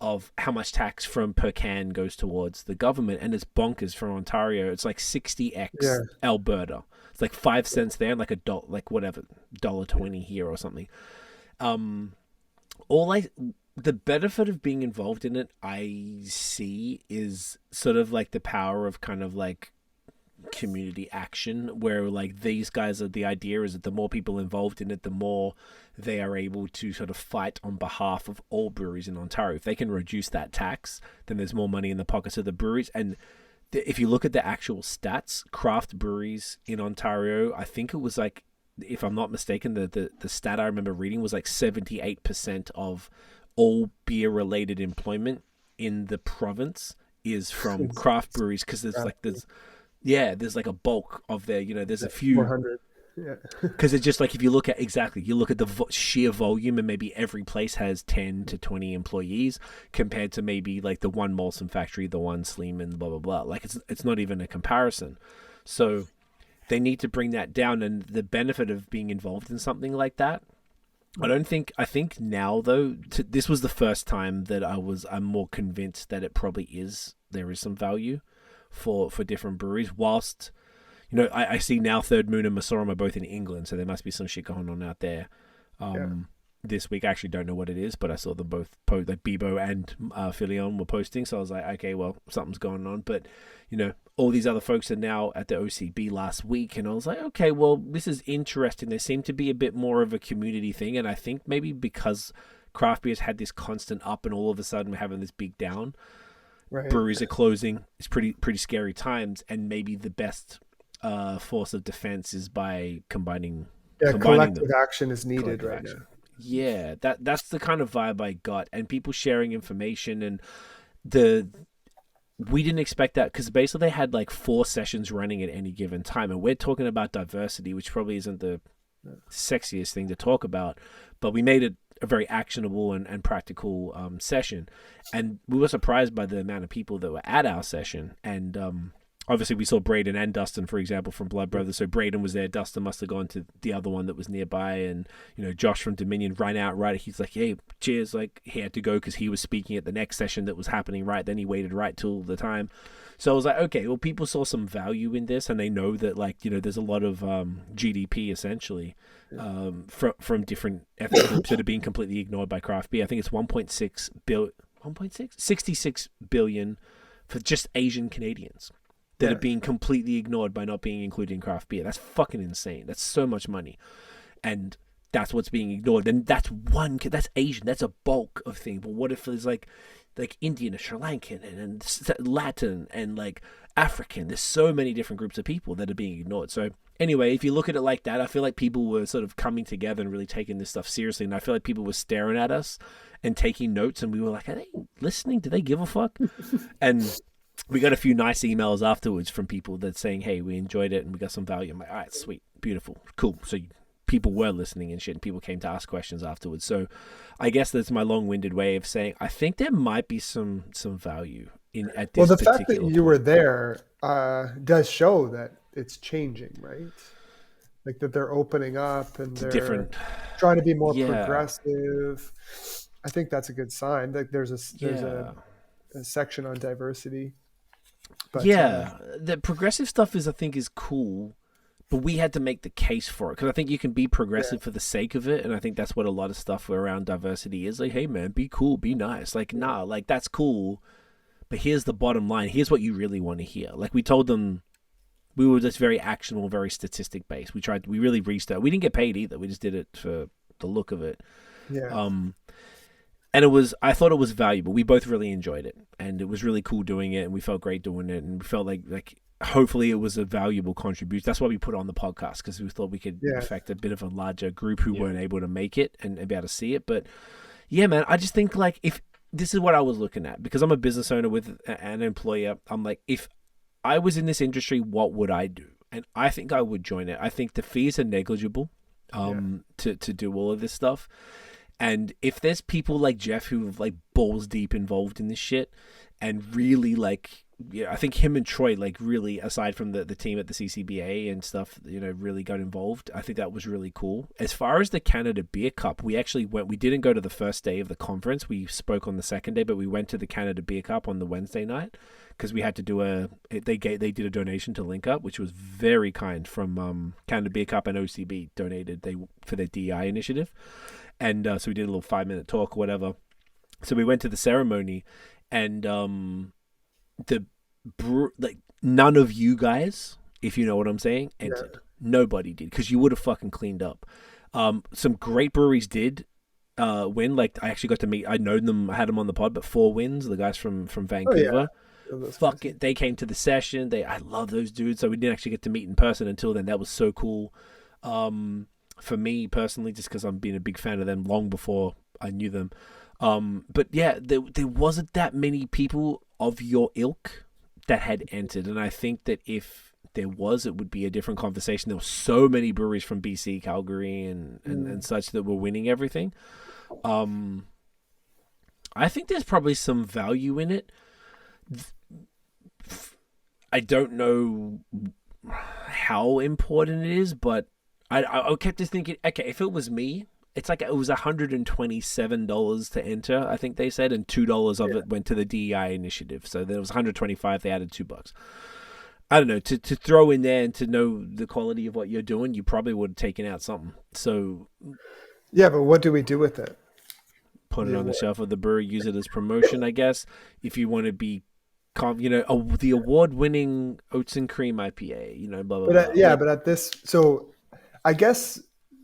of how much tax from per can goes towards the government, and it's bonkers for Ontario. It's like 60x Alberta. It's like 5 cents there, and like $1.20 here or something. The benefit of being involved in it, I see, is sort of like the power of kind of like community action where like these guys are, the idea is that the more people involved in it, the more they are able to sort of fight on behalf of all breweries in Ontario. If they can reduce that tax, then there's more money in the pockets of the breweries. And if you look at the actual stats, craft breweries in Ontario, I think it was like, if I'm not mistaken, the stat I remember reading was like 78% of all beer related employment in the province is from craft breweries, because there's like a bulk of their, there's a few 400. Yeah. Because it's just like, if you look at the sheer volume, and maybe every place has 10 to 20 employees compared to maybe like the one Molson factory, the one Sleeman, blah blah blah. Like it's not even a comparison. So they need to bring that down, and the benefit of being involved in something like that. I think now though, this was the first time that I'm more convinced that there is some value for different breweries. Whilst, I see now Third Moon and Masorum are both in England, so there must be some shit going on out there. This week, I actually don't know what it is, but I saw them both post, like Bebo and Filion were posting, so I was like, okay, well, something's going on. But all these other folks are now at the OCB last week, and I was like, okay, well, this is interesting. There seemed to be a bit more of a community thing, and I think maybe because craft beers had this constant up, and all of a sudden we're having this big down. Right. Breweries are closing. It's pretty scary times, and maybe the best force of defense is by combining. Yeah, collective action is needed right now. Yeah, that's the kind of vibe I got, and people sharing information, and we didn't expect that, because basically they had like 4 sessions running at any given time, and we're talking about diversity, which probably isn't the sexiest thing to talk about, but we made it a very actionable and practical session, and we were surprised by the amount of people that were at our session. And obviously we saw Braden and Dustin, for example, from Blood Brothers. So Braden was there, Dustin must have gone to the other one that was nearby, and Josh from Dominion ran out right. He's like, hey, cheers. Like, he had to go because he was speaking at the next session that was happening right then. He waited right till the time. So I was like, okay, well, people saw some value in this, and they know that, like, there's a lot of GDP essentially from different ethnic groups that are being completely ignored by craft beer. I think it's 66 billion for just Asian Canadians that are being completely ignored by not being included in craft beer. That's fucking insane. That's so much money. And that's what's being ignored. And that's Asian. That's a bulk of thing. But what if there's like Indian and Sri Lankan and Latin and like African? There's so many different groups of people that are being ignored. So anyway, if you look at it like that, I feel like people were sort of coming together and really taking this stuff seriously. And I feel like people were staring at us and taking notes. And we were like, are they listening? Do they give a fuck? And we got a few nice emails afterwards from people that saying, hey, we enjoyed it and we got some value. I'm like, all right, sweet, beautiful, cool. So people were listening and shit, and people came to ask questions afterwards. So I guess that's my long-winded way of saying I think there might be some value in at this. Well, the fact that you were there does show that it's changing, right? Like that they're opening up and they're trying to be more progressive. I think that's a good sign. Like there's a section on diversity. But, the progressive stuff I think is cool, but we had to make the case for it, because I think you can be progressive for the sake of it, and I think that's what a lot of stuff around diversity is. Like, hey man, be cool, be nice. Like, nah, like that's cool, but here's the bottom line. Here's what you really want to hear. Like, we told them we were just very actionable, very statistic based. We really researched. We didn't get paid either. We just did it for the look of it. Yeah. And I thought it was valuable. We both really enjoyed it, and it was really cool doing it, and we felt great doing it, and we felt like hopefully it was a valuable contribution. That's why we put it on the podcast, because we thought we could affect a bit of a larger group who weren't able to make it and be able to see it. But yeah, man, I just think like, if this is what I was looking at, because I'm a business owner with an employer, I'm like, if I was in this industry, what would I do? And I think I would join it. I think the fees are negligible to do all of this stuff. And if there's people like Jeff who have like balls deep involved in this shit and really like, I think him and Troy, like really, aside from the team at the CCBA and stuff, really got involved. I think that was really cool. As far as the Canada Beer Cup, we didn't go to the first day of the conference. We spoke on the second day, but we went to the Canada Beer Cup on the Wednesday night because we had to do they did a donation to Link Up, which was very kind from Canada Beer Cup, and OCB donated for their DEI initiative. And so we did a little 5-minute talk or whatever. So we went to the ceremony, and none of you guys if you know what I'm saying, Yeah. entered. Nobody did, because you would have fucking cleaned up. Some great breweries did win. Like, I actually got to meet, I know them, I had them on the pod, but Four Winds, the guys from Vancouver. Fuck it, they came to the session. I love those dudes. So we didn't actually get to meet in person until then. That was so cool. For me personally, just because I've been a big fan of them long before I knew them. But yeah, there wasn't that many people of your ilk that had entered, and I think that if there was, it would be a different conversation. There were so many breweries from BC, Calgary, and such that were winning everything. I think there's probably some value in it. I don't know how important it is, but I kept just thinking, okay, if it was me, it's like it was $127 to enter, I think they said, and $2 of it went to the DEI initiative. So there was $125. They added $2. I don't know, to throw in there and to know the quality of what you're doing, you probably would have taken out something. So yeah, but what do we do with it? Put it on the shelf of the brewery, use it as promotion, I guess. If you want to be, the award-winning oats and cream IPA, blah, blah, blah. Yeah, but at this, so I guess,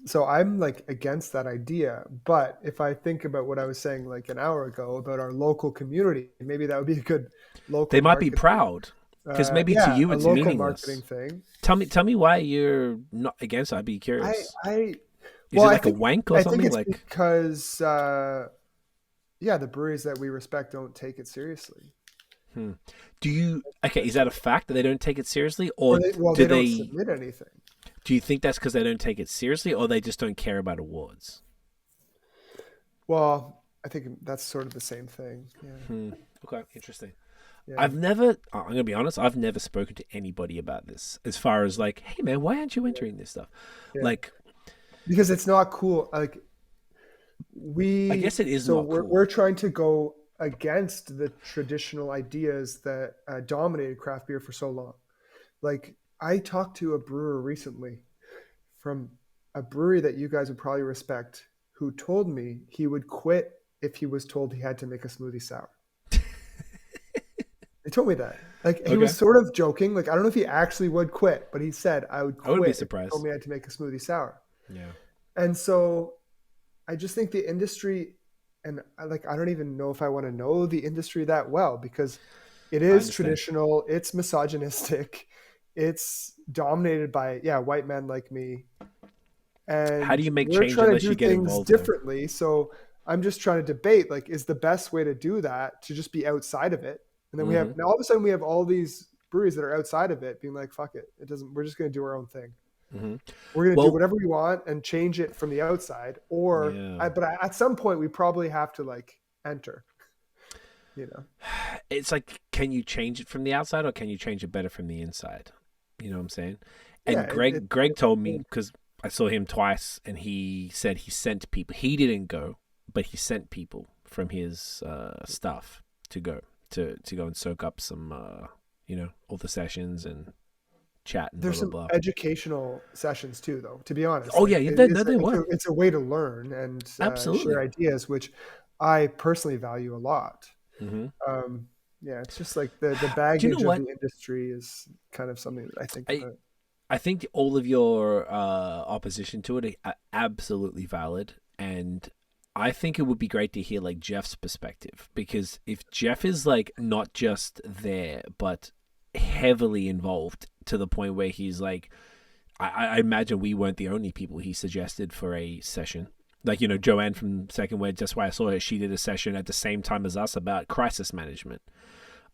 so I'm like against that idea. But if I think about what I was saying like an hour ago about our local community, maybe that would be a good local. They might be proud, because maybe to you it's a local meaningless. Marketing thing. Tell me why you're not against it. I'd be curious. Is it like a wank or something? I think it's because the breweries that we respect don't take it seriously. Do you? Okay, is that a fact that they don't take it seriously, or they don't submit anything? Do you think that's because they don't take it seriously, or they just don't care about awards? Well, I think that's sort of the same thing. Yeah. Okay, interesting. Yeah. I'm going to be honest, I've never spoken to anybody about this as far as like, hey man, why aren't you entering this stuff? Yeah. Like, because it's not cool. Like I guess it is. So not cool. We're trying to go against the traditional ideas that dominated craft beer for so long. Like, I talked to a brewer recently from a brewery that you guys would probably respect, who told me he would quit if he was told he had to make a smoothie sour. They told me that. Like, he was sort of joking. Like, I don't know if he actually would quit, but he said, I would quit. I would be surprised. If he told me I had to make a smoothie sour. Yeah. And so I just think the industry, and I don't even know if I want to know the industry that well, because it is traditional, it's misogynistic, it's dominated by white men like me. And how do you make change unless you get involved differently? So I'm just trying to debate, like, is the best way to do that to just be outside of it? And then we have, now all of a sudden we have all these breweries that are outside of it being like, fuck it, we're just going to do our own thing. We're going to do whatever we want and change it from the outside, but at some point we probably have to like enter, It's like, can you change it from the outside, or can you change it better from the inside? You know what I'm saying? And Greg told me, because I saw him twice, and he said he sent people. He didn't go, but he sent people from his staff to go and soak up some, all the sessions and chat and there's blah, blah, blah. Some educational sessions too, though, to be honest. Oh, yeah, they were. It's a way to learn and share ideas, which I personally value a lot. It's just like the baggage of the industry is kind of something that I think I think all of your opposition to it are absolutely valid, and I think it would be great to hear like Jeff's perspective, because if Jeff is like not just there but heavily involved to the point where he's like, I imagine we weren't the only people he suggested for a session. Like, Joanne from Second Word, just why I saw her, she did a session at the same time as us about crisis management.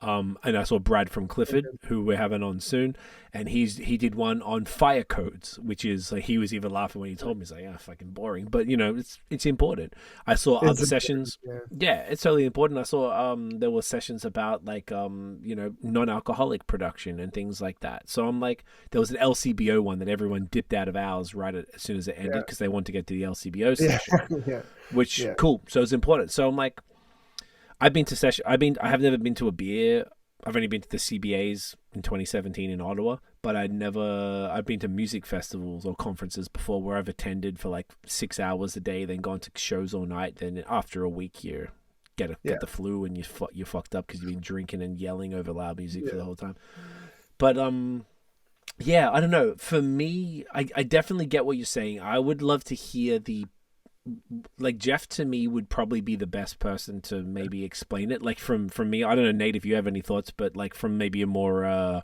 And I saw Brad from Clifford, who we're having on soon, and he did one on fire codes, which is like, he was even laughing when he told me, he's like, fucking boring, but it's important. I saw other sessions. Yeah, it's totally important. I saw there were sessions about like non-alcoholic production and things like that. So I'm like, there was an LCBO one that everyone dipped out of ours right as soon as it ended, because they wanted to get to the LCBO session, which cool. So it's important. So I'm like, I've been to session. I have never been to a beer. I've only been to the CBAs in 2017 in Ottawa, but I've been to music festivals or conferences before where I've attended for like 6 hours a day, then gone to shows all night. Then after a week, you get the flu and you're fucked up because you've been drinking and yelling over loud music for the whole time. But Yeah, I don't know. For me, I definitely get what you're saying. I would love to hear the like Jeff to me would probably be the best person to maybe explain it. Like from me, I don't know, Nate, if you have any thoughts, but like from maybe a more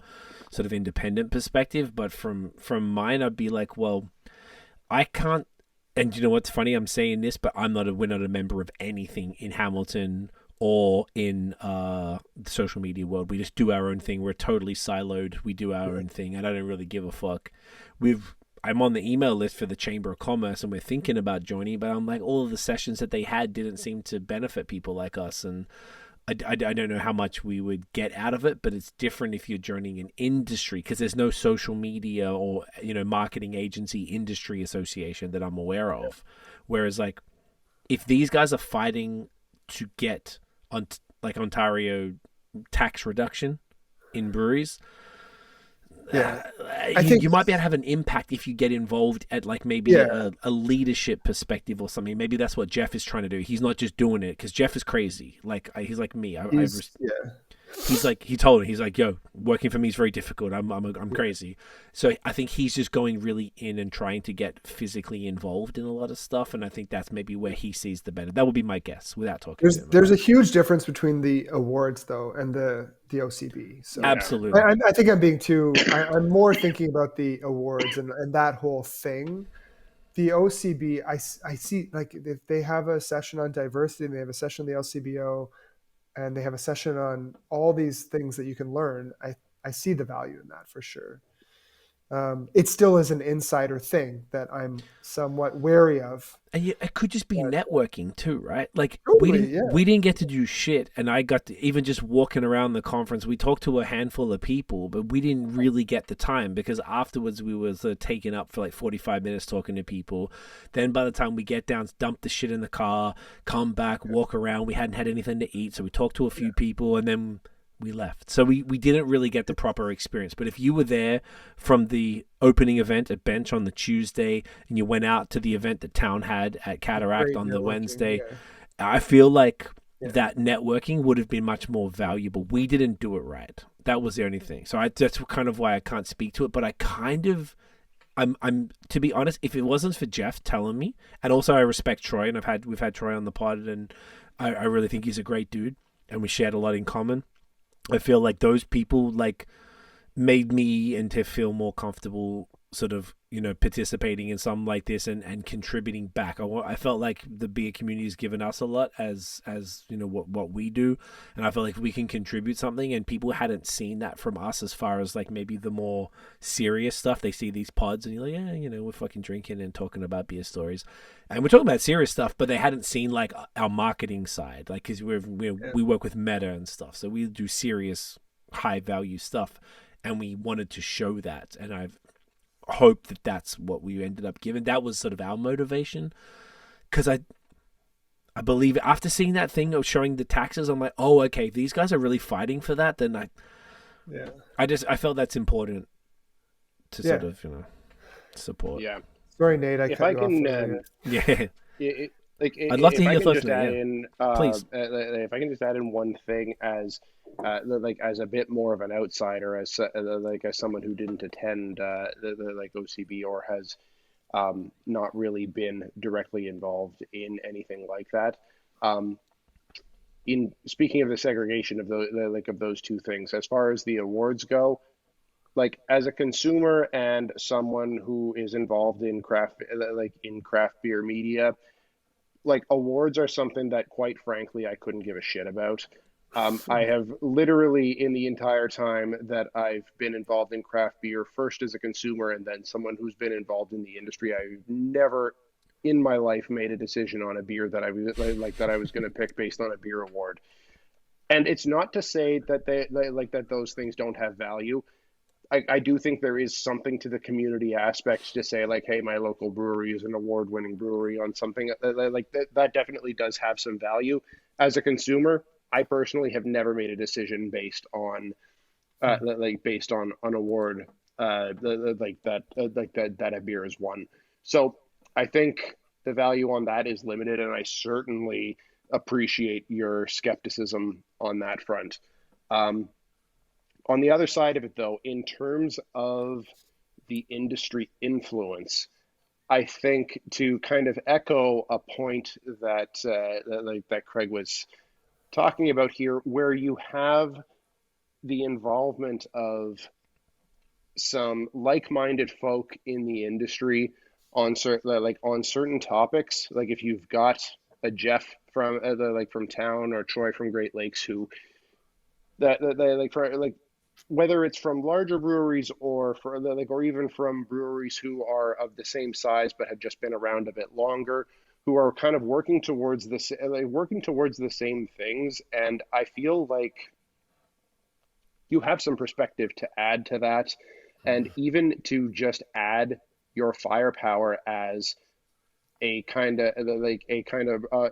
sort of independent perspective. But from mine, I'd be like, well, I can't. And you know what's funny? I'm saying this, but we're not a member of anything in Hamilton or in the social media world. We just do our own thing. We're totally siloed. We do our own thing, and I don't really give a fuck. I'm on the email list for the Chamber of Commerce, and we're thinking about joining, but I'm like, all of the sessions that they had didn't seem to benefit people like us, and I don't know how much we would get out of it, but it's different if you're joining an industry because there's no social media or marketing agency industry association that I'm aware of. Whereas like if these guys are fighting to get on like Ontario tax reduction in breweries, Yeah, I think you might be able to have an impact if you get involved at like maybe a leadership perspective or something. Maybe that's what Jeff is trying to do. He's not just doing it because Jeff is crazy. Like he's like me. He's like he told me he's like, yo, working for me is very difficult. I'm crazy. So I think he's just going really in and trying to get physically involved in a lot of stuff. And I think that's maybe where he sees the benefit. That would be my guess without talking. There's a huge difference between the awards though and the OCB. So absolutely, I think I'm being too. I'm more thinking about the awards and that whole thing. The OCB, I see like if they have a session on diversity and they have a session on the LCBO and they have a session on all these things that you can learn, I see the value in that for sure. It still is an insider thing that I'm somewhat wary of. And it could just be networking too, right? Like totally, we didn't get to do shit, and I got to even just walking around the conference. We talked to a handful of people, but we didn't really get the time because afterwards we were sort of taken up for like 45 minutes talking to people. Then by the time we get down, dump the shit in the car, come back, walk around. We hadn't had anything to eat, so we talked to a few people, and then we left. So we didn't really get the proper experience. But if you were there from the opening event at Bench on the Tuesday and you went out to the event that Town had at Cataract on the Wednesday, I feel like that networking would have been much more valuable. We didn't do it right. That was the only thing. So that's kind of why I can't speak to it. But I'm to be honest, if it wasn't for Jeff telling me, and also I respect Troy, and we've had Troy on the pod, and I really think he's a great dude, and we shared a lot in common. I feel like those people like made me and Tiff feel more comfortable sort of, participating in something like this and contributing back. I felt like the beer community has given us a lot as what we do. And I feel like we can contribute something, and people hadn't seen that from us as far as like maybe the more serious stuff. They see these pods and you're like, yeah, we're fucking drinking and talking about beer stories. And we're talking about serious stuff, but they hadn't seen like our marketing side, like, cause we work with Meta and stuff. So we do serious high value stuff, and we wanted to show that. And I've hoped that that's what we ended up giving. That was sort of our motivation. Cause I believe after seeing that thing of showing the taxes, I'm like, oh, okay, if these guys are really fighting for that, then I felt that's important to sort of, support. Yeah. Sorry, Nate. If I can, I'd love to hear your thoughts. Please. If I can just add in one thing as a bit more of an outsider, as someone who didn't attend like OCB or has not really been directly involved in anything like that. In speaking of the segregation of those two things, as far as the awards go, like as a consumer and someone who is involved in craft beer media, like awards are something that quite frankly I couldn't give a shit about. I have literally, in the entire time that I've been involved in craft beer, first as a consumer and then someone who's been involved in the industry, I've never in my life made a decision on a beer that I was going to pick based on a beer award. And it's not to say that that those things don't have value. I do think there is something to the community aspect to say, like, hey, my local brewery is an award-winning brewery on something like that. That definitely does have some value. As a consumer, I personally have never made a decision based on an award that a beer has won. So I think the value on that is limited, and I certainly appreciate your skepticism on that front. On the other side of it, though, in terms of the industry influence, I think to kind of echo a point that Craig was talking about here, where you have the involvement of some like-minded folk in the industry on certain topics. Like if you've got a Jeff from from town, or Troy from Great Lakes, who that they like for like whether it's from larger breweries or or even from breweries who are of the same size but have just been around a bit longer, who are kind of working towards the same things. And I feel like you have some perspective to add to that, and even to just add your firepower as a kind of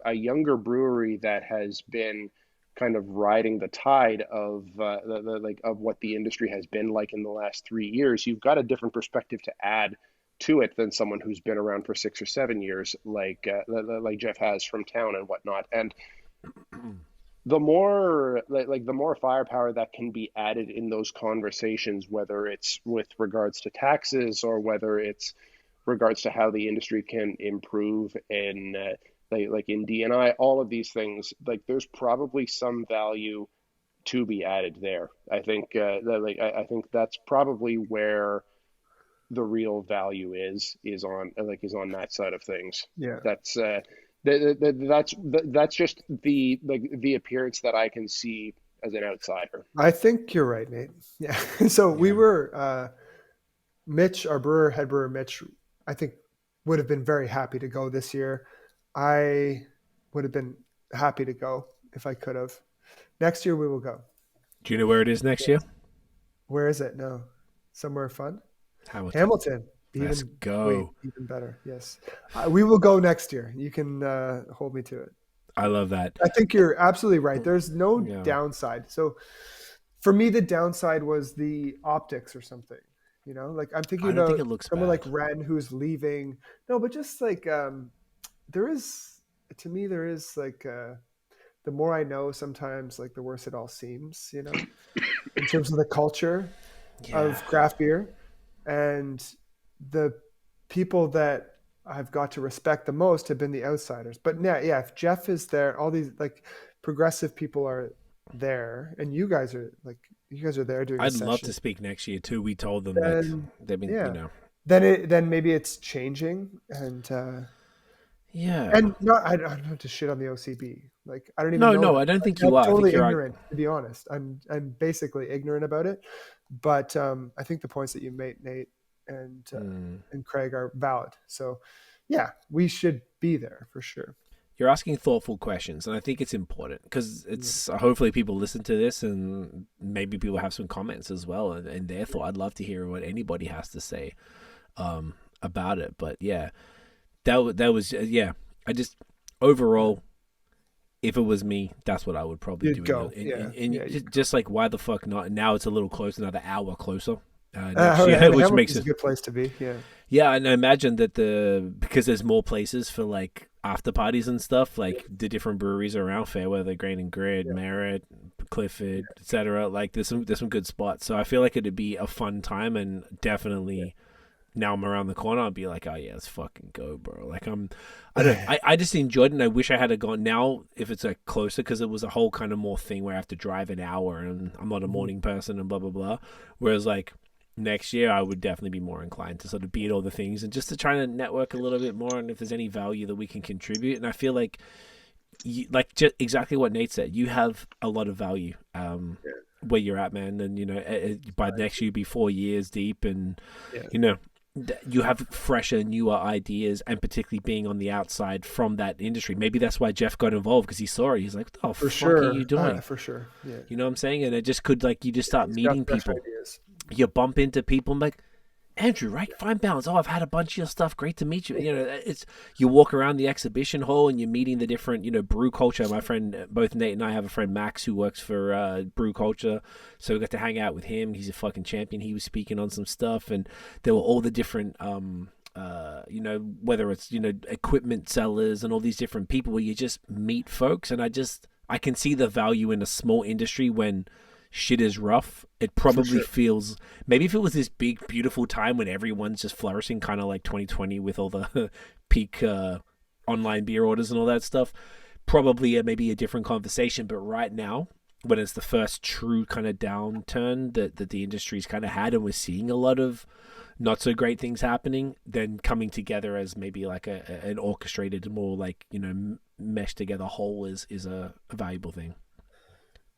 a younger brewery that has been kind of riding the tide of of what the industry has been like in the last 3 years. You've got a different perspective to add to it than someone who's been around for 6 or 7 years, like Jeff has from town and whatnot. And the more the more firepower that can be added in those conversations, whether it's with regards to taxes or whether it's regards to how the industry can improve in in D&I, all of these things, there's probably some value to be added there. I think I think that's probably where the real value is on that side of things. Yeah. That's just the appearance that I can see as an outsider. I think you're right, Nate. Yeah. So we were, Mitch, our head brewer, Mitch, I think would have been very happy to go this year. I would have been happy to go if I could have. Next year we will go. Do you know where it is next year? Where is it? No. Somewhere fun? Hamilton. Let's go. Even better. Yes. We will go next year. You can hold me to it. I love that. I think you're absolutely right. There's no downside. So for me, the downside was the optics or something. You know, I'm thinking about someone like Ren who's leaving. No, but just there is the more I know, sometimes the worse it all seems, you know, in terms of the culture of craft beer. And the people that I've got to respect the most have been the outsiders. But yeah, if Jeff is there, all these progressive people are there, and you guys are there doing. I'd love to speak next year too. We told them they've been, you know. Then maybe it's changing, and and I don't have to shit on the OCB. I don't even know. No, I don't think you are. Totally ignorant, to be honest. I'm basically ignorant about it. But I think the points that you made, Nate and Craig, are valid. So yeah, we should be there for sure. You're asking thoughtful questions, and I think it's important because it's hopefully people listen to this, and maybe people have some comments as well, and their thought. I'd love to hear what anybody has to say about it. But yeah, that was I just overall, if it was me, that's what I would probably You'd do. Go. Just why the fuck not? Now it's a little closer, another hour closer. Which makes it a good place to be. Yeah, and I imagine that because there's more places for after parties and stuff, the different breweries around Fairweather, Grain and Grid, Merritt, Clifford, etc. There's some good spots. So I feel like it'd be a fun time, and definitely now I'm around the corner, I'll be like, oh yeah, let's fucking go, bro. I just enjoyed it, and I wish I had gone now if it's closer, because it was a whole kind of more thing where I have to drive an hour, and I'm not a morning person and blah blah blah. Whereas next year, I would definitely be more inclined to sort of be at all the things and just to try to network a little bit more, and if there's any value that we can contribute. And I feel just exactly what Nate said, you have a lot of value where you're at, man. And, you know, by next year, you'll be 4 years deep, and, you know, you have fresher, newer ideas, and particularly being on the outside from that industry. Maybe that's why Jeff got involved, because he saw it. He's like, what the fuck are you doing? For sure. Yeah. You know what I'm saying? And it just could, you just start meeting people. You bump into people and Andrew, right? Fine Balance. Oh, I've had a bunch of your stuff. Great to meet you. You know, you walk around the exhibition hall and you're meeting the different, you know, brew culture. My friend, both Nate and I have a friend, Max, who works for brew culture. So we got to hang out with him. He's a fucking champion. He was speaking on some stuff, and there were all the different, you know, whether it's, you know, equipment sellers and all these different people where you just meet folks. And I can see the value in a small industry when shit is rough, it probably sure. feels, maybe if it was this big, beautiful time when everyone's just flourishing, kind of like 2020 with all the peak online beer orders and all that stuff, probably maybe a different conversation. But right now, when it's the first true kind of downturn that the industry's kind of had, and we're seeing a lot of not so great things happening, then coming together as maybe like an orchestrated, more like, you know, meshed together whole is a valuable thing.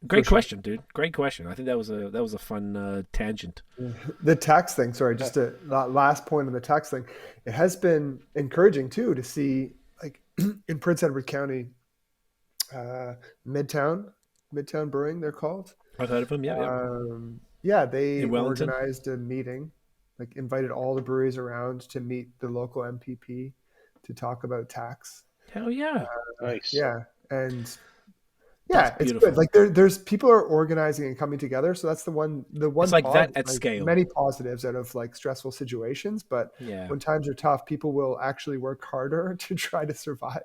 Great question, dude. Great question. I think that was a fun tangent. The tax thing. Sorry, just that last point on the tax thing. It has been encouraging too to see, like in Prince Edward County, Midtown Brewing, they're called. I've heard of them. Yeah, they In Wellington? organized a meeting, like invited all the breweries around to meet the local MPP to talk about tax. Hell yeah. Nice. Yeah, and That's it's beautiful. good. Like there's people are organizing and coming together. So that's the one. It's like that at scale. Many positives out of like stressful situations, but Yeah. when times are tough, people will actually work harder to try to survive.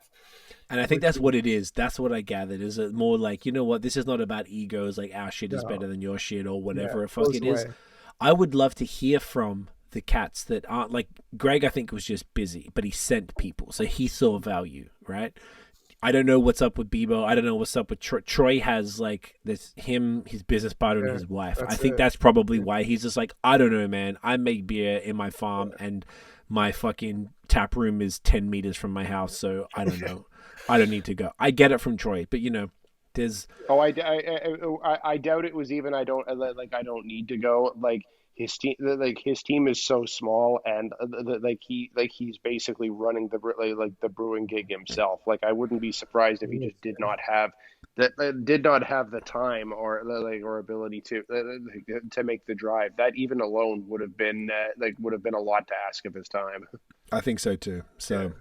And I think that's what it is. That's what I gathered. Is it more like, you know what, this is not about egos, like our shit is better than your shit or whatever it is. I would love to hear from the cats that aren't like Greg. I think was just busy, but he sent people, so he saw value, right? I don't know what's up with Bebo. I don't know what's up with Troy. Troy has like this his business partner, and his wife. I think that's probably why he's just like, I don't know, man. I make beer in my farm, and my fucking tap room is 10 meters from my house, so I don't know. I don't need to go. I get it from Troy, but you know, there's. Oh, I doubt it was even. I don't need to go. Like his team is so small, and he's basically running the brewing gig himself. Like I wouldn't be surprised if he just did not have the time or ability to make the drive. That even alone would have been a lot to ask of his time. I think so too. So.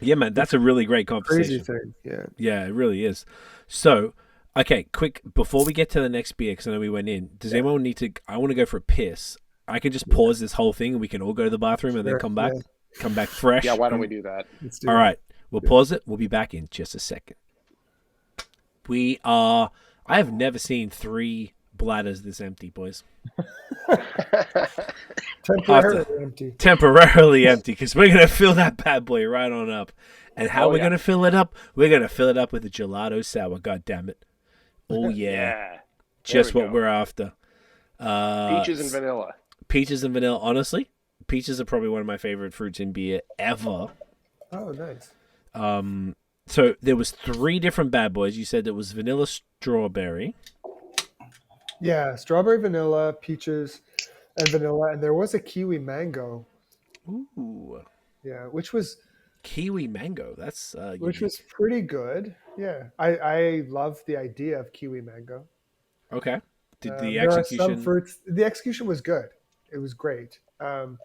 Yeah, man, that's a really great conversation. Crazy thing, yeah, it really is. So, okay, quick before we get to the next beer, because I know we went in. Does anyone need to? I want to go for a piss. I can just pause this whole thing, and we can all go to the bathroom, and then come back fresh. Yeah, why don't we do that? All right, we'll pause it. We'll be back in just a second. I have never seen 3 bladders this empty, boys. Temporarily empty, because we're gonna fill that bad boy right on up. And how we're gonna fill it up? We're gonna fill it up with a Gelato Sour. God damn it! Oh yeah, just what we're after. Peaches and vanilla. Peaches and vanilla. Honestly, peaches are probably one of my favorite fruits in beer ever. Oh, nice. So there was 3 different bad boys. You said it was vanilla, strawberry. Yeah, strawberry, vanilla, peaches, and vanilla, and there was a kiwi mango. Ooh. Yeah, which was kiwi mango. That's which was pretty good. Yeah, I love the idea of kiwi mango. Okay. Did the there execution? Are some fruits. The execution was good. It was great. There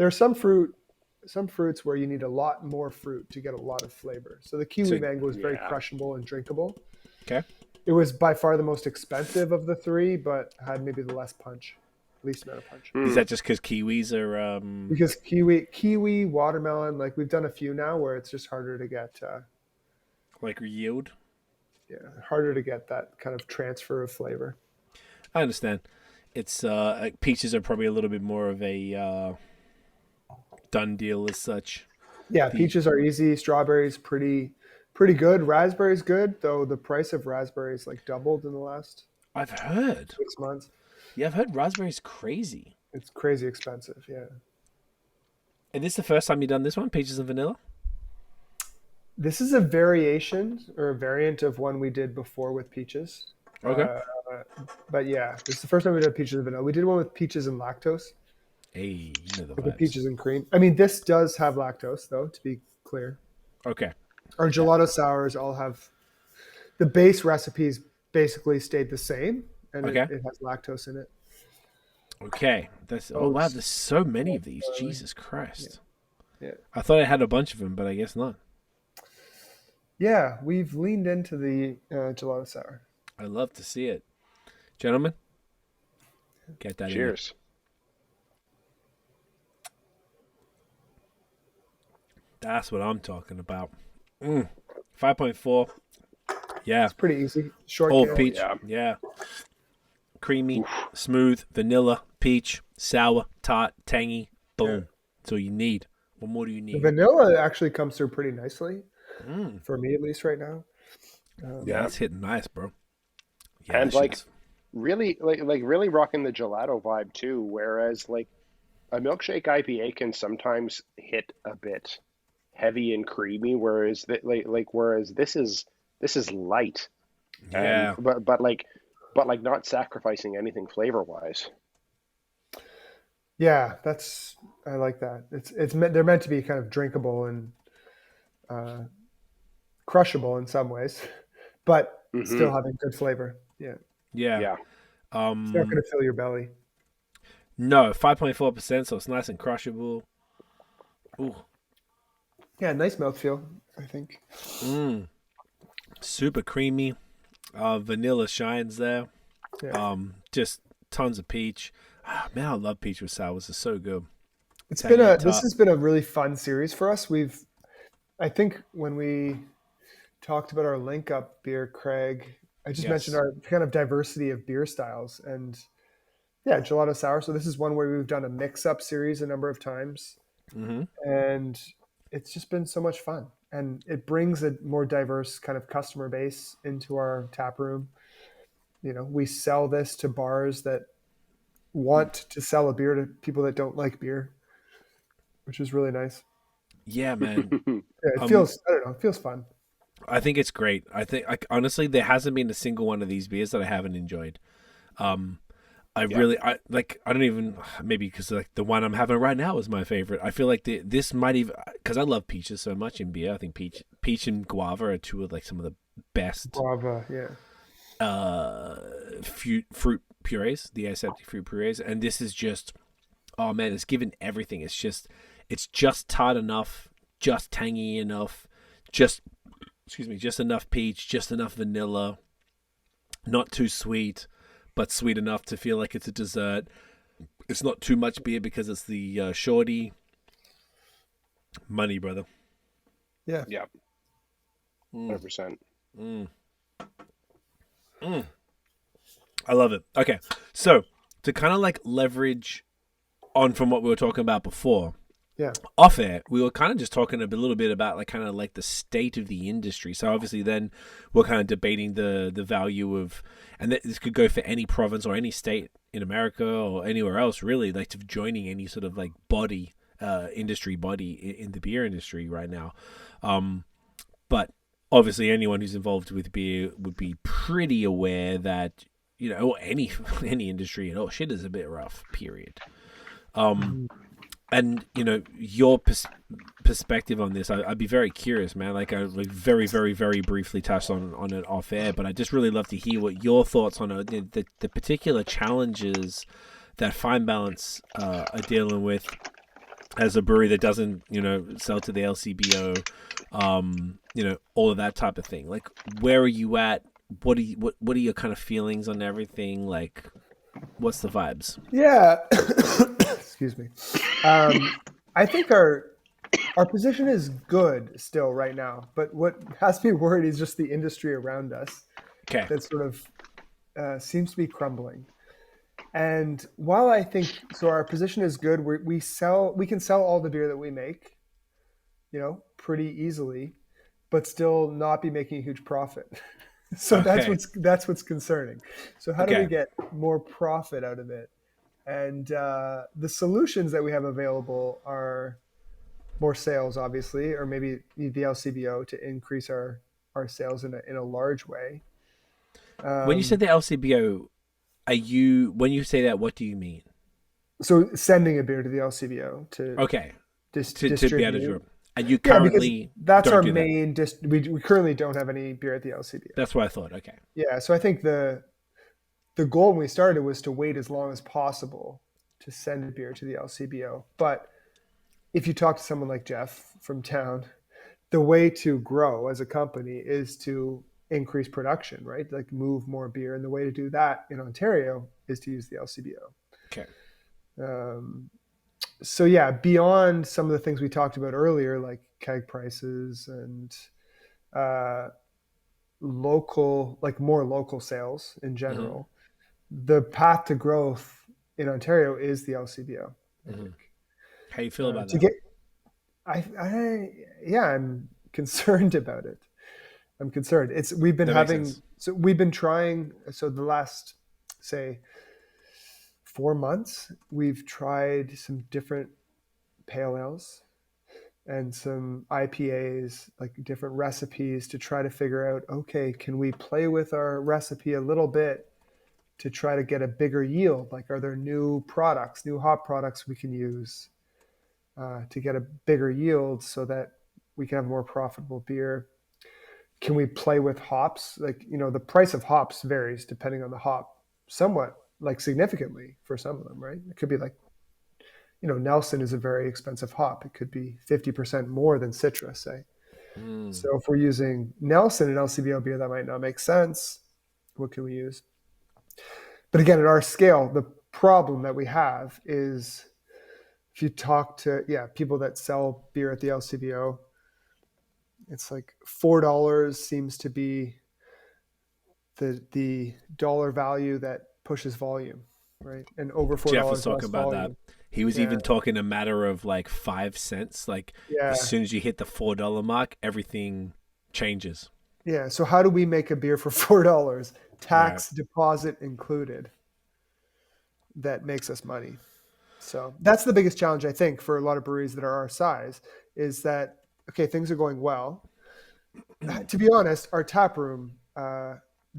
are some fruits where you need a lot more fruit to get a lot of flavor. So the kiwi mango was very crushable and drinkable. Okay. It was by far the most expensive of the 3, but had maybe the least amount of punch. Is that just because kiwis are? Because kiwi, watermelon, like we've done a few now where it's just harder to get. Like yield. Yeah, harder to get that kind of transfer of flavor. I understand. It's peaches are probably a little bit more of a done deal as such. Yeah, peaches are easy. Strawberries pretty good. Raspberries good, though the price of raspberries like doubled in the last. I've heard 6 months. Yeah, I've heard raspberries crazy. It's crazy expensive. Yeah. And this is the first time you've done this one, peaches and vanilla? This is a variation or a variant of one we did before with peaches. Okay. But yeah, this is the first time we did peaches and vanilla. We did one with peaches and lactose. Hey, you know the with the vibes. peaches and cream. I mean, this does have lactose, though, to be clear. Okay. Our gelato sours all have the base recipes basically stayed the same, and it has lactose in it. Okay. Oh wow, there's so many of these. Jesus Christ. Yeah. I thought I had a bunch of them, but I guess not. Yeah, we've leaned into the gelato sour. I love to see it. Gentlemen, get that in. Cheers. That's what I'm talking about. 5.4. Yeah. It's pretty easy. Short Oh, kale. peach. Yeah. creamy, smooth, vanilla, peach, sour, tart, tangy. Boom. That's all you need. What more do you The need? vanilla actually comes through pretty nicely, for me at least right now. Yeah, that's hitting nice, bro. Yeah, And that shit's... really really rocking the gelato vibe too. Whereas like a milkshake IPA can sometimes hit a bit heavy and creamy, whereas whereas this is light and Yeah. but not sacrificing anything flavor wise. Yeah, I like that. They're meant to be kind of drinkable and crushable in some ways, but Hmm. still having good flavor. Yeah, Yeah. Yeah. it's not going to fill your belly. No, 5.4%, so it's nice and crushable. Ooh. Yeah, nice mouthfeel, I think. Super creamy. Vanilla shines there. Yeah. Just tons of peach. Man, I love peach with sours. It's so good. This Tangy and has tart. been a really fun series for us. I think when we talked about our link up beer, Craig, I just mentioned Yes. our kind of diversity of beer styles and yeah, Gelato Sour. So this is one where we've done a mix up series a number of times. And it's just been so much fun. And it brings a more diverse kind of customer base into our tap room. We sell this to bars that want to sell a beer to people that don't like beer, which is really nice. Yeah, man. Yeah, I don't know, it feels fun. I think it's great. I think, like, honestly, there hasn't been a single one of these beers that I haven't enjoyed. I don't even, maybe because like the one I'm having right now is my favorite. I feel like this might even, because I love peaches so much in beer. I think peach and guava are two of like some of the best Guava, yeah. fruit purees, the aseptic fruit purees, and this is just, oh man, it's given everything. It's just tart enough, just tangy enough, just enough peach, just enough vanilla, not too sweet, but sweet enough to feel like it's a dessert. It's not too much beer because it's the shorty. Money, brother. Yeah. Yeah. 100%. I love it. Okay, so to kind of like leverage on from what we were talking about before, Yeah. off air, we were kind of just talking a little bit about like kind of like the state of the industry. So obviously then we're kind of debating the value of, and this could go for any province or any state in America or anywhere else really, like to joining any sort of like body, industry body in the beer industry right now. But obviously anyone who's involved with beer would be pretty aware that, or any industry at all, shit is a bit rough, period. And your perspective on this, I'd be very curious, man. Like I like very, very, very briefly touched on it off air, but I just really love to hear what your thoughts on the particular challenges that Fine Balance are dealing with as a brewery that doesn't, sell to the LCBO, all of that type of thing. Like, where are you at? What are your kind of feelings on everything? Like, what's the vibes? Yeah. Excuse me. I think our position is good still right now, but what has me worried is just the industry around us Okay. that sort of seems to be crumbling. And while I think so, our position is good. We can sell all the beer that we make, pretty easily, but still not be making a huge profit. So Okay. that's what's concerning. So how do we Okay. get more profit out of it? And the solutions that we have available are more sales, obviously, or maybe the LCBO to increase our sales in a large way. When you said the LCBO, when you say that, what do you mean? So sending a beer to the LCBO to Okay. To be able to distribute. do it. And you Yeah, because currently that's don't our do that. main. We currently don't have any beer at the LCBO. That's what I thought. Okay. Yeah, so I think the goal when we started was to wait as long as possible to send a beer to the LCBO. But if you talk to someone like Jeff from town, the way to grow as a company is to increase production, right? Like move more beer. And the way to do that in Ontario is to use the LCBO. Okay. So yeah, beyond some of the things we talked about earlier, like keg prices and more local sales in general, the path to growth in Ontario is the LCBO. I Mhm. think. How you feel about To that? get, yeah, I'm concerned about it. I'm concerned. That makes sense. We've been trying. So the last, say, 4 months, we've tried some different pale ales and some IPAs, like different recipes to try to figure out, okay, can we play with our recipe a little bit to try to get a bigger yield? Like, are there new products, new hop products we can use to get a bigger yield so that we can have more profitable beer? Can we play with hops? Like, the price of hops varies depending on the hop somewhat, like significantly for some of them, right? It could be like, Nelson is a very expensive hop. It could be 50% more than Citra, say. Mm. So if we're using Nelson and LCBO beer, that might not make sense. What can we use? But again, at our scale, the problem that we have is if you talk to people that sell beer at the LCBO, it's like $4 seems to be the dollar value that pushes volume, right? And over Jeff was $4 talking less about that. volume. He was Yeah, even talking a matter of like 5 cents. Like as yeah, soon as you hit the $4 mark, everything changes. yeah. So how do we make a beer for $4, Right. tax deposit included, that makes us money? So that's the biggest challenge, I think, for a lot of breweries that are our size, is that, okay, things are going well. To be honest, our tap room,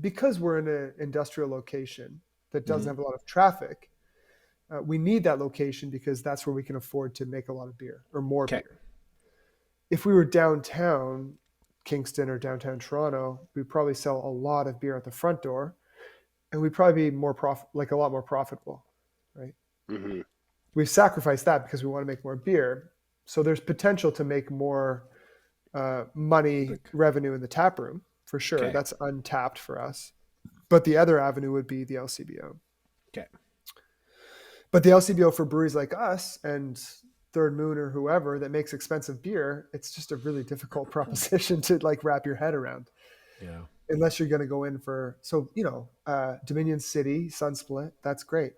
because we're in an industrial location that doesn't Mhm. have a lot of traffic, we need that location because that's where we can afford to make a lot of beer or more Okay. beer. If we were downtown Kingston or downtown Toronto, we'd probably sell a lot of beer at the front door, and we'd probably be like a lot more profitable, right? Mm-hmm. We've sacrificed that because we want to make more beer. So there's potential to make more money Like, revenue in the tap room for sure. okay. That's untapped for us. But the other avenue would be the LCBO. Okay. But the LCBO for breweries like us and Third Moon or whoever that makes expensive beer, it's just a really difficult proposition to like wrap your head around. Yeah. Unless you're going to go in for, so, Dominion City, Sunsplit, that's great.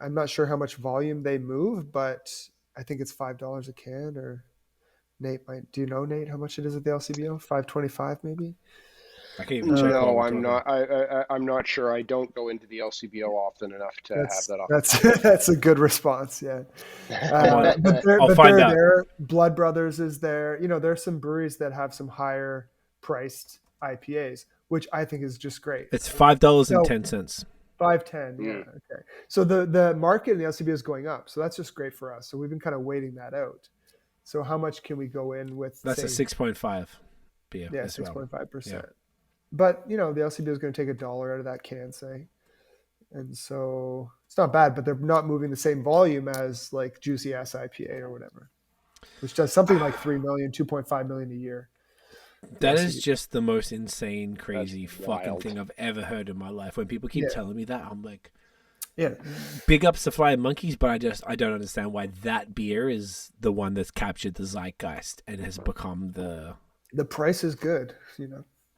I'm not sure how much volume they move, but I think it's $5 a can. Or Nate might. Do you know, Nate, how much it is at the LCBO? 5.25 maybe. I can even check while No, we're I'm talking. not. I'm not sure. I don't go into the LCBO often enough to have that off the That's top of that's a good response. Yeah, I'm on. I'll but find they're out. there. Blood Brothers is there. There's some breweries that have some higher priced IPAs, which I think is just great. It's $5.10. No, 5.10. Yeah. Mm. Okay. So the market in the LCBO is going up. So that's just great for us. So we've been kind of waiting that out. So how much can we go in with? That's Say, a 6.5 beer yeah, as well. 6.5%. Yeah. But the LCBO is going to take $1 out of that can, say, and so it's not bad. But they're not moving the same volume as like Juicy Ass IPA or whatever, which does something like 3 million, 2.5 million a year. That is LCBO. just the most insane, That's crazy fucking wild. thing I've ever heard in my life. When people keep Yeah, telling me that, I'm like, yeah, big ups to Flying Monkeys, but I don't understand why that beer is the one that's captured the zeitgeist and has become the. the price is good.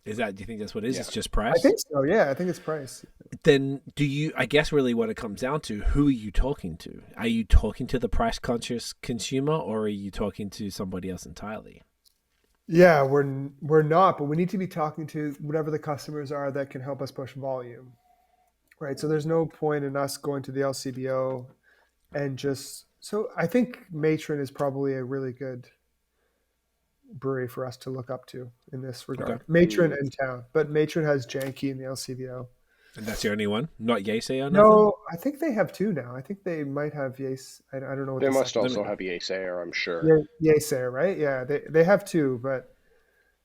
Is that? Do you think that's what it is? Yeah. It's just I price. think so. Yeah, I think it's price. Then do you? I guess really what it comes down to: who are you talking to? Are you talking to the price conscious consumer, or are you talking to somebody else entirely? Yeah, we're not, but we need to be talking to whatever the customers are that can help us push volume, right? So there's no point in us going to the LCBO and just. So I think Matron is probably a really good brewery for us to look up to in this Okay, regard. Matron Mm. and Town, but Matron has Janky in the LCBO. and that's the only one, not Yasay or nothing. No, I think they have two now. I think they might have Yace. I don't know what They the must second. Let me. also have ESA, I'm sure. Yeah, Yacer, right? Yeah, they have two,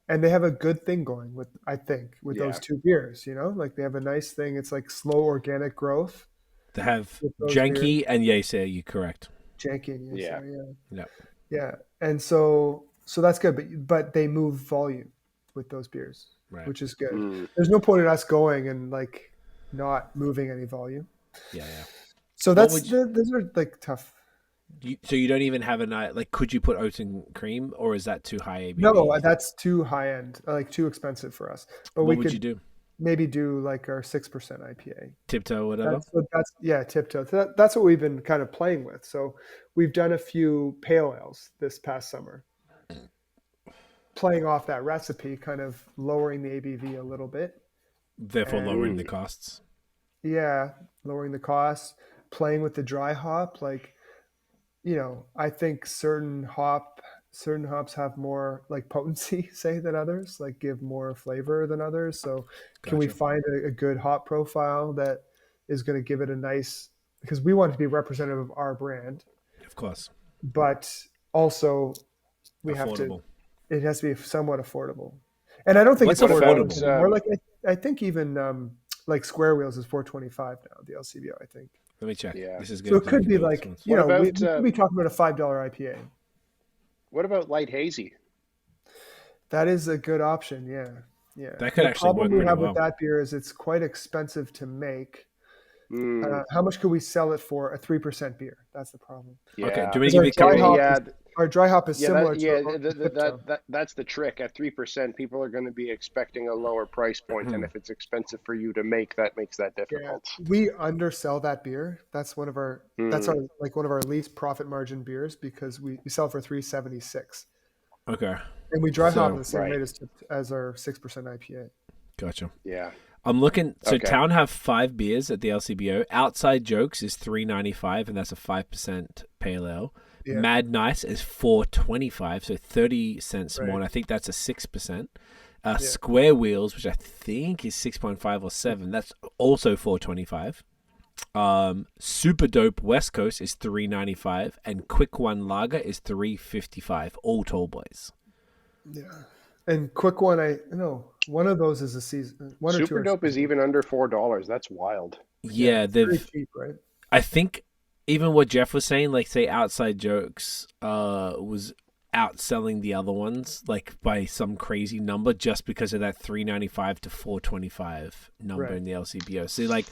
and they have a good thing going with, I think, with those Yeah. two beers. Like they have a nice thing. It's like slow organic growth They have with those beers. Janky and Yasay. You correct? Janky and Yeah. Yacer, yeah. Yeah. Yeah, and so that's good, but they move volume with those beers, Right. which is good. Mm. There's no point in us going and like not moving any volume. Yeah. Yeah. So What would you, those are like tough. so you don't even have a night like? Could you put oats and cream, or is that too high ABV? No, that's too high end, like too expensive for us. But What we would could you do? maybe do like our 6% IPA. Tiptoe, whatever. Tiptoe. That's what we've been kind of playing with. So we've done a few pale ales this past summer, playing off that recipe, kind of lowering the ABV a little bit. Therefore, lowering the costs. Yeah, lowering the costs, playing with the dry hop. Like, I think certain hops have more like potency, say, than others, like give more flavor than others. So can we find a good hop profile that is going to give it a nice, because we want it to be representative of our brand, of course, but also it has to be somewhat affordable. And I don't think it's affordable anymore. Like I think even like Square Wheels is $4.25 now, the LCBO, I think. Let me check. Yeah. This is good. So it could be like, we could be talking about a $5 IPA. What about light hazy? That is a good option. Yeah. That could actually work pretty well. The problem we have with that beer is it's quite expensive to make. How much could we sell it for a 3% beer? That's the problem. Yeah. Okay. Do we give you our dry hop is similar that's the trick. At 3%, people are going to be expecting a lower price point, and if it's expensive for you to make, that makes that difficult. Yeah. We undersell that beer. That's one of our one of our least profit margin beers, because we sell for $3.76. Okay. And we dry hop at the same rate as our 6% IPA. Gotcha. Yeah. I'm looking. So Town have 5 beers at the LCBO. Outside Jokes is $3.95, and that's a 5% pale ale. Yeah. Mad Nice is $4.25, so 30 cents more, and I think that's a 6%. Square Wheels, which I think is 6.5 or 7, that's also $4.25. Super Dope West Coast is $3.95, and Quick One Lager is $3.55. All tall boys. Yeah, and Quick One, one of those is a season. Super Dope is even under $4. That's wild. Yeah, they're very cheap, right? I think. Even what Jeff was saying, like, say, Outside Jokes was outselling the other ones, like, by some crazy number, just because of that $3.95 to $4.25 number in the LCBO. So, like,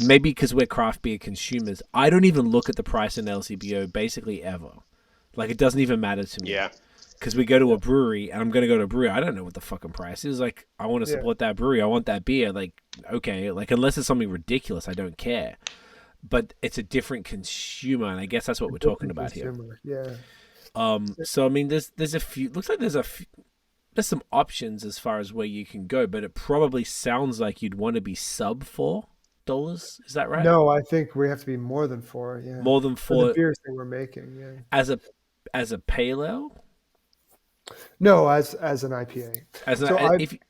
maybe because we're craft beer consumers, I don't even look at the price in LCBO basically ever. Like, it doesn't even matter to me. Yeah. Because we go to a brewery, and I'm going to go to a brewery, I don't know what the fucking price is. Like, I want to support that brewery. I want that beer. Like, okay, like, unless it's something ridiculous, I don't care. But it's a different consumer, and I guess that's what we're talking about here. Yeah. So I mean, there's a few. Looks like there's some options as far as where you can go, but it probably sounds like you'd want to be sub $4. Is that right? No, I think we have to be more than 4. Yeah. More than 4. For the beers that we're making. Yeah. As a pale ale. No, as an IPA.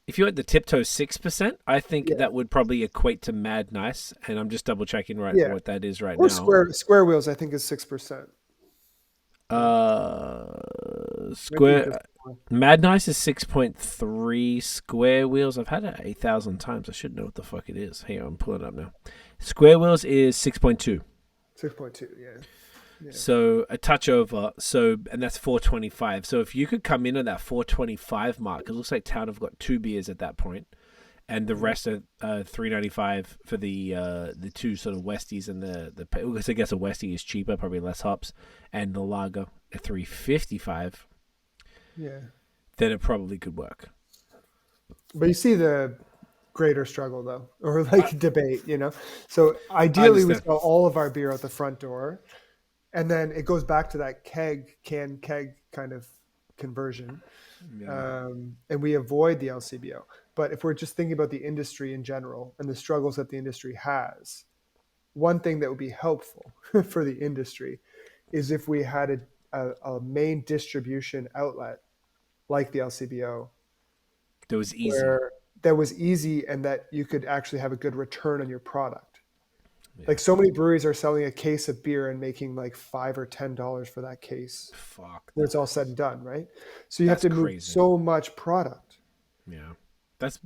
If you had the Tiptoe 6%, I think that would probably equate to Mad Nice, and I'm just double checking what that is now. Square Wheels, I think, is 6%. Mad Nice is 6.3. Square Wheels, I've had it 8,000 times. I should know what the fuck it is. Hey, I'm pulling it up now. Square Wheels is 6.2. 6.2, yeah. So a touch over, and that's $4.25. So if you could come in at that $4.25 mark, it looks like Town have got 2 beers at that point, and the rest are $3.95 for the two sort of Westies and the because I guess a Westie is cheaper, probably less hops, and the lager at $3.55. Yeah, then it probably could work. But you see the greater struggle though, or like debate, So ideally, we sell all of our beer out the front door. And then it goes back to that keg kind of conversion. Yeah. And we avoid the LCBO. But if we're just thinking about the industry in general and the struggles that the industry has, one thing that would be helpful for the industry is if we had a main distribution outlet like the LCBO. That was easy. That was easy, and that you could actually have a good return on your product. Yeah. Like, so many breweries are selling a case of beer and making like $5 or $10 for that case. Fuck. When it's all said and done, right? So you have to move so much product. Yeah. That's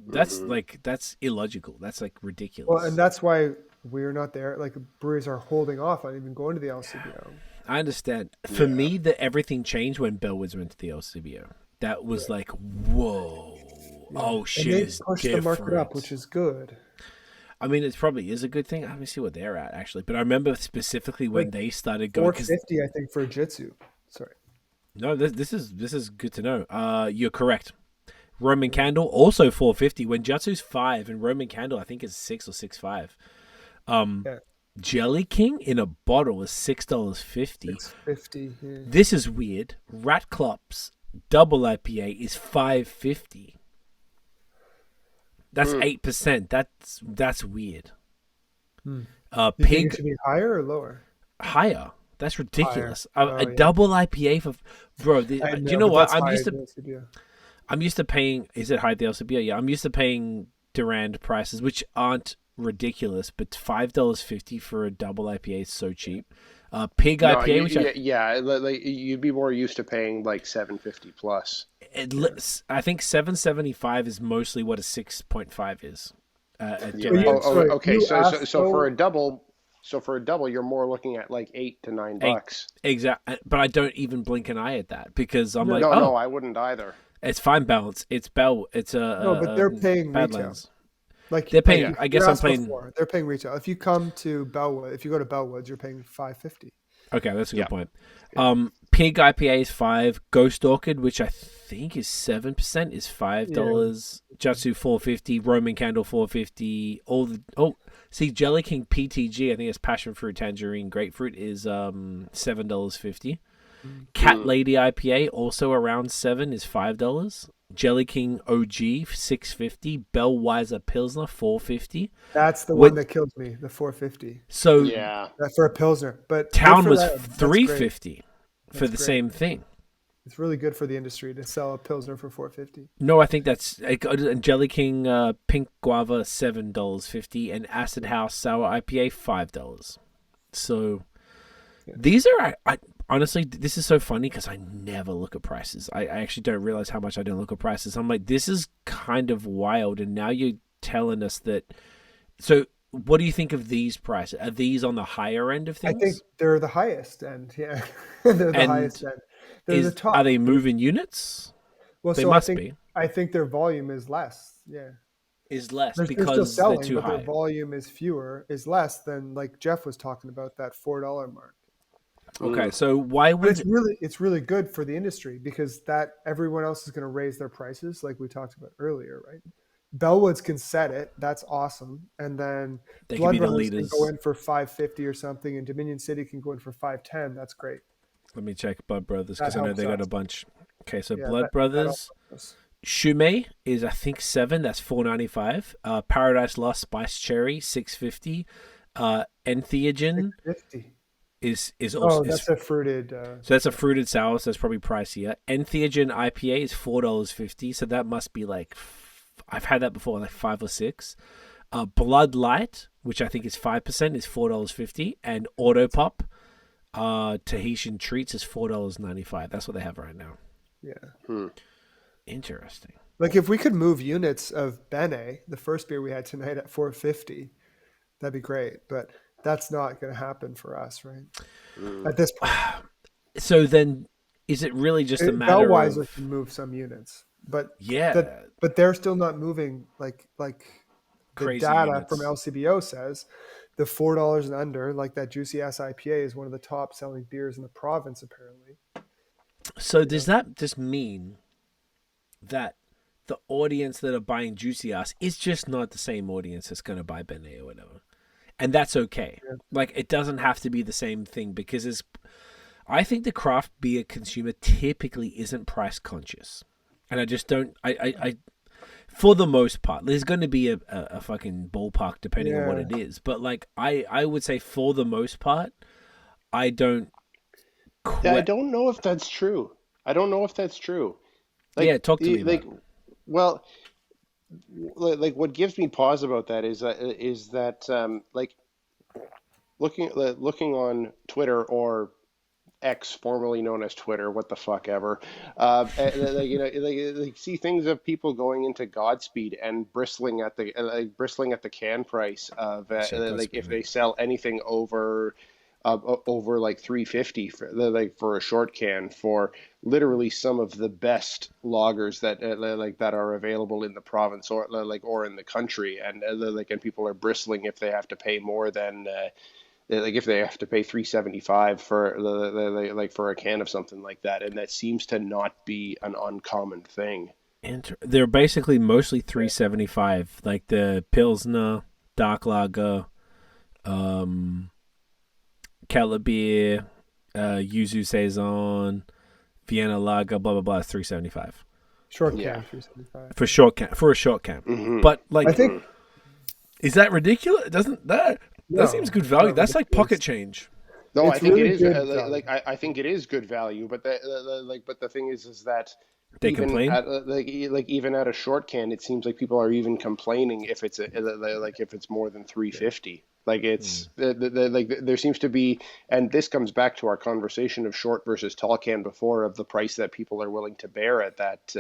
illogical. That's like ridiculous. Well, and that's why we're not there. Like, breweries are holding off on even going to the LCBO. I understand. For me, everything changed when Bellwoods went to the LCBO. That was like, whoa. Yeah. Oh, shit, and they pushed the market up, which is good. I mean, it probably is a good thing. Let me see what they're at, actually. But I remember specifically when they started going. $4.50, I think, for Jitsu. Sorry. No, this is good to know. You're correct. Roman Candle also 450. When Jutsu's 5 and Roman Candle I think is 6 or 6.5. Yeah. Jelly King in a bottle is $6.50. $6.50. Yeah. This is weird. Rat Klopp's Double IPA is $5.50. That's 8%. That's weird. You think Pig it should be higher or lower? higher. That's ridiculous. Higher. A double IPA for bro. Do you know what? I'm used to paying. Is it high at the LCBO? Yeah, I'm used to paying Durand prices, which aren't ridiculous, but $5.50 for a double IPA is so cheap. Pig IPA, like you'd be more used to paying like $7.50 plus. I think $7.75 is mostly what a 6.5 is. Okay. So for a double. So for a double, you're more looking at like $8 to $9. Exactly, but I don't even blink an eye at that because I'm no, I wouldn't either. It's fine balance. It's It's no, but they're paying Badlands. retail. Like they're paying. I guess I'm paying. They're paying retail. If you come to Bellwood, if you go to Bellwoods, you're paying $5.50. Okay, that's a good point. Pig IPA is $5. Ghost Orchid, which I think is 7%, is $5. Jutsu $4.50. Roman Candle $4.50. See, Jelly King PTG, I think it's passion fruit, tangerine, grapefruit, is $7.50. Cat Lady IPA, also around $7, is $5. Jelly King OG $6.50. Bellweiser Pilsner $4.50. That's the one that kills me, the $4.50. So for a Pilsner, but Town was $3.50 for the same thing. It's really good for the industry to sell a Pilsner for $4.50. No, I think that's Jelly King Pink Guava $7.50 and Acid House Sour IPA $5. So these are honestly, this is so funny because I never look at prices. I actually don't realize how much I don't look at prices. I'm like, this is kind of wild. And now you're telling us that. So what do you think of these prices? Are these on the higher end of things? I think they're the highest end. Yeah, they're the highest end. They're the top. Are they moving units? Well, they so must be. I think their volume is less. Yeah. Is less They're because still selling, they're too high. Their volume is less than like Jeff was talking about, that $4 mark. Okay, so why would it's really good for the industry because that everyone else is going to raise their prices like we talked about earlier, right? Bellwoods can set it, that's awesome, and then Blood Brothers can go in for $5.50 or something, and Dominion City can go in for $5.10. That's great. Let me check Blood Brothers because I know they got a bunch. Okay, so Yeah, Blood Brothers. Shumei is I think $7. That's $4.95. Paradise Lost Spice Cherry $6.50. Entheogen is also that's a fruited. So that's a fruited sour. So that's probably pricier. Entheogen IPA is $4.50. So that must be like I've had that before, like 5 or 6. Blood Light, which I think is 5%, is $4.50, and Autopop Tahitian Treats is $4.95. That's what they have right now. Yeah. Interesting. Like if we could move units of Bene, the first beer we had tonight, at $4.50, that'd be great. But that's not going to happen for us, right? At this point. So then, is it really just a matter Bellweiser of can move some units, but but they're still not moving like the crazy data units from LCBO says. The $4 and under, like that Juicy Ass IPA, is one of the top selling beers in the province, apparently. So does that just mean that the audience that are buying Juicy Ass is just not the same audience that's going to buy Bene or whatever? And that's okay. Yeah. Like, it doesn't have to be the same thing because I think the craft beer consumer typically isn't price conscious. And I just don't, for the most part, there's going to be a fucking ballpark depending on what it is. But like, I would say for the most part, I don't. I don't know if that's true. Like, talk to me. Like, well, like what gives me pause about that is that like looking on Twitter or X, formerly known as Twitter, what the fuck ever, like see things of people going into Godspeed and bristling at the can price of like if they sell anything over like $3.50 for a short can for literally some of the best lagers that are available in the province or in the country, and and people are bristling if they have to pay more than if they have to pay $3.75 for for a can of something like that, and that seems to not be an uncommon thing. They're basically mostly 375, like the Pilsner, Dark Lager, um, Keller beer, Yuzu Saison, Vienna Lager, blah blah blah. 375 Short Yeah. can 375. for a short can. Mm-hmm. But like, I think is that ridiculous? Doesn't that no, seems good it's value? not That's like ridiculous. pocket change. No, I It's think it really is good like, value. I think it is good value, but but the thing is that They even complain. at even at a short can, it seems like people are even complaining if it's if it's more than 350. Like it's like there seems to be, and this comes back to our conversation of short versus tall can before, of the price that people are willing to bear at that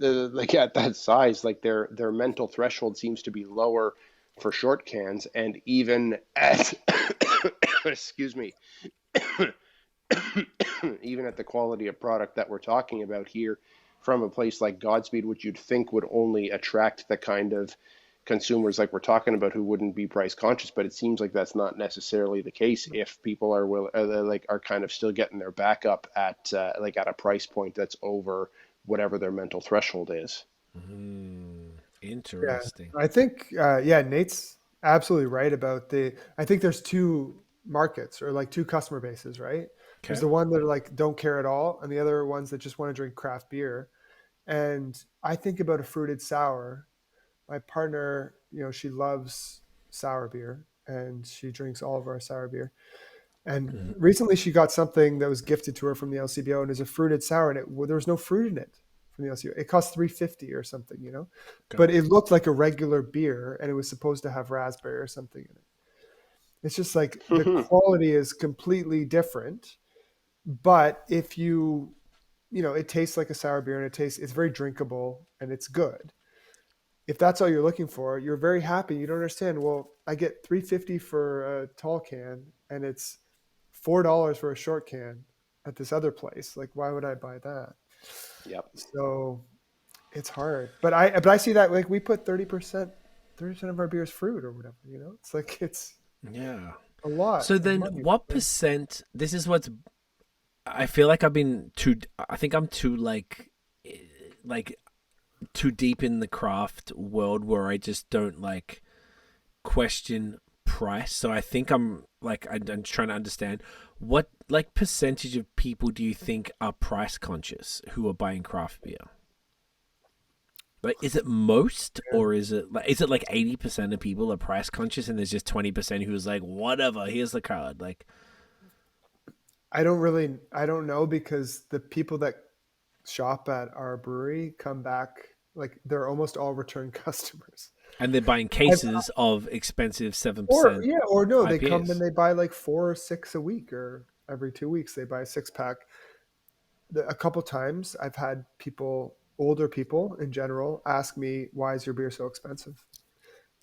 like at that size. Like their mental threshold seems to be lower for short cans, and even at excuse me, even at the quality of product that we're talking about here from a place like Godspeed, which you'd think would only attract the kind of consumers like we're talking about who wouldn't be price conscious, but it seems like that's not necessarily the case if people are kind of still getting their back up at like at a price point that's over whatever their mental threshold is. Yeah, Interesting. I think Nate's absolutely right about I think there's two markets or like two customer bases, right? There's Okay. the one that are like don't care at all, and the other ones that just want to drink craft beer. And I think about a fruited sour. My partner, she loves sour beer, and she drinks all of our sour beer. And recently, she got something that was gifted to her from the LCBO, and is a fruited sour, and there was no fruit in it from the LCBO. It cost $3.50 or something, Okay. but it looked like a regular beer, and it was supposed to have raspberry or something in it. It's just like the quality is completely different. But if it tastes like a sour beer, and it's very drinkable and it's good. If that's all you're looking for, you're very happy. You don't understand. Well, I get $3.50 for a tall can, and it's $4 for a short can at this other place. Like, why would I buy that? Yep. So it's hard. But I see that, like, we put 30% of our beer is fruit or whatever. It's like it's Yeah. a lot So of then, money. what percent? This is what's. I feel like I've been too. I think I'm too like too deep in the craft world where I just don't like question price. So I think I'm trying to understand what like percentage of people do you think are price conscious who are buying craft beer? Like, is it most, or is it like 80% of people are price conscious, and there's just 20% who's like, whatever, here's the card, like. I don't know, because the people that shop at our brewery come back, like they're almost all return customers. And they're buying I've, cases of expensive or 7% yeah, or no, they come and IPAs. they buy like 4 or 6 a week, or every 2 weeks they buy a 6 pack. A couple times I've had older people in general, ask me, why is your beer so expensive?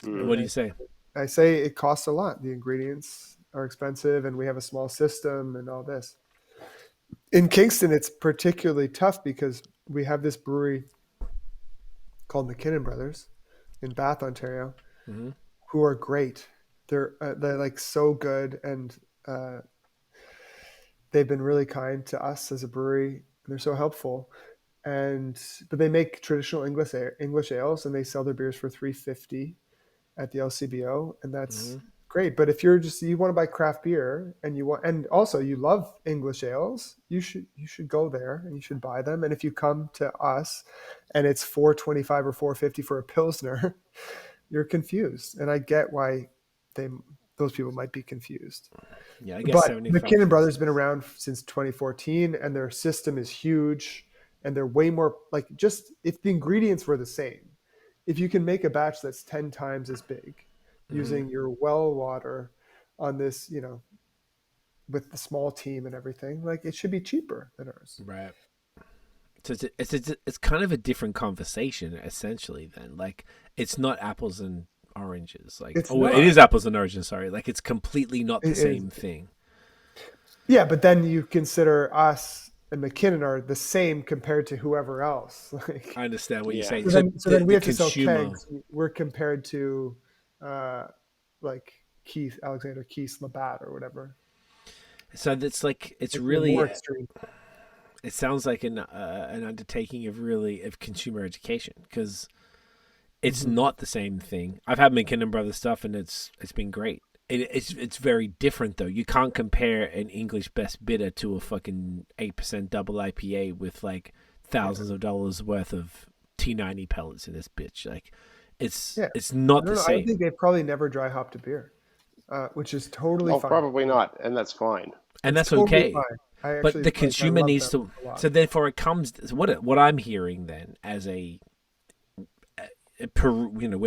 What And do you say? I say it costs a lot. The ingredients are expensive, and we have a small system and all this. In Kingston, it's particularly tough because we have this brewery called McKinnon Brothers in Bath, Ontario, Mm-hmm. who are great. They're like so good, and uh, they've been really kind to us as a brewery, and they're so helpful. But they make traditional English ales, and they sell their beers for $3.50 at the LCBO, and that's Mm-hmm. great. But if you want to buy craft beer, and also you love English ales, you should go there and you should buy them. And if you come to us and it's $4.25 or $4.50 for a pilsner, you're confused. And I get why those people might be confused. Yeah, I guess But 75 McKinnon for Brothers been around since 2014, and their system is huge, and they're way more like, just if the ingredients were the same, if you can make a batch that's 10 times as big using your well water on this, with the small team and everything, like it should be cheaper than ours. right. So it's kind of a different conversation, essentially. Then, like, it's not apples and oranges. Like, It's oh, it not. is apples and oranges. Sorry, like it's completely not the It is. same thing. Yeah, but then you consider us and McKinnon are the same compared to whoever else. Like, I understand what you're Yeah. saying. so then we The have to sell consumer, kegs. We're compared to uh, like Alexander Keith Labatt or whatever. so that's like it's Like, really more extreme. It sounds like an undertaking of consumer education, because it's not the same thing. I've had McKinnon Brothers stuff, and it's been great. It's very different though. You can't compare an English best bitter to a fucking 8% double IPA with like thousands of dollars worth of T90 pellets in this bitch. Like, it's not the same. I think they probably never dry hopped a beer, which is totally fine. Probably not, and that's fine. And that's totally okay. fine. But the consumer needs to. So therefore, it comes. What I'm hearing then, as we're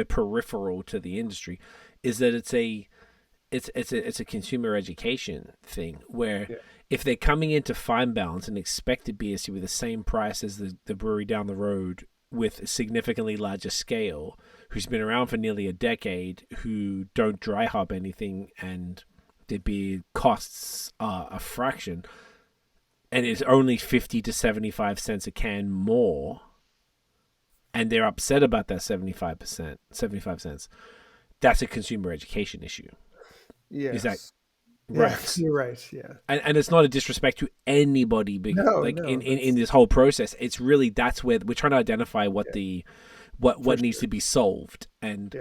peripheral to the industry, is that it's a consumer education thing where if they're coming into Fine Balance and expect a BSC with the same price as the brewery down the road with a significantly larger scale, who's been around for nearly a decade, who don't dry hop anything, and their beer costs a fraction, and it's only 50 to 75 cents a can more, and they're upset about that 75 cents, that's a consumer education issue. Yes. Is that right? Yes, you're right. Yeah. And it's not a disrespect to anybody, in this whole process. It's really, that's where we're trying to identify what needs to be solved, and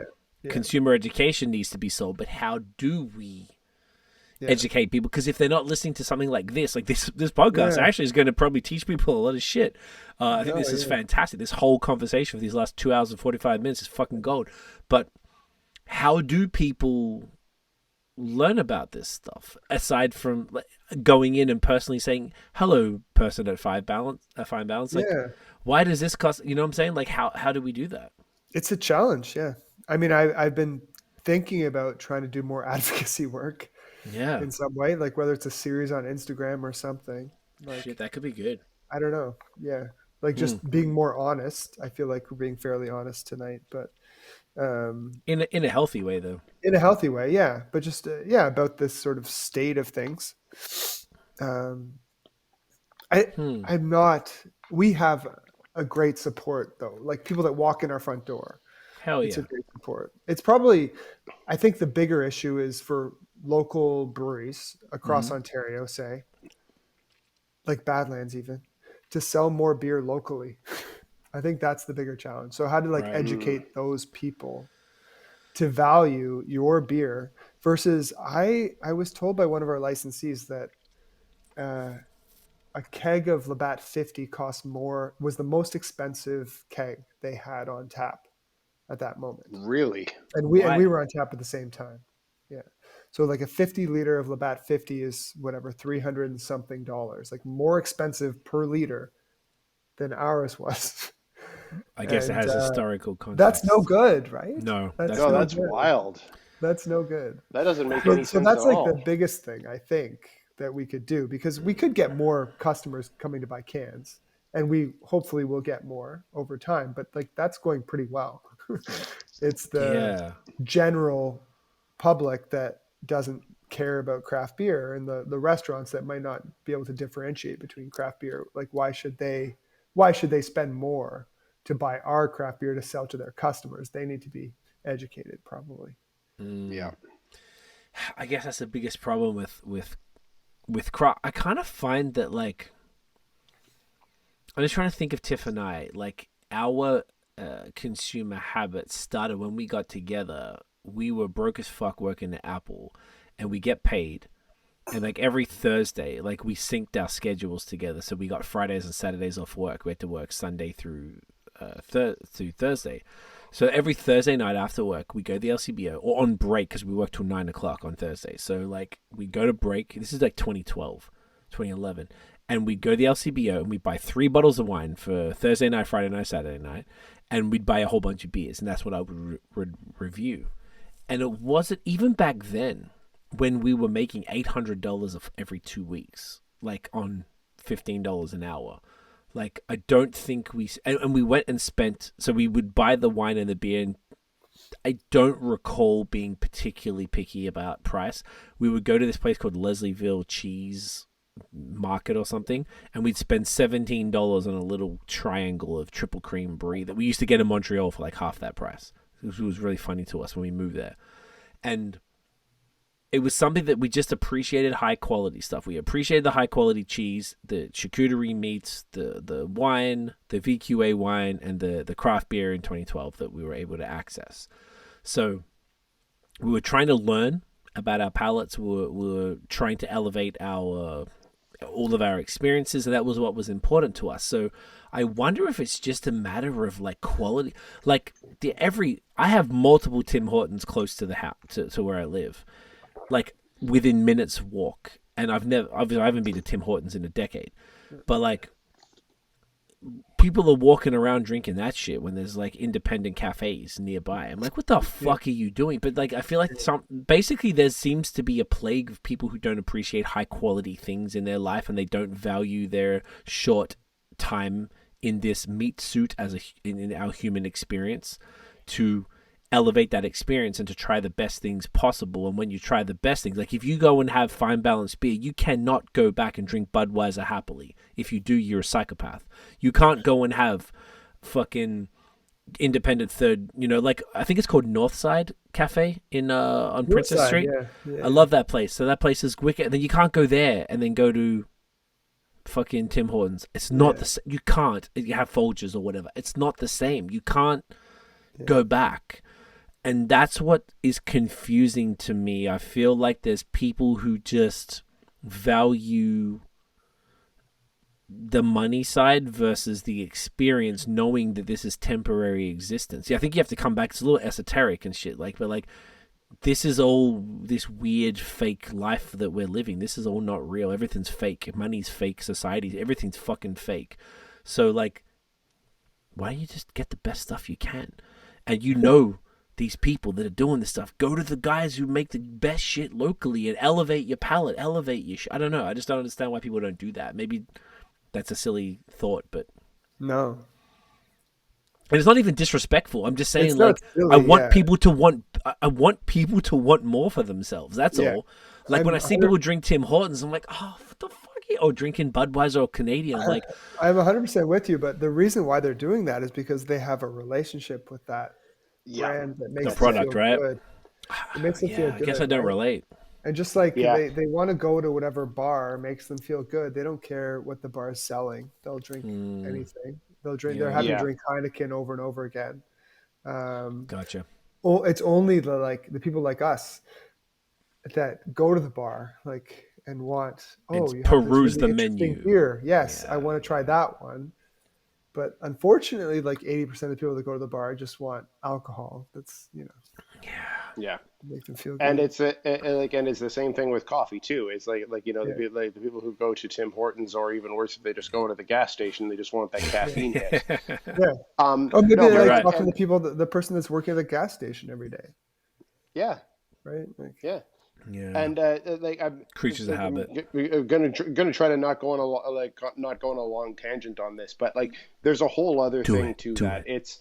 consumer education needs to be solved. But how do we educate people? Because if they're not listening to something like this podcast actually is going to probably teach people a lot of shit. I think this is fantastic. This whole conversation for these last 2 hours and 45 minutes is fucking gold. But how do people learn about this stuff aside from going in and personally saying, hello, person at Fine Balance, like, why does this cost, you know what I'm saying? Like, how do we do that? It's a challenge. Yeah. I mean, I've been thinking about trying to do more advocacy work in some way, like whether it's a series on Instagram or something. Like, shit, that could be good. I don't know. Yeah. Like just being more honest. I feel like we're being fairly honest tonight, but in a healthy way though. In a healthy way, yeah. But just about this sort of state of things. I'm not. We have a great support though. Like people that walk in our front door. Hell yeah. It's a great support. It's probably, I think the bigger issue is for local breweries across Ontario, say, like Badlands even, to sell more beer locally. I think that's the bigger challenge. So how to educate those people to value your beer versus I was told by one of our licensees that a keg of Labatt 50 was the most expensive keg they had on tap at that moment. Really? And we were on tap at the same time. Yeah. So like a 50 liter of Labatt 50 is whatever, $300 and something, like more expensive per liter than ours was. I guess it has historical context. That's no good, right? No, that's wild. That's no good. That doesn't make any sense. So that's at all. the biggest thing I think that we could do, because we could get more customers coming to buy cans, and we hopefully will get more over time. But like that's going pretty well. It's the general public that doesn't care about craft beer, and the restaurants that might not be able to differentiate between craft beer. Like why should they spend more to buy our craft beer to sell to their customers? They need to be educated, probably. Yeah. I guess that's the biggest problem with craft. I kind of find that, like, I'm just trying to think of Tiff and I, like, our consumer habits started when we got together. We were broke as fuck working at Apple, and we get paid. And like every Thursday, like we synced our schedules together. So we got Fridays and Saturdays off work. We had to work Sunday through Thursday. So every Thursday night after work, we go to the LCBO or on break, because we work till 9 o'clock on Thursday. So like we go to break. This is like 2012, 2011. And we'd go to the LCBO and we'd buy 3 bottles of wine for Thursday night, Friday night, Saturday night. And we'd buy a whole bunch of beers. And that's what I would review. And it wasn't even back then, when we were making $800 of every 2 weeks, like on $15 an hour. Like, I don't think and we went and spent, so we would buy the wine and the beer, and I don't recall being particularly picky about price. We would go to this place called Leslieville Cheese Market or something, and we'd spend $17 on a little triangle of triple cream brie that we used to get in Montreal for like half that price. It was really funny to us when we moved there. And it was something that we just appreciated high quality stuff. We appreciated the high quality cheese, the charcuterie meats, the wine, the VQA wine, and the craft beer in 2012 that we were able to access. So we were trying to learn about our palates. We were trying to elevate our all of our experiences, and that was what was important to us. So I wonder if it's just a matter of like quality. Like I have multiple Tim Hortons close to the house to where I live, like within minutes walk. And I haven't been to Tim Hortons in a decade, but like people are walking around drinking that shit when there's like independent cafes nearby. I'm like, what the fuck are you doing? But like, I feel like basically there seems to be a plague of people who don't appreciate high quality things in their life, and they don't value their short time in this meat suit in our human experience to elevate that experience and to try the best things possible. And when you try the best things, like if you go and have fine balanced beer, you cannot go back and drink Budweiser happily. If you do, you're a psychopath. You can't go and have fucking independent third, like I think it's called Northside Cafe on Princess Street. Yeah. I love that place. So that place is wicked. And then you can't go there and then go to fucking Tim Hortons. It's not the same. You can't. You have Folgers or whatever. It's not the same. You can't go back. And that's what is confusing to me. I feel like there's people who just value the money side versus the experience, knowing that this is temporary existence. Yeah, I think you have to come back. It's a little esoteric and shit. But this is all this weird fake life that we're living. This is all not real. Everything's fake. Money's fake. Society, everything's fucking fake. So why don't you just get the best stuff you can? And these people that are doing this stuff, go to the guys who make the best shit locally and elevate your palate, elevate your shit. I don't know. I just don't understand why people don't do that. Maybe that's a silly thought, but no. And it's not even disrespectful. I'm just saying, silly, I want people to want more for themselves. That's all. Like when I see people drink Tim Hortons, I'm like, oh, what the fuck? Or drinking Budweiser or Canadian. I'm 100% with you, but the reason why they're doing that is because they have a relationship with that brand that makes the product, feel right? good. It makes them feel good. I guess I don't relate. And just like they want to go to whatever bar makes them feel good. They don't care what the bar is selling. They'll drink anything. They'll drink. They're happy to drink Heineken over and over again. Gotcha. Oh, it's only the people like us that go to the bar and want you peruse have this really the interesting menu. Beer. Yes, I want to try that one. But unfortunately, 80% of the people that go to the bar just want alcohol. That's make them feel good. And it's it's the same thing with coffee too. It's the people who go to Tim Hortons, or even worse, if they just go to the gas station, they just want that caffeine hit. Maybe they talk to the people, the person that's working at the gas station every day. Yeah. Right. Yeah. And I'm creatures of habit. Gonna try to not go on a long tangent on this, but there's a whole other thing to that. It's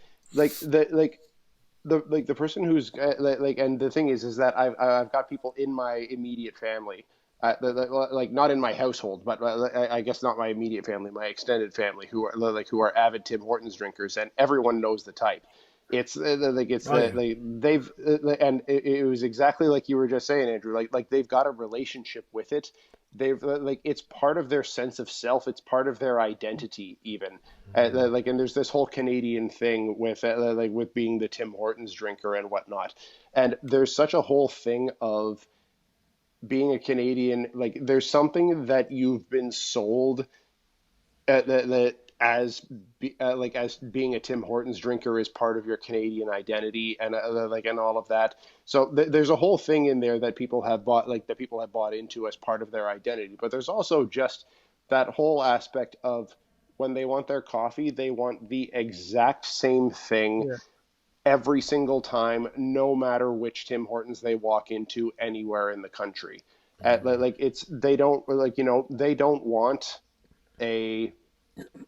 the person who's and the thing is that I've got people in my immediate family, not in my household, but I guess not my immediate family, my extended family, who are avid Tim Hortons drinkers, and everyone knows the type. It's they've and it was exactly like you were just saying, Andrew. They've got a relationship with it. They've it's part of their sense of self. It's part of their identity, even. And there's this whole Canadian thing with with being the Tim Hortons drinker and whatnot. And there's such a whole thing of being a Canadian. There's something that you've been sold as being a Tim Hortons drinker is part of your Canadian identity, and and all of that. So there's a whole thing in there that people have bought into as part of their identity. But there's also just that whole aspect of when they want their coffee, they want the exact same thing every single time, no matter which Tim Hortons they walk into anywhere in the country. They don't want a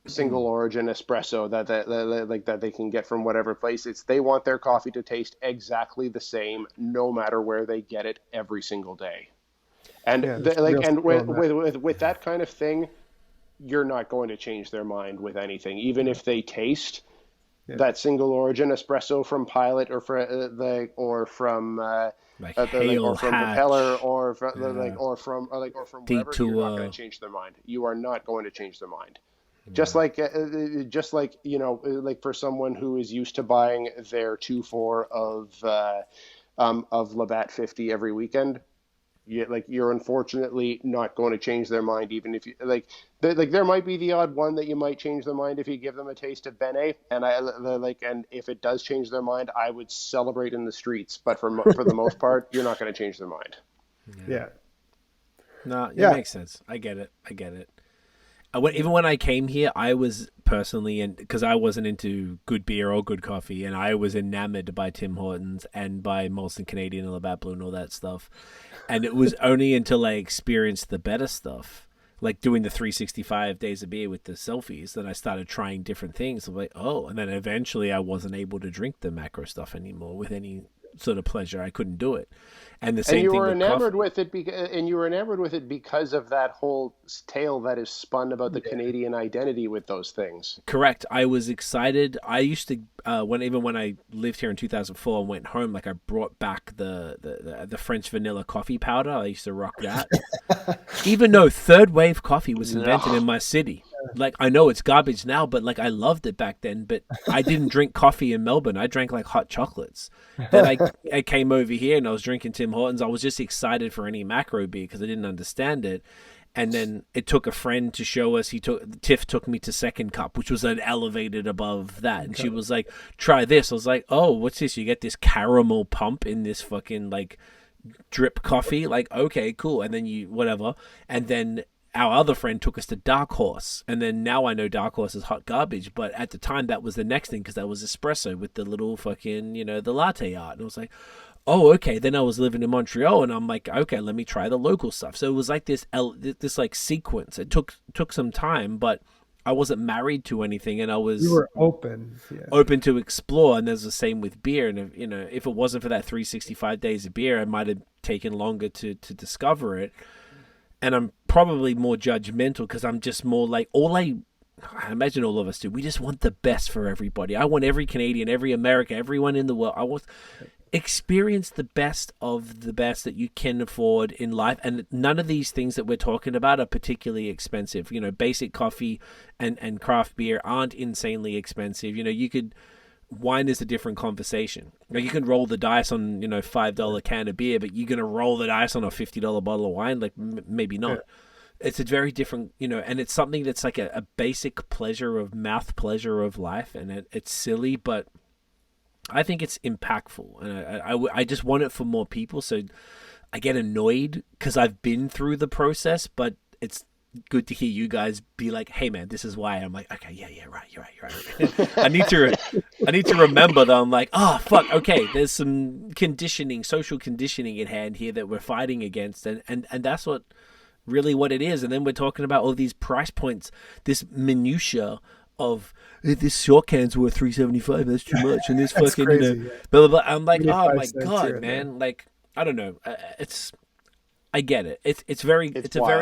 single origin espresso that they can get from whatever place. They want their coffee to taste exactly the same no matter where they get it every single day. And with that kind of thing, you're not going to change their mind with anything, even if they taste that single origin espresso from Pilot or from Like or from Hatch, Propeller or from, or from wherever, you're not Detour. going to change their mind. You are not going to change their mind. Just like like for someone who is used to buying their 2-4 of Labatt 50 every weekend, you're unfortunately not going to change their mind, even if you there might be the odd one that you might change their mind if you give them a taste of Bene, and if it does change their mind, I would celebrate in the streets. But for the most part, you're not going to change their mind. Yeah. No, it makes sense. I get it. Even when I came here, I was personally, because I wasn't into good beer or good coffee, and I was enamored by Tim Hortons and by Molson Canadian and Labatt Blue and all that stuff. And it was only until I experienced the better stuff, like doing the 365 days of beer with the selfies, that I started trying different things. I'm like, oh, and then eventually I wasn't able to drink the macro stuff anymore with any sort of pleasure. I couldn't do it. And the same And you thing were with enamored coffee. with it because of that whole tale that is spun about the Canadian identity with those things. Correct. I was excited. I used to when I lived here in 2004 and went home, like I brought back the French vanilla coffee powder. I used to rock that. Even though third wave coffee was invented in my city. Like, I know it's garbage now, but like I loved it back then. But I didn't drink coffee in Melbourne. I drank like hot chocolates. Then I came over here and I was drinking Tim Hortons. I was just excited for any macro beer because I didn't understand it. And then it took a friend to show us. Tiff took me to Second Cup, which was an elevated above that. And she was like, try this. I was like, oh, what's this? You get this caramel pump in this fucking like drip coffee. Like, okay, cool. And then whatever. And then our other friend took us to Dark Horse. And then now I know Dark Horse is hot garbage. But at the time, that was the next thing because that was espresso with the little fucking, the latte art. And I was like, oh, okay. Then I was living in Montreal, and I'm like, okay, let me try the local stuff. So it was like this like sequence. It took some time, but I wasn't married to anything, and You were open. Yeah. open to explore. And there's the same with beer. And if it wasn't for that 365 days of beer, I might have taken longer to discover it. And I'm probably more judgmental because I'm just more like I imagine all of us do. We just want the best for everybody. I want every Canadian, every American, everyone in the world. I want experience the best of the best that you can afford in life. And none of these things that we're talking about are particularly expensive. Basic coffee and craft beer aren't insanely expensive. Wine is a different conversation. You can roll the dice on, $5 can of beer, but you're going to roll the dice on a $50 bottle of wine? Like, maybe not. Yeah. It's a very different, and it's something that's like a basic pleasure of mouth, pleasure of life. And it's silly, but I think it's impactful. And I just want it for more people. So I get annoyed because I've been through the process, but it's good to hear you guys be like, hey man, this is why. I'm like, okay, yeah, right, you're right. I need to remember that I'm like, oh fuck, okay, there's some social conditioning in hand here that we're fighting against, and that's really what it is. And then we're talking about all these price points, this minutia of this short can's worth $3.75, that's too much, and this fucking crazy, blah, blah, blah. I'm like, oh my god, man, there. like I don't know, I get it. It's a very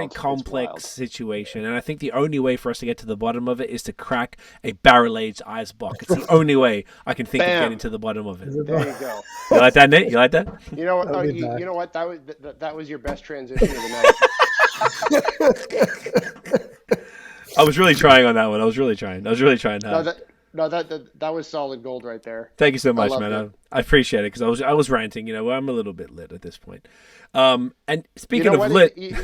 complex situation, and I think the only way for us to get to the bottom of it is to crack a barrel-aged Eisbock. It's the only way I can think of getting to the bottom of it. There you go. You like that, Nate? You like that? You know what? You know what? That was your best transition of the night. I was really trying on that one. I was really trying hard. That was solid gold right there. Thank you so much, man. I appreciate it because I was ranting. I'm a little bit lit at this point. And speaking of lit, you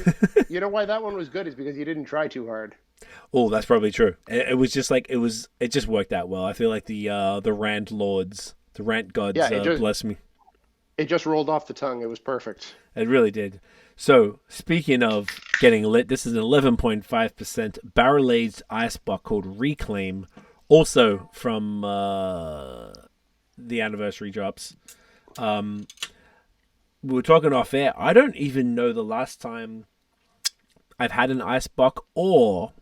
know why that one was good is because you didn't try too hard. Oh, that's probably true. It was just like it just worked out well. I feel like the rant lords, the rant gods, bless me. It just rolled off the tongue. It was perfect. It really did. So, speaking of getting lit, this is an 11.5% barrel-aged Eisbock called Reclaim, also from the anniversary drops. We were talking off air. I don't even know the last time I've had an Eisbock, or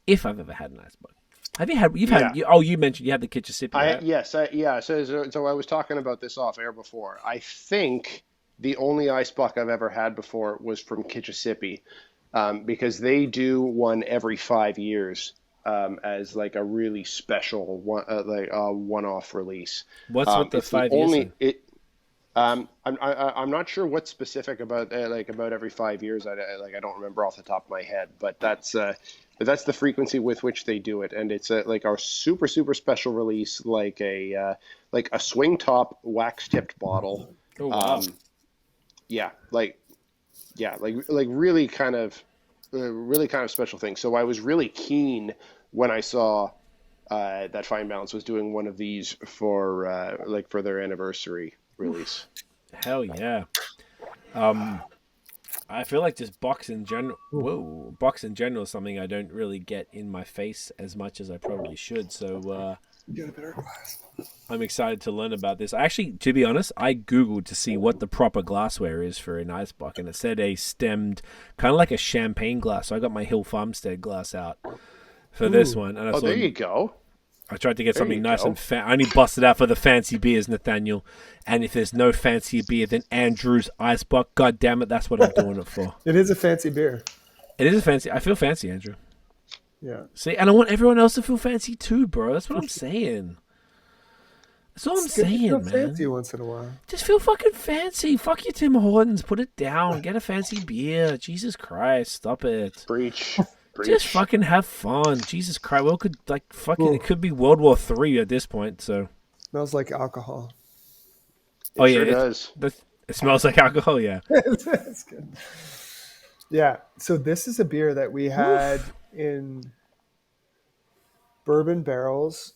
if I've ever had an Eisbock. Have you had? You mentioned you had the Kitchissippi. Right? Yes. So I was talking about this off air before. I think the only Eisbock I've ever had before was from Kitchissippi, because they do one every 5 years. as like a really special one-off release. What's with the It's the 5 years only thing? it. I'm not sure what's specific about about every 5 years. I don't remember off the top of my head, but that's the frequency with which they do it, and it's like a super special release, like a swing top wax tipped bottle. Oh, wow. Yeah, like really kind of special thing. So I was really keen when I saw that Fine Balance was doing one of these for for their anniversary release. Hell yeah. I feel like just box in general. Whoa, box in general is something I don't really get in my face as much as I probably should. So Get a better glass. I'm excited to learn about this. Actually, to be honest, I googled to see what the proper glassware is for an Eisbock, and it said a stemmed, kind of like a champagne glass. So I got my Hill Farmstead glass out for this one. And I There you go. I tried to get There something you nice go. and I only busted out for the fancy beers, Nathaniel. And if there's no fancier beer than Andrew's Eisbock, god damn it, that's what I'm doing it for. It is a fancy beer. It is a fancy. I feel fancy, Andrew. Yeah. See, and I want everyone else to feel fancy too, bro. That's what I'm saying. That's all I'm It's good to saying, feel man. fancy once in a while. Just feel fucking fancy. Fuck your Tim Hortons. Put it down. Get a fancy beer. Jesus Christ, stop it. Preach. Just fucking have fun. Jesus Christ. Well, could like fucking. It could be World War III at this point. So. Smells like alcohol. Oh yeah, Sure does. It smells like alcohol. Yeah. That's good. Yeah. So this is a beer that we had in bourbon barrels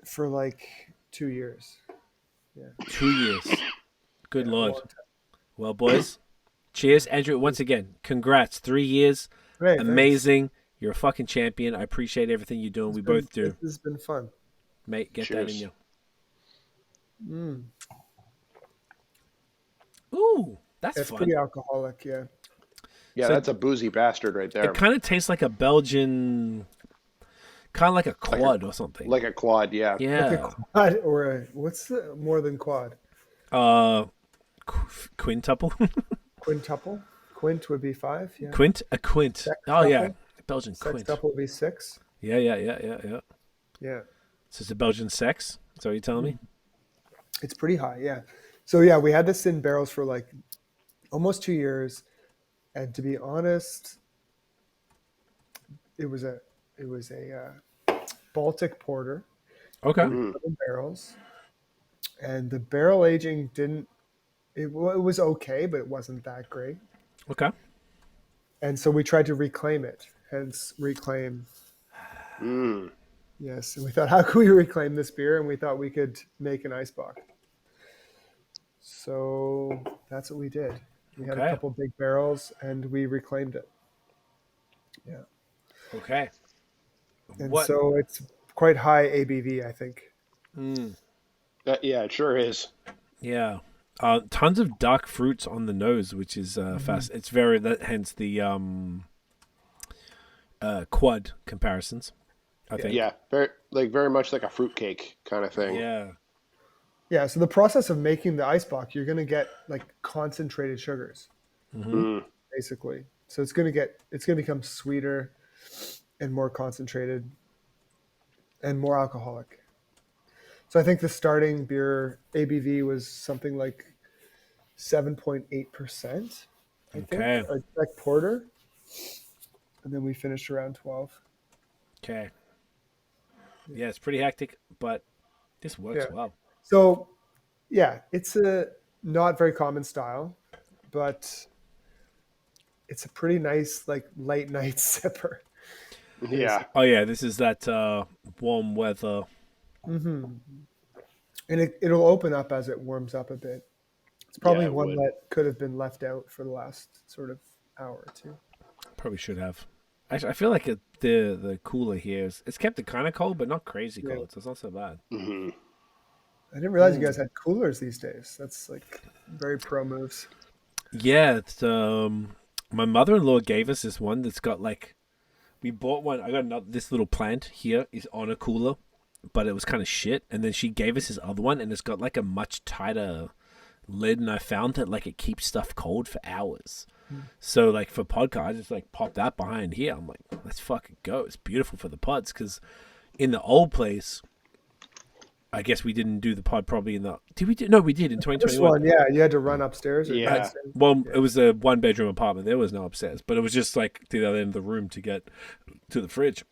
for like 2 years. 2 years. Good Yeah, Lord. a long time. Well, boys, cheers, Andrew. Once again, congrats. 3 years. Great, thanks. Amazing. You're a fucking champion. I appreciate everything you're doing. We both do. This has been fun. Mate, get that in Cheers. you. Ooh, that's It's fun. pretty alcoholic, yeah. Yeah, So- that's a boozy bastard right there. It kind of tastes like a Belgian, kind of like a quad or something. Like a quad, yeah. Yeah. Quad what's the more than quad? Quintuple. Quintuple? Quint would be 5, yeah. A quint. Oh yeah, Belgian quint. Sextuple would be 6. Yeah. Yeah. So it's a Belgian sex. Is that what you're telling me? It's pretty high, yeah. So yeah, we had this in barrels for like almost 2 years, and to be honest, it was a Baltic porter Okay. in barrels, and the barrel aging it was okay, but it wasn't that great, Okay. and so we tried to reclaim it. Hence, reclaim. Mm. Yes, and we thought, how could we reclaim this beer? And we thought we could make an Eisbock. So that's what we did. We had a Okay. couple big barrels, and we reclaimed it. Yeah, Okay. and What? so it's quite high ABV, I think. Yeah, it sure is. Yeah. Tons of dark fruits on the nose, which is fast. It's very hence the quad comparisons, I think. Yeah, very much like a fruitcake kind of thing. Yeah. Yeah, so the process of making the Eisbock, you're going to get like concentrated sugars, basically. So it's going to become sweeter and more concentrated and more alcoholic. So I think the starting beer ABV was something like 7.8%. I think, Okay. like porter, and then we finished around 12. Okay. Yeah, it's pretty hectic, but this works Yeah. well. So, yeah, it's a not very common style, but it's a pretty nice, like, late night sipper. Yeah. Oh yeah, this is that warm weather. And it'll open up as it warms up a bit. It's probably Yeah, it one would. that could have been left out for the last sort of hour or two. Probably should have. Actually, I feel like the cooler here it's kept it kind of cold, but not crazy Yeah. cold, so it's not so bad. I didn't realize you guys had coolers these days. That's like very pro moves. Yeah, it's my mother-in-law gave us this one that's got like, we bought one. I got this little plant here is on a cooler, but it was kind of shit. And then she gave us this other one, and it's got like a much tighter lid. And I found that like it keeps stuff cold for hours. So like for podcast, I just like pop that behind here. I'm like, let's fucking go. It's beautiful for the pods because in the old place, I guess we didn't do the pod probably in the. Did we? No, we did in 2021. This one, yeah, you had to run upstairs. Or Yeah. downstairs. Well, it was a 1-bedroom apartment. There was no upstairs, but it was just like to the other end of the room to get to the fridge.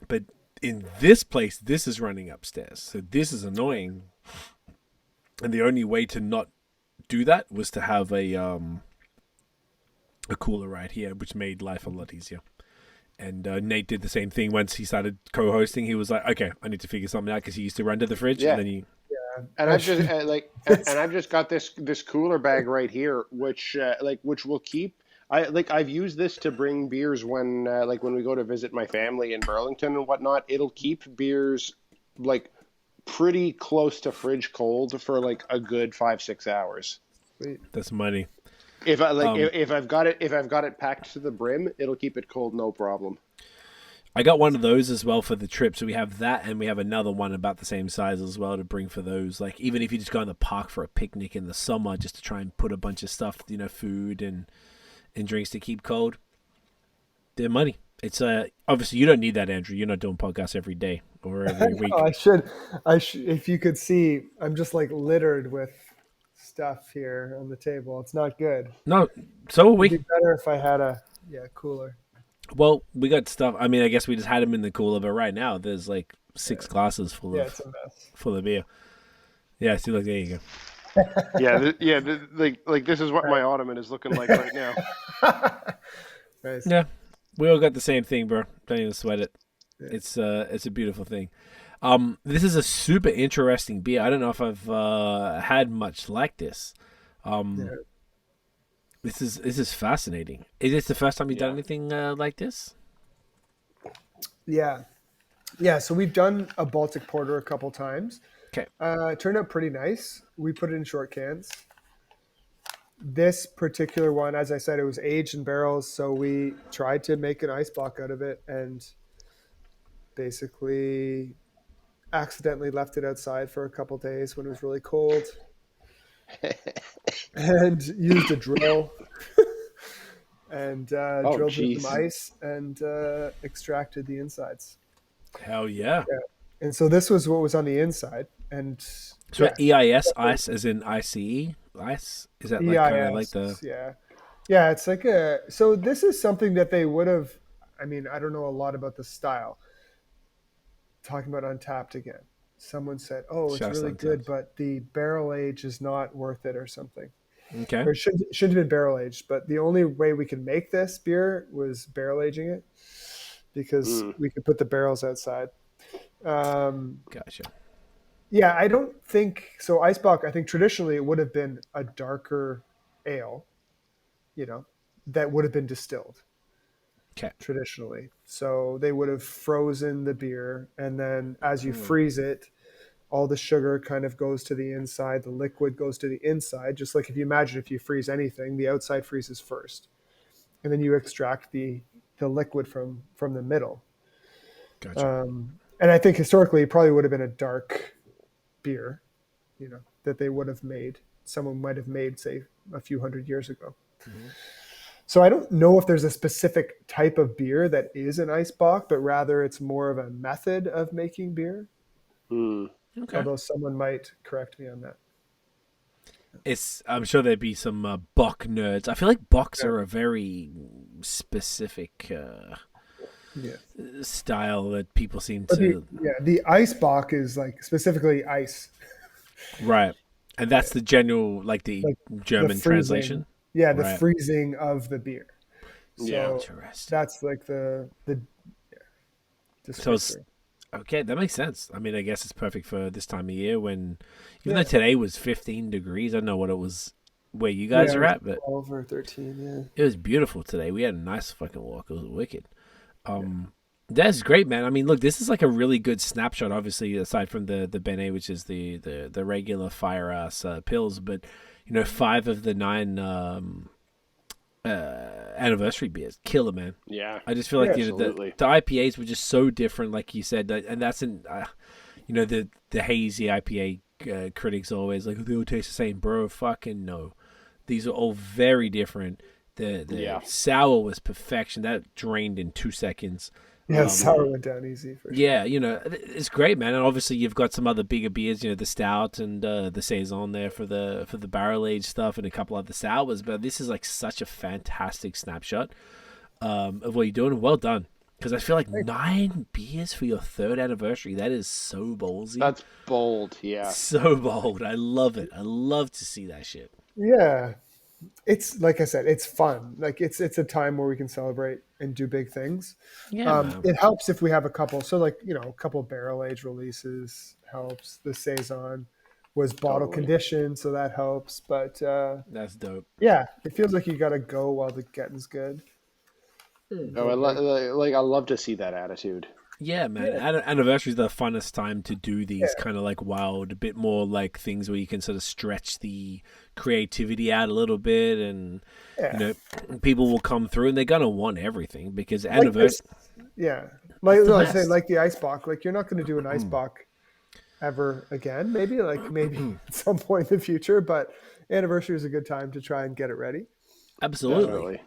But in this place, this is running upstairs, so this is annoying. And the only way to not do that was to have a cooler right here, which made life a lot easier. And Nate did the same thing once he started co-hosting. He was like, "Okay, I need to figure something out," because he used to run to the fridge, Yeah. and then he. And I've just and I've just got this cooler bag right here, which will keep. I've used this to bring beers when when we go to visit my family in Burlington and whatnot. It'll keep beers like pretty close to fridge cold for like a good 5-6 hours. Sweet. That's money. If I've got it packed to the brim, it'll keep it cold, no problem. I got one of those as well for the trip. So we have that, and we have another one about the same size as well to bring for those. Like even if you just go in the park for a picnic in the summer, just to try and put a bunch of stuff, food and drinks to keep cold. They're money. It's obviously you don't need that, Andrew. You're not doing podcasts every day or every week. I should. If you could see, I'm just like littered with stuff here on the table. It's not good. No, so are we. It'd be better if I had a cooler. Well, we got stuff. I mean, I guess we just had them in the cooler, but right now there's like 6 glasses full It's a mess. of beer. Yeah, see, look, there you go. Like this is what my ottoman is looking like right now. Nice. Yeah, we all got the same thing, bro. Don't even sweat it. Yeah. It's a beautiful thing. This is a super interesting beer. I don't know if I've had much like this. This is fascinating. Is this the first time you've done anything like this? Yeah. So we've done a Baltic Porter a couple times. Okay. It turned out pretty nice. We put it in short cans. This particular one, as I said, it was aged in barrels, so we tried to make an Eisbock out of it and basically accidentally left it outside for a couple days when it was really cold and used a drill and drilled with some ice and extracted the insides. Hell yeah. And so this was what was on the inside. And so EIS, ice as in ICE? Ice? Is that like kind of like the... Yeah, it's like so this is something that they would have, I mean, I don't know a lot about the style. Talking about Untapped again. Someone said, "Oh, it's really good, but the barrel age is not worth it," or something. Okay. Or it shouldn't have been barrel aged, but the only way we can make this beer was barrel aging it because we could put the barrels outside. Gotcha. Yeah, I don't think so. Eisbock, I think traditionally it would have been a darker ale, that would have been distilled. Okay. Traditionally. So they would have frozen the beer, and then as you freeze it, all the sugar kind of goes to the inside, the liquid goes to the inside, just like if you freeze anything, the outside freezes first. And then you extract the liquid from the middle. Gotcha. And I think historically it probably would have been a dark beer, that they would have made. Someone might have made, say, a few hundred years ago. Mm-hmm. So I don't know if there's a specific type of beer that is an Eisbock, but rather it's more of a method of making beer. Okay. Although someone might correct me on that. I'm sure there'd be some Bock nerds. I feel like Bocks are a very specific style that people seem to... The Eisbock is like specifically ice. Right. And that's the general, like the German translation? Yeah, the freezing of the beer. So interesting. That's like the so okay, that makes sense. I mean, I guess it's perfect for this time of year when, even though today was 15 degrees, I don't know what it was where you guys are at, but 12 or 13, it was beautiful today. We had a nice fucking walk. It was wicked. That's great, man. I mean, look, this is like a really good snapshot, obviously, aside from the Bene, which is the regular fire ass pills, but 5 of the 9 anniversary beers, killer, man. Yeah, I just feel like the IPAs were just so different, like you said, and that's the hazy IPA critics always like, they all taste the same, bro. Fucking no, these are all very different. The sour was perfection. That drained in 2 seconds. Yeah, sour went down easy for sure. Yeah, it's great, man. And obviously you've got some other bigger beers, the stout and the saison there for the barrel aged stuff, and a couple other sours. But this is like such a fantastic snapshot of what you're doing. Well done, because I feel like 9 beers for your 3rd anniversary. That is so ballsy. That's bold, yeah. So bold. I love it. I love to see that shit. Yeah, it's like I said, it's fun. Like it's a time where we can celebrate and do big things. Yeah, it helps if we have a couple. So like a couple barrel age releases helps. The saison was bottle conditioned, so that helps. But that's dope. Yeah, it feels like you got to go while the getting's good. Oh, I love to see that attitude. Yeah, man. Yeah. Anniversary is the funnest time to do these kind of like wild, a bit more like things where you can sort of stretch the creativity out a little bit, and people will come through and they're gonna want everything because anniversary. Like the Eisbock. Like you're not going to do an Eisbock ever again. Maybe at some point in the future, but anniversary is a good time to try and get it ready. Absolutely. Definitely.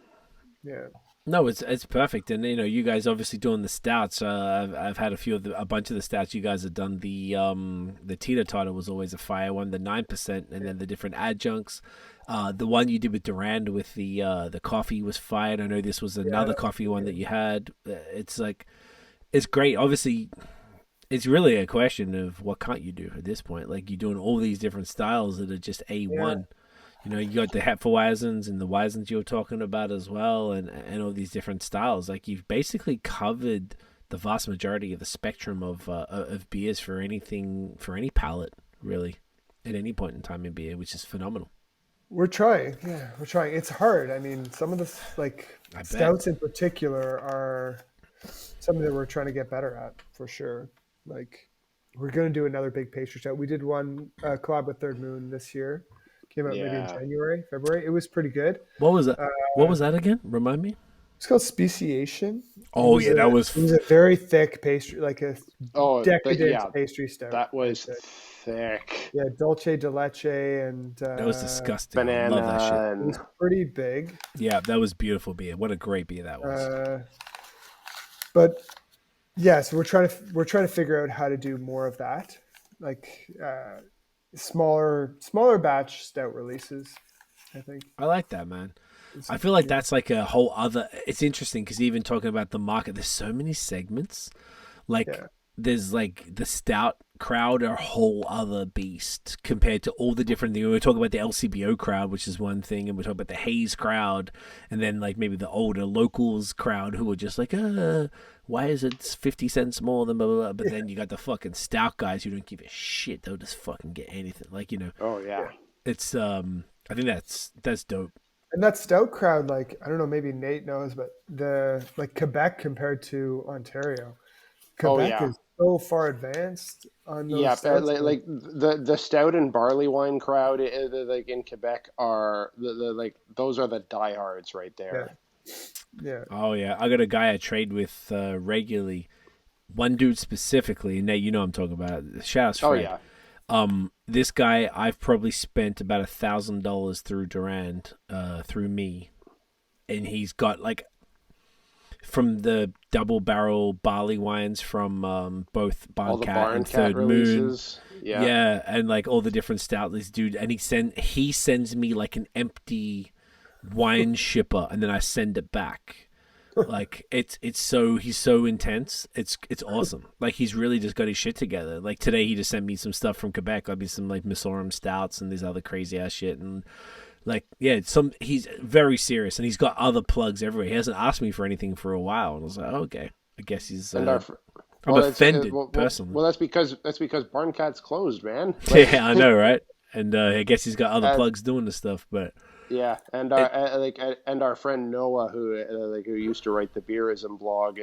Yeah. No, it's perfect, and you guys obviously doing the stouts. I've had a bunch of the stouts you guys have done. The teeter-totter was always a fire one, the 9%, and then the different adjuncts. The one you did with Durand with the coffee was fired. I know this was another coffee one that you had. It's great. Obviously, it's really a question of what can't you do at this point. Like you're doing all these different styles that are just A1. Yeah. You got the Hefeweizens and the Weizens you were talking about as well, and all these different styles. Like you've basically covered the vast majority of the spectrum of beers for any palate, really, at any point in time in beer, which is phenomenal. We're trying. It's hard. I mean, some of the stouts in particular are something that we're trying to get better at for sure. Like we're going to do another big pastry stout. We did one collab with Third Moon this year. Came out maybe in January, February. It was pretty good. What was that? What was that again? Remind me. It's called Speciation. That was. It was a very thick pastry, like a decadent pastry stout. That was thick. Yeah, dulce de leche and. That was disgusting. Banana. I love that shit. It was pretty big. Yeah, that was beautiful beer. What a great beer that was. But yeah, so we're trying to figure out how to do more of that, like. Smaller batch stout releases, I think. I like that, man. I feel like that's like a whole other. It's interesting because even talking about the market, there's so many segments. Like there's like the stout crowd, a whole other beast compared to all the different things. We were talking about the LCBO crowd, which is one thing, and we're talking about the Hayes crowd, and then like maybe the older locals crowd who are just like, why is it 50 cents more than blah, blah, blah? But then you got the fucking stout guys who don't give a shit. They'll just fucking get anything. Like, Oh, yeah. It's, I think that's dope. And that stout crowd, like, I don't know, maybe Nate knows, but like Quebec compared to Ontario. Quebec is so far advanced on those stouts. like the stout and barley wine crowd, like in Quebec are like those are the diehards right there. Yeah. Oh yeah, I got a guy I trade with regularly. One dude specifically, and Nate, I'm talking about. Shout out Fred. Oh yeah. This guy, I've probably spent about $1,000 through Durand, through me, and he's got like from the double barrel barley wines from both Barncat and Third Moon. Yeah, and like all the different stout. This dude, and he sends me like an empty wine shipper, and then I send it back. Like he's so intense. It's awesome. Like he's really just got his shit together. Like today he just sent me some stuff from Quebec. I'd be some like Missouri stouts and these other crazy ass shit, and like he's very serious, and he's got other plugs everywhere. He hasn't asked me for anything for a while, and I was like, okay, I guess he's I'm offended personally. Well, that's because Barncat's closed, man. Like, yeah, I know, right? And I guess he's got other plugs doing the stuff, but yeah, and our friend Noah, who used to write the Beerism blog,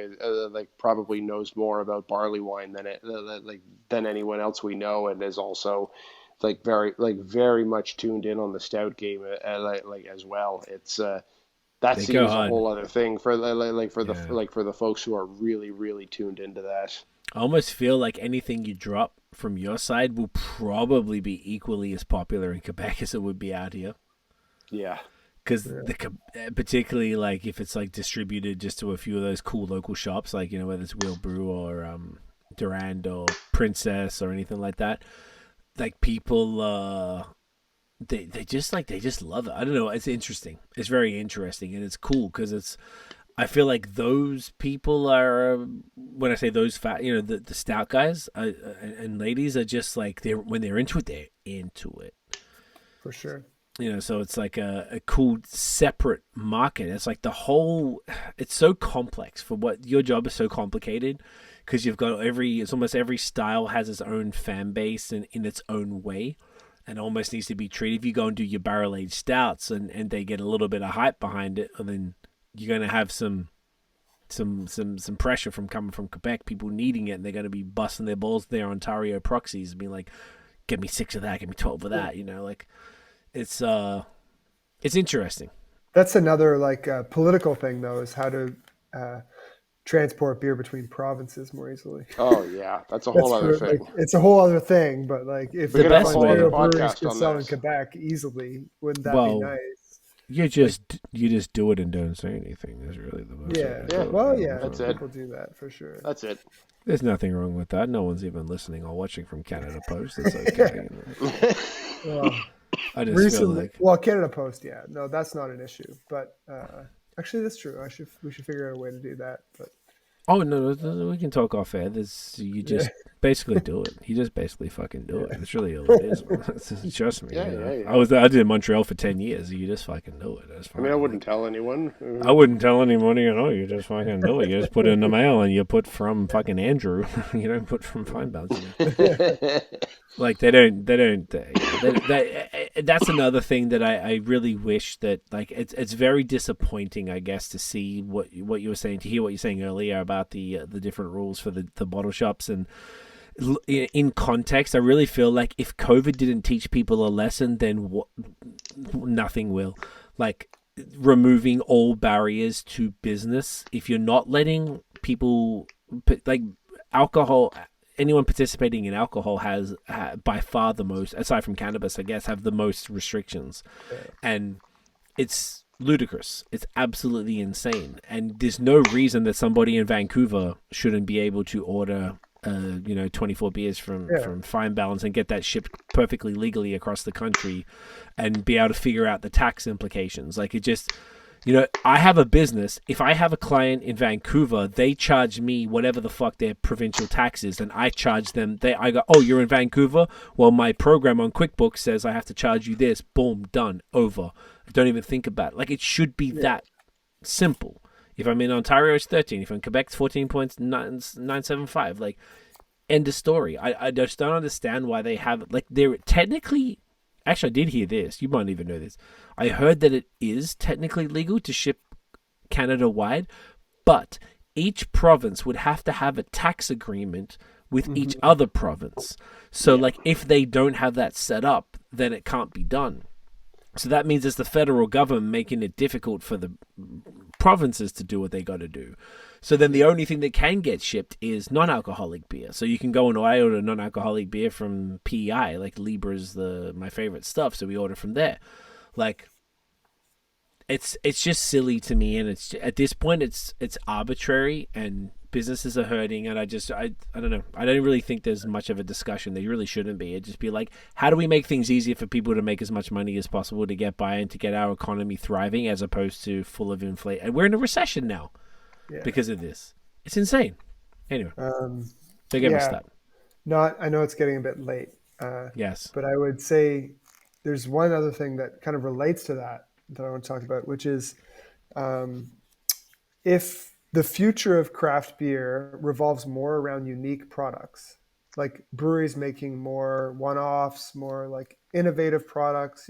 probably knows more about barley wine than anyone else we know, and is also very much tuned in on the stout game as well. It's that seems a whole other thing for the folks who are really, really tuned into that. I almost feel like anything you drop from your side will probably be equally as popular in Quebec as it would be out here. Yeah. because particularly like if it's like distributed just to a few of those cool local shops, like whether it's Wheel Brew or Durand or Princess or anything like that, like people they just love it. I don't know. It's interesting. It's very interesting, and it's cool because I feel like those people are, when I say those fat, the stout guys and ladies are just like when they're into it. For sure. So it's like a cool separate market. It's like it's so complex for what your job is so complicated because you've got it's almost every style has its own fan base and in its own way and almost needs to be treated. If you go and do your barrel aged stouts and they get a little bit of hype behind it, and then you're going to have some pressure coming from Quebec, people needing it, and they're going to be busting their balls to their Ontario proxies and being like, "Give me 6 of that, give me 12 of that." Like it's interesting. That's another like political thing, though, is how to transport beer between provinces more easily. Oh yeah, that's a whole other thing. Like, it's a whole other thing, but like if the best Ontario breweries could sell in Quebec easily, wouldn't that be nice? You just do it and don't say anything. That's really the most. That's it. People do that for sure. That's it. There's nothing wrong with that. No one's even listening or watching from Canada Post. It's okay. I just recently, feel like Canada Post, no, that's not an issue. But actually, that's true. We should figure out a way to do that. But oh no, we can talk off air. You just basically do it. You just basically fucking do it. That's really all it is. Trust me. Yeah. I did Montreal for 10 years. You just fucking do it. That's fine. I mean, I wouldn't tell anyone. I wouldn't tell anyone. You just fucking do it. You just put it in the mail and you put from fucking Andrew. You don't put from Fine Bounce. Like they don't. That's another thing that I really wish that like it's very disappointing, I guess, to see what you were saying, to hear what you're saying earlier about the different rules for the bottle shops. And in context, I really feel like if COVID didn't teach people a lesson, then nothing will. Like removing all barriers to business. If you're not letting people like alcohol. Anyone participating in alcohol has by far the most, aside from cannabis, I guess, have the most restrictions. And it's ludicrous. It's absolutely insane. And there's no reason that somebody in Vancouver shouldn't be able to order 24 beers from Fine Balance and get that shipped perfectly legally across the country and be able to figure out the tax implications. Like it just... I have a business. If I have a client in Vancouver, they charge me whatever the fuck their provincial tax is, and I charge them. I go, oh, you're in Vancouver? Well, my program on QuickBooks says I have to charge you this. Boom, done, over. I don't even think about it. Like, it should be that simple. If I'm in Ontario, it's 13. If I'm in Quebec, it's 14.975. Like, end of story. I just don't understand why they have it. Like, they're technically... Actually, I did hear this. You might even know this. I heard that it is technically legal to ship Canada-wide, but each province would have to have a tax agreement with each other province. So, like, if they don't have that set up, then it can't be done. So that means it's the federal government making it difficult for the provinces to do what they got to do. So then the only thing that can get shipped is non-alcoholic beer. So you can go and order non-alcoholic beer from PEI, like Libra's my favorite stuff. So we order from there. Like, it's just silly to me, and it's at this point it's arbitrary, and businesses are hurting. And I don't know. I don't really think there's much of a discussion. There really shouldn't be. It'd just be like, how do we make things easier for people to make as much money as possible to get by and to get our economy thriving, as opposed to full of inflation. And we're in a recession now. Yeah. Because of this. It's insane. Anyway, big step. I know it's getting a bit late. Yes. But I would say there's one other thing that kind of relates to that I want to talk about, which is if the future of craft beer revolves more around unique products, like breweries making more one-offs, more like innovative products,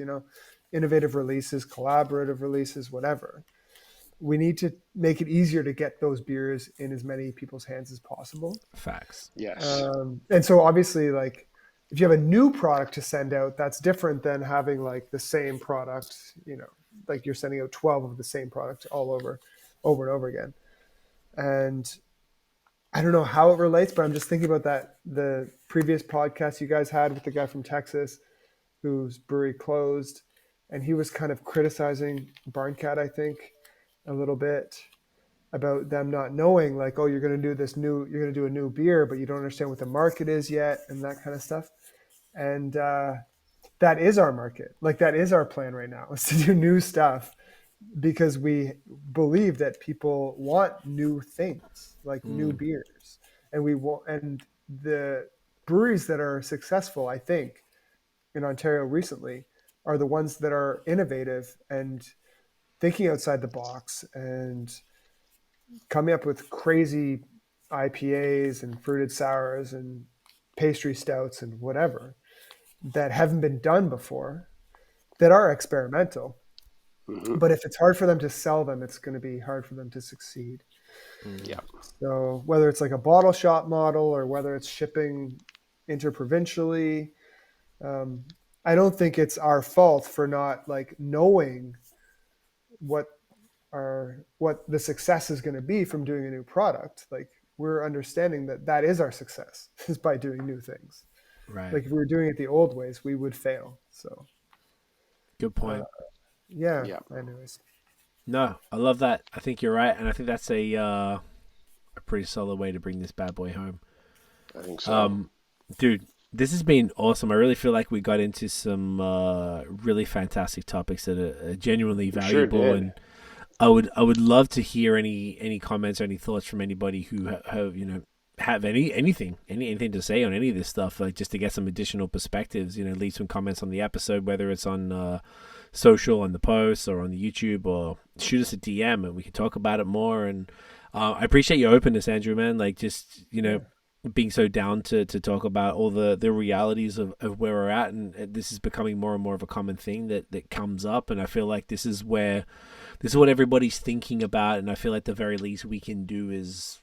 innovative releases, collaborative releases, whatever. We need to make it easier to get those beers in as many people's hands as possible. Facts. Yes. And so obviously, like, if you have a new product to send out, that's different than having like the same product, like you're sending out 12 of the same product all over and over again. And I don't know how it relates, but I'm just thinking about the previous podcast you guys had with the guy from Texas whose brewery closed. and he was kind of criticizing Barncat, I think, a little bit about them not knowing, like, oh, you're going to do a new beer, but you don't understand what the market is yet, and that kind of stuff. And that is our market. Like, that is our plan right now, is to do new stuff, because we believe that people want new things, like new beers, and and the breweries that are successful, I think, in Ontario recently are the ones that are innovative and thinking outside the box and coming up with crazy IPAs and fruited sours and pastry stouts and whatever that haven't been done before, that are experimental. But if it's hard for them to sell them, it's going to be hard for them to succeed. Yeah. So whether it's like a bottle shop model or whether it's shipping interprovincially, I don't think it's our fault for not like knowing what the success is going to be from doing a new product. Like, we're understanding that is our success, is by doing new things. Right. Like, if we were doing it the old ways, we would fail. So Good point. yeah. Yeah. Anyways. No, I love that. I think you're right, and I think that's a pretty solid way to bring this bad boy home. I think so. Dude, this has been awesome. I really feel like we got into some really fantastic topics that are genuinely valuable, did. and I would love to hear any comments or any thoughts from anybody who have anything to say on any of this stuff, like just to get some additional perspectives. Leave some comments on the episode, whether it's on social, on the posts, or on the YouTube, or shoot us a DM and we can talk about it more. And I appreciate your openness, Andrew, man. Like, just being so down to talk about all the realities of where we're at, and this is becoming more and more of a common thing that comes up, and I feel like this is what everybody's thinking about, and I feel like the very least we can do is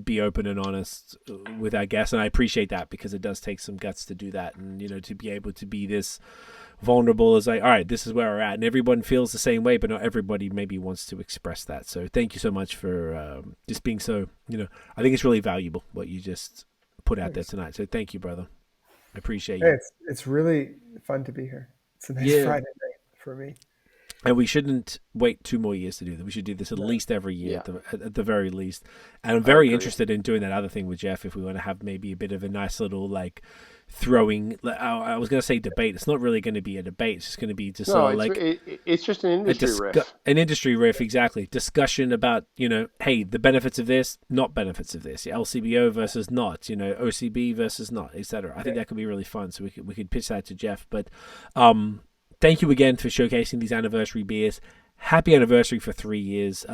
be open and honest with our guests, and I appreciate that, because it does take some guts to do that, and to be able to be this vulnerable is like, all right, this is where we're at, and everyone feels the same way, but not everybody maybe wants to express that. So thank you so much for just being so, I think it's really valuable what you just put out there tonight. So thank you, brother. I appreciate you. It's really fun to be here. It's a nice Friday night for me. And we shouldn't wait 2 more years to do that. We should do this at least every year, at the very least. And I'm very interested in doing that other thing with Jeff, if we want to have maybe a bit of a nice little, like, throwing, I was going to say debate. It's not really going to be a debate. It's just going to be just it's just an industry riff. An industry riff, exactly. Discussion about, hey, the benefits of this, not benefits of this. LCBO versus not, OCB versus not, etc. I think that could be really fun. So we could pitch that to Jeff. But thank you again for showcasing these anniversary beers. Happy anniversary for 3 years.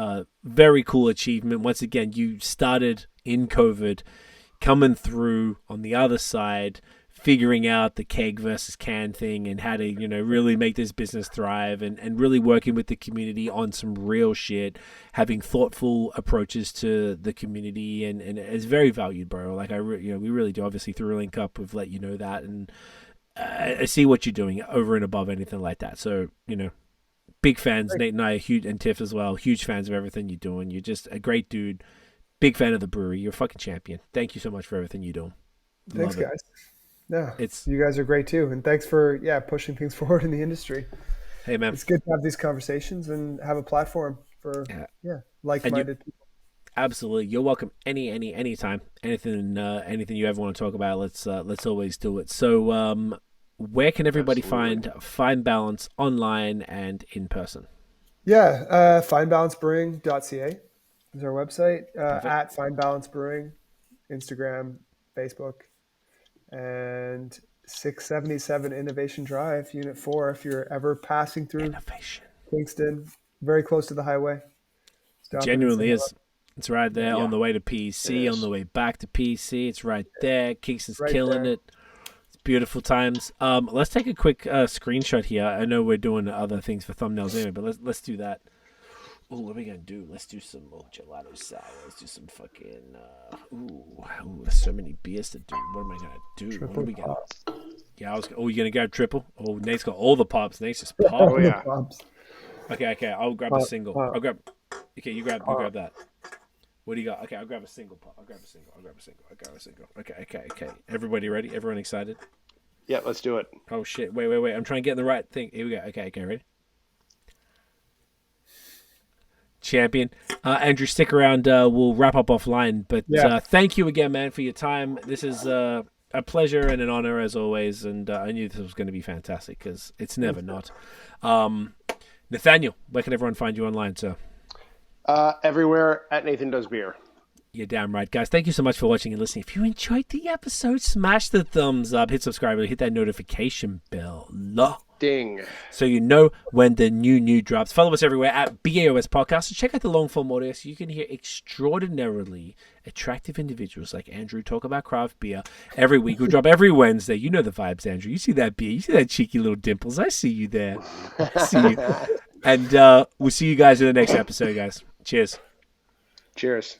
Very cool achievement. Once again, you started in COVID, coming through on the other side, figuring out the keg versus can thing and how to, really make this business thrive, and really working with the community on some real shit, having thoughtful approaches to the community, and it's very valued, bro. Like, we really do. Obviously, through Link Up, we've let you know that, and I see what you're doing over and above anything like that. So, big fans. Nate and I are huge, and Tiff as well, huge fans of everything you're doing. You're just a great dude. Big fan of the brewery. You're a fucking champion. Thank you so much for everything you do. Thanks, guys. Yeah, you guys are great too, and thanks for pushing things forward in the industry. Hey, man, it's good to have these conversations and have a platform for like-minded people. Absolutely, you're welcome anytime. Anything you ever want to talk about, let's always do it. So, where can everybody find Fine Balance online and in person? Yeah, finebalancebrewing.ca is our website. At Fine Balance Brewing, Instagram, Facebook. And 677 Innovation Drive, Unit 4, if you're ever passing through Kingston, very close to the highway. Genuinely is. It's right there on the way to PC, on the way back to PC. It's right there. Kingston's killing it. It's beautiful times. Let's take a quick screenshot here. I know we're doing other things for thumbnails anyway, but let's do that. Oh, what are we gonna do? Let's do some Gelato Sour. Let's do some fucking. There's so many beers to do. What am I gonna do? Triple what are we gonna? Pops. Yeah, you gonna grab triple? Oh, Nate's got all the pops. Nate's just pop. Oh yeah. Okay. I'll grab a single. I'll grab. Okay, you grab that. What do you got? Okay, I'll grab a single pop. I'll grab a single. Okay. Everybody ready? Everyone excited? Yeah, let's do it. Oh shit! Wait! I'm trying to get the right thing. Here we go. Okay, ready? Champion. Andrew, stick around. We'll wrap up offline. But thank you again, man, for your time. This is a pleasure and an honor as always. And I knew this was going to be fantastic because it's never not. Nathaniel, where can everyone find you online, sir? Everywhere at NathanDoesBeer. You're damn right, guys. Thank you so much for watching and listening. If you enjoyed the episode, smash the thumbs up, hit subscribe, and hit that notification bell. Ding. So you know when the new drops. Follow us everywhere at BAOS Podcast. And check out the long form audio so you can hear extraordinarily attractive individuals like Andrew talk about craft beer every week. We drop every Wednesday. You know the vibes, Andrew. You see that beer. You see that cheeky little dimples. I see you there. I see you. And we'll see you guys in the next episode, guys. Cheers. Cheers.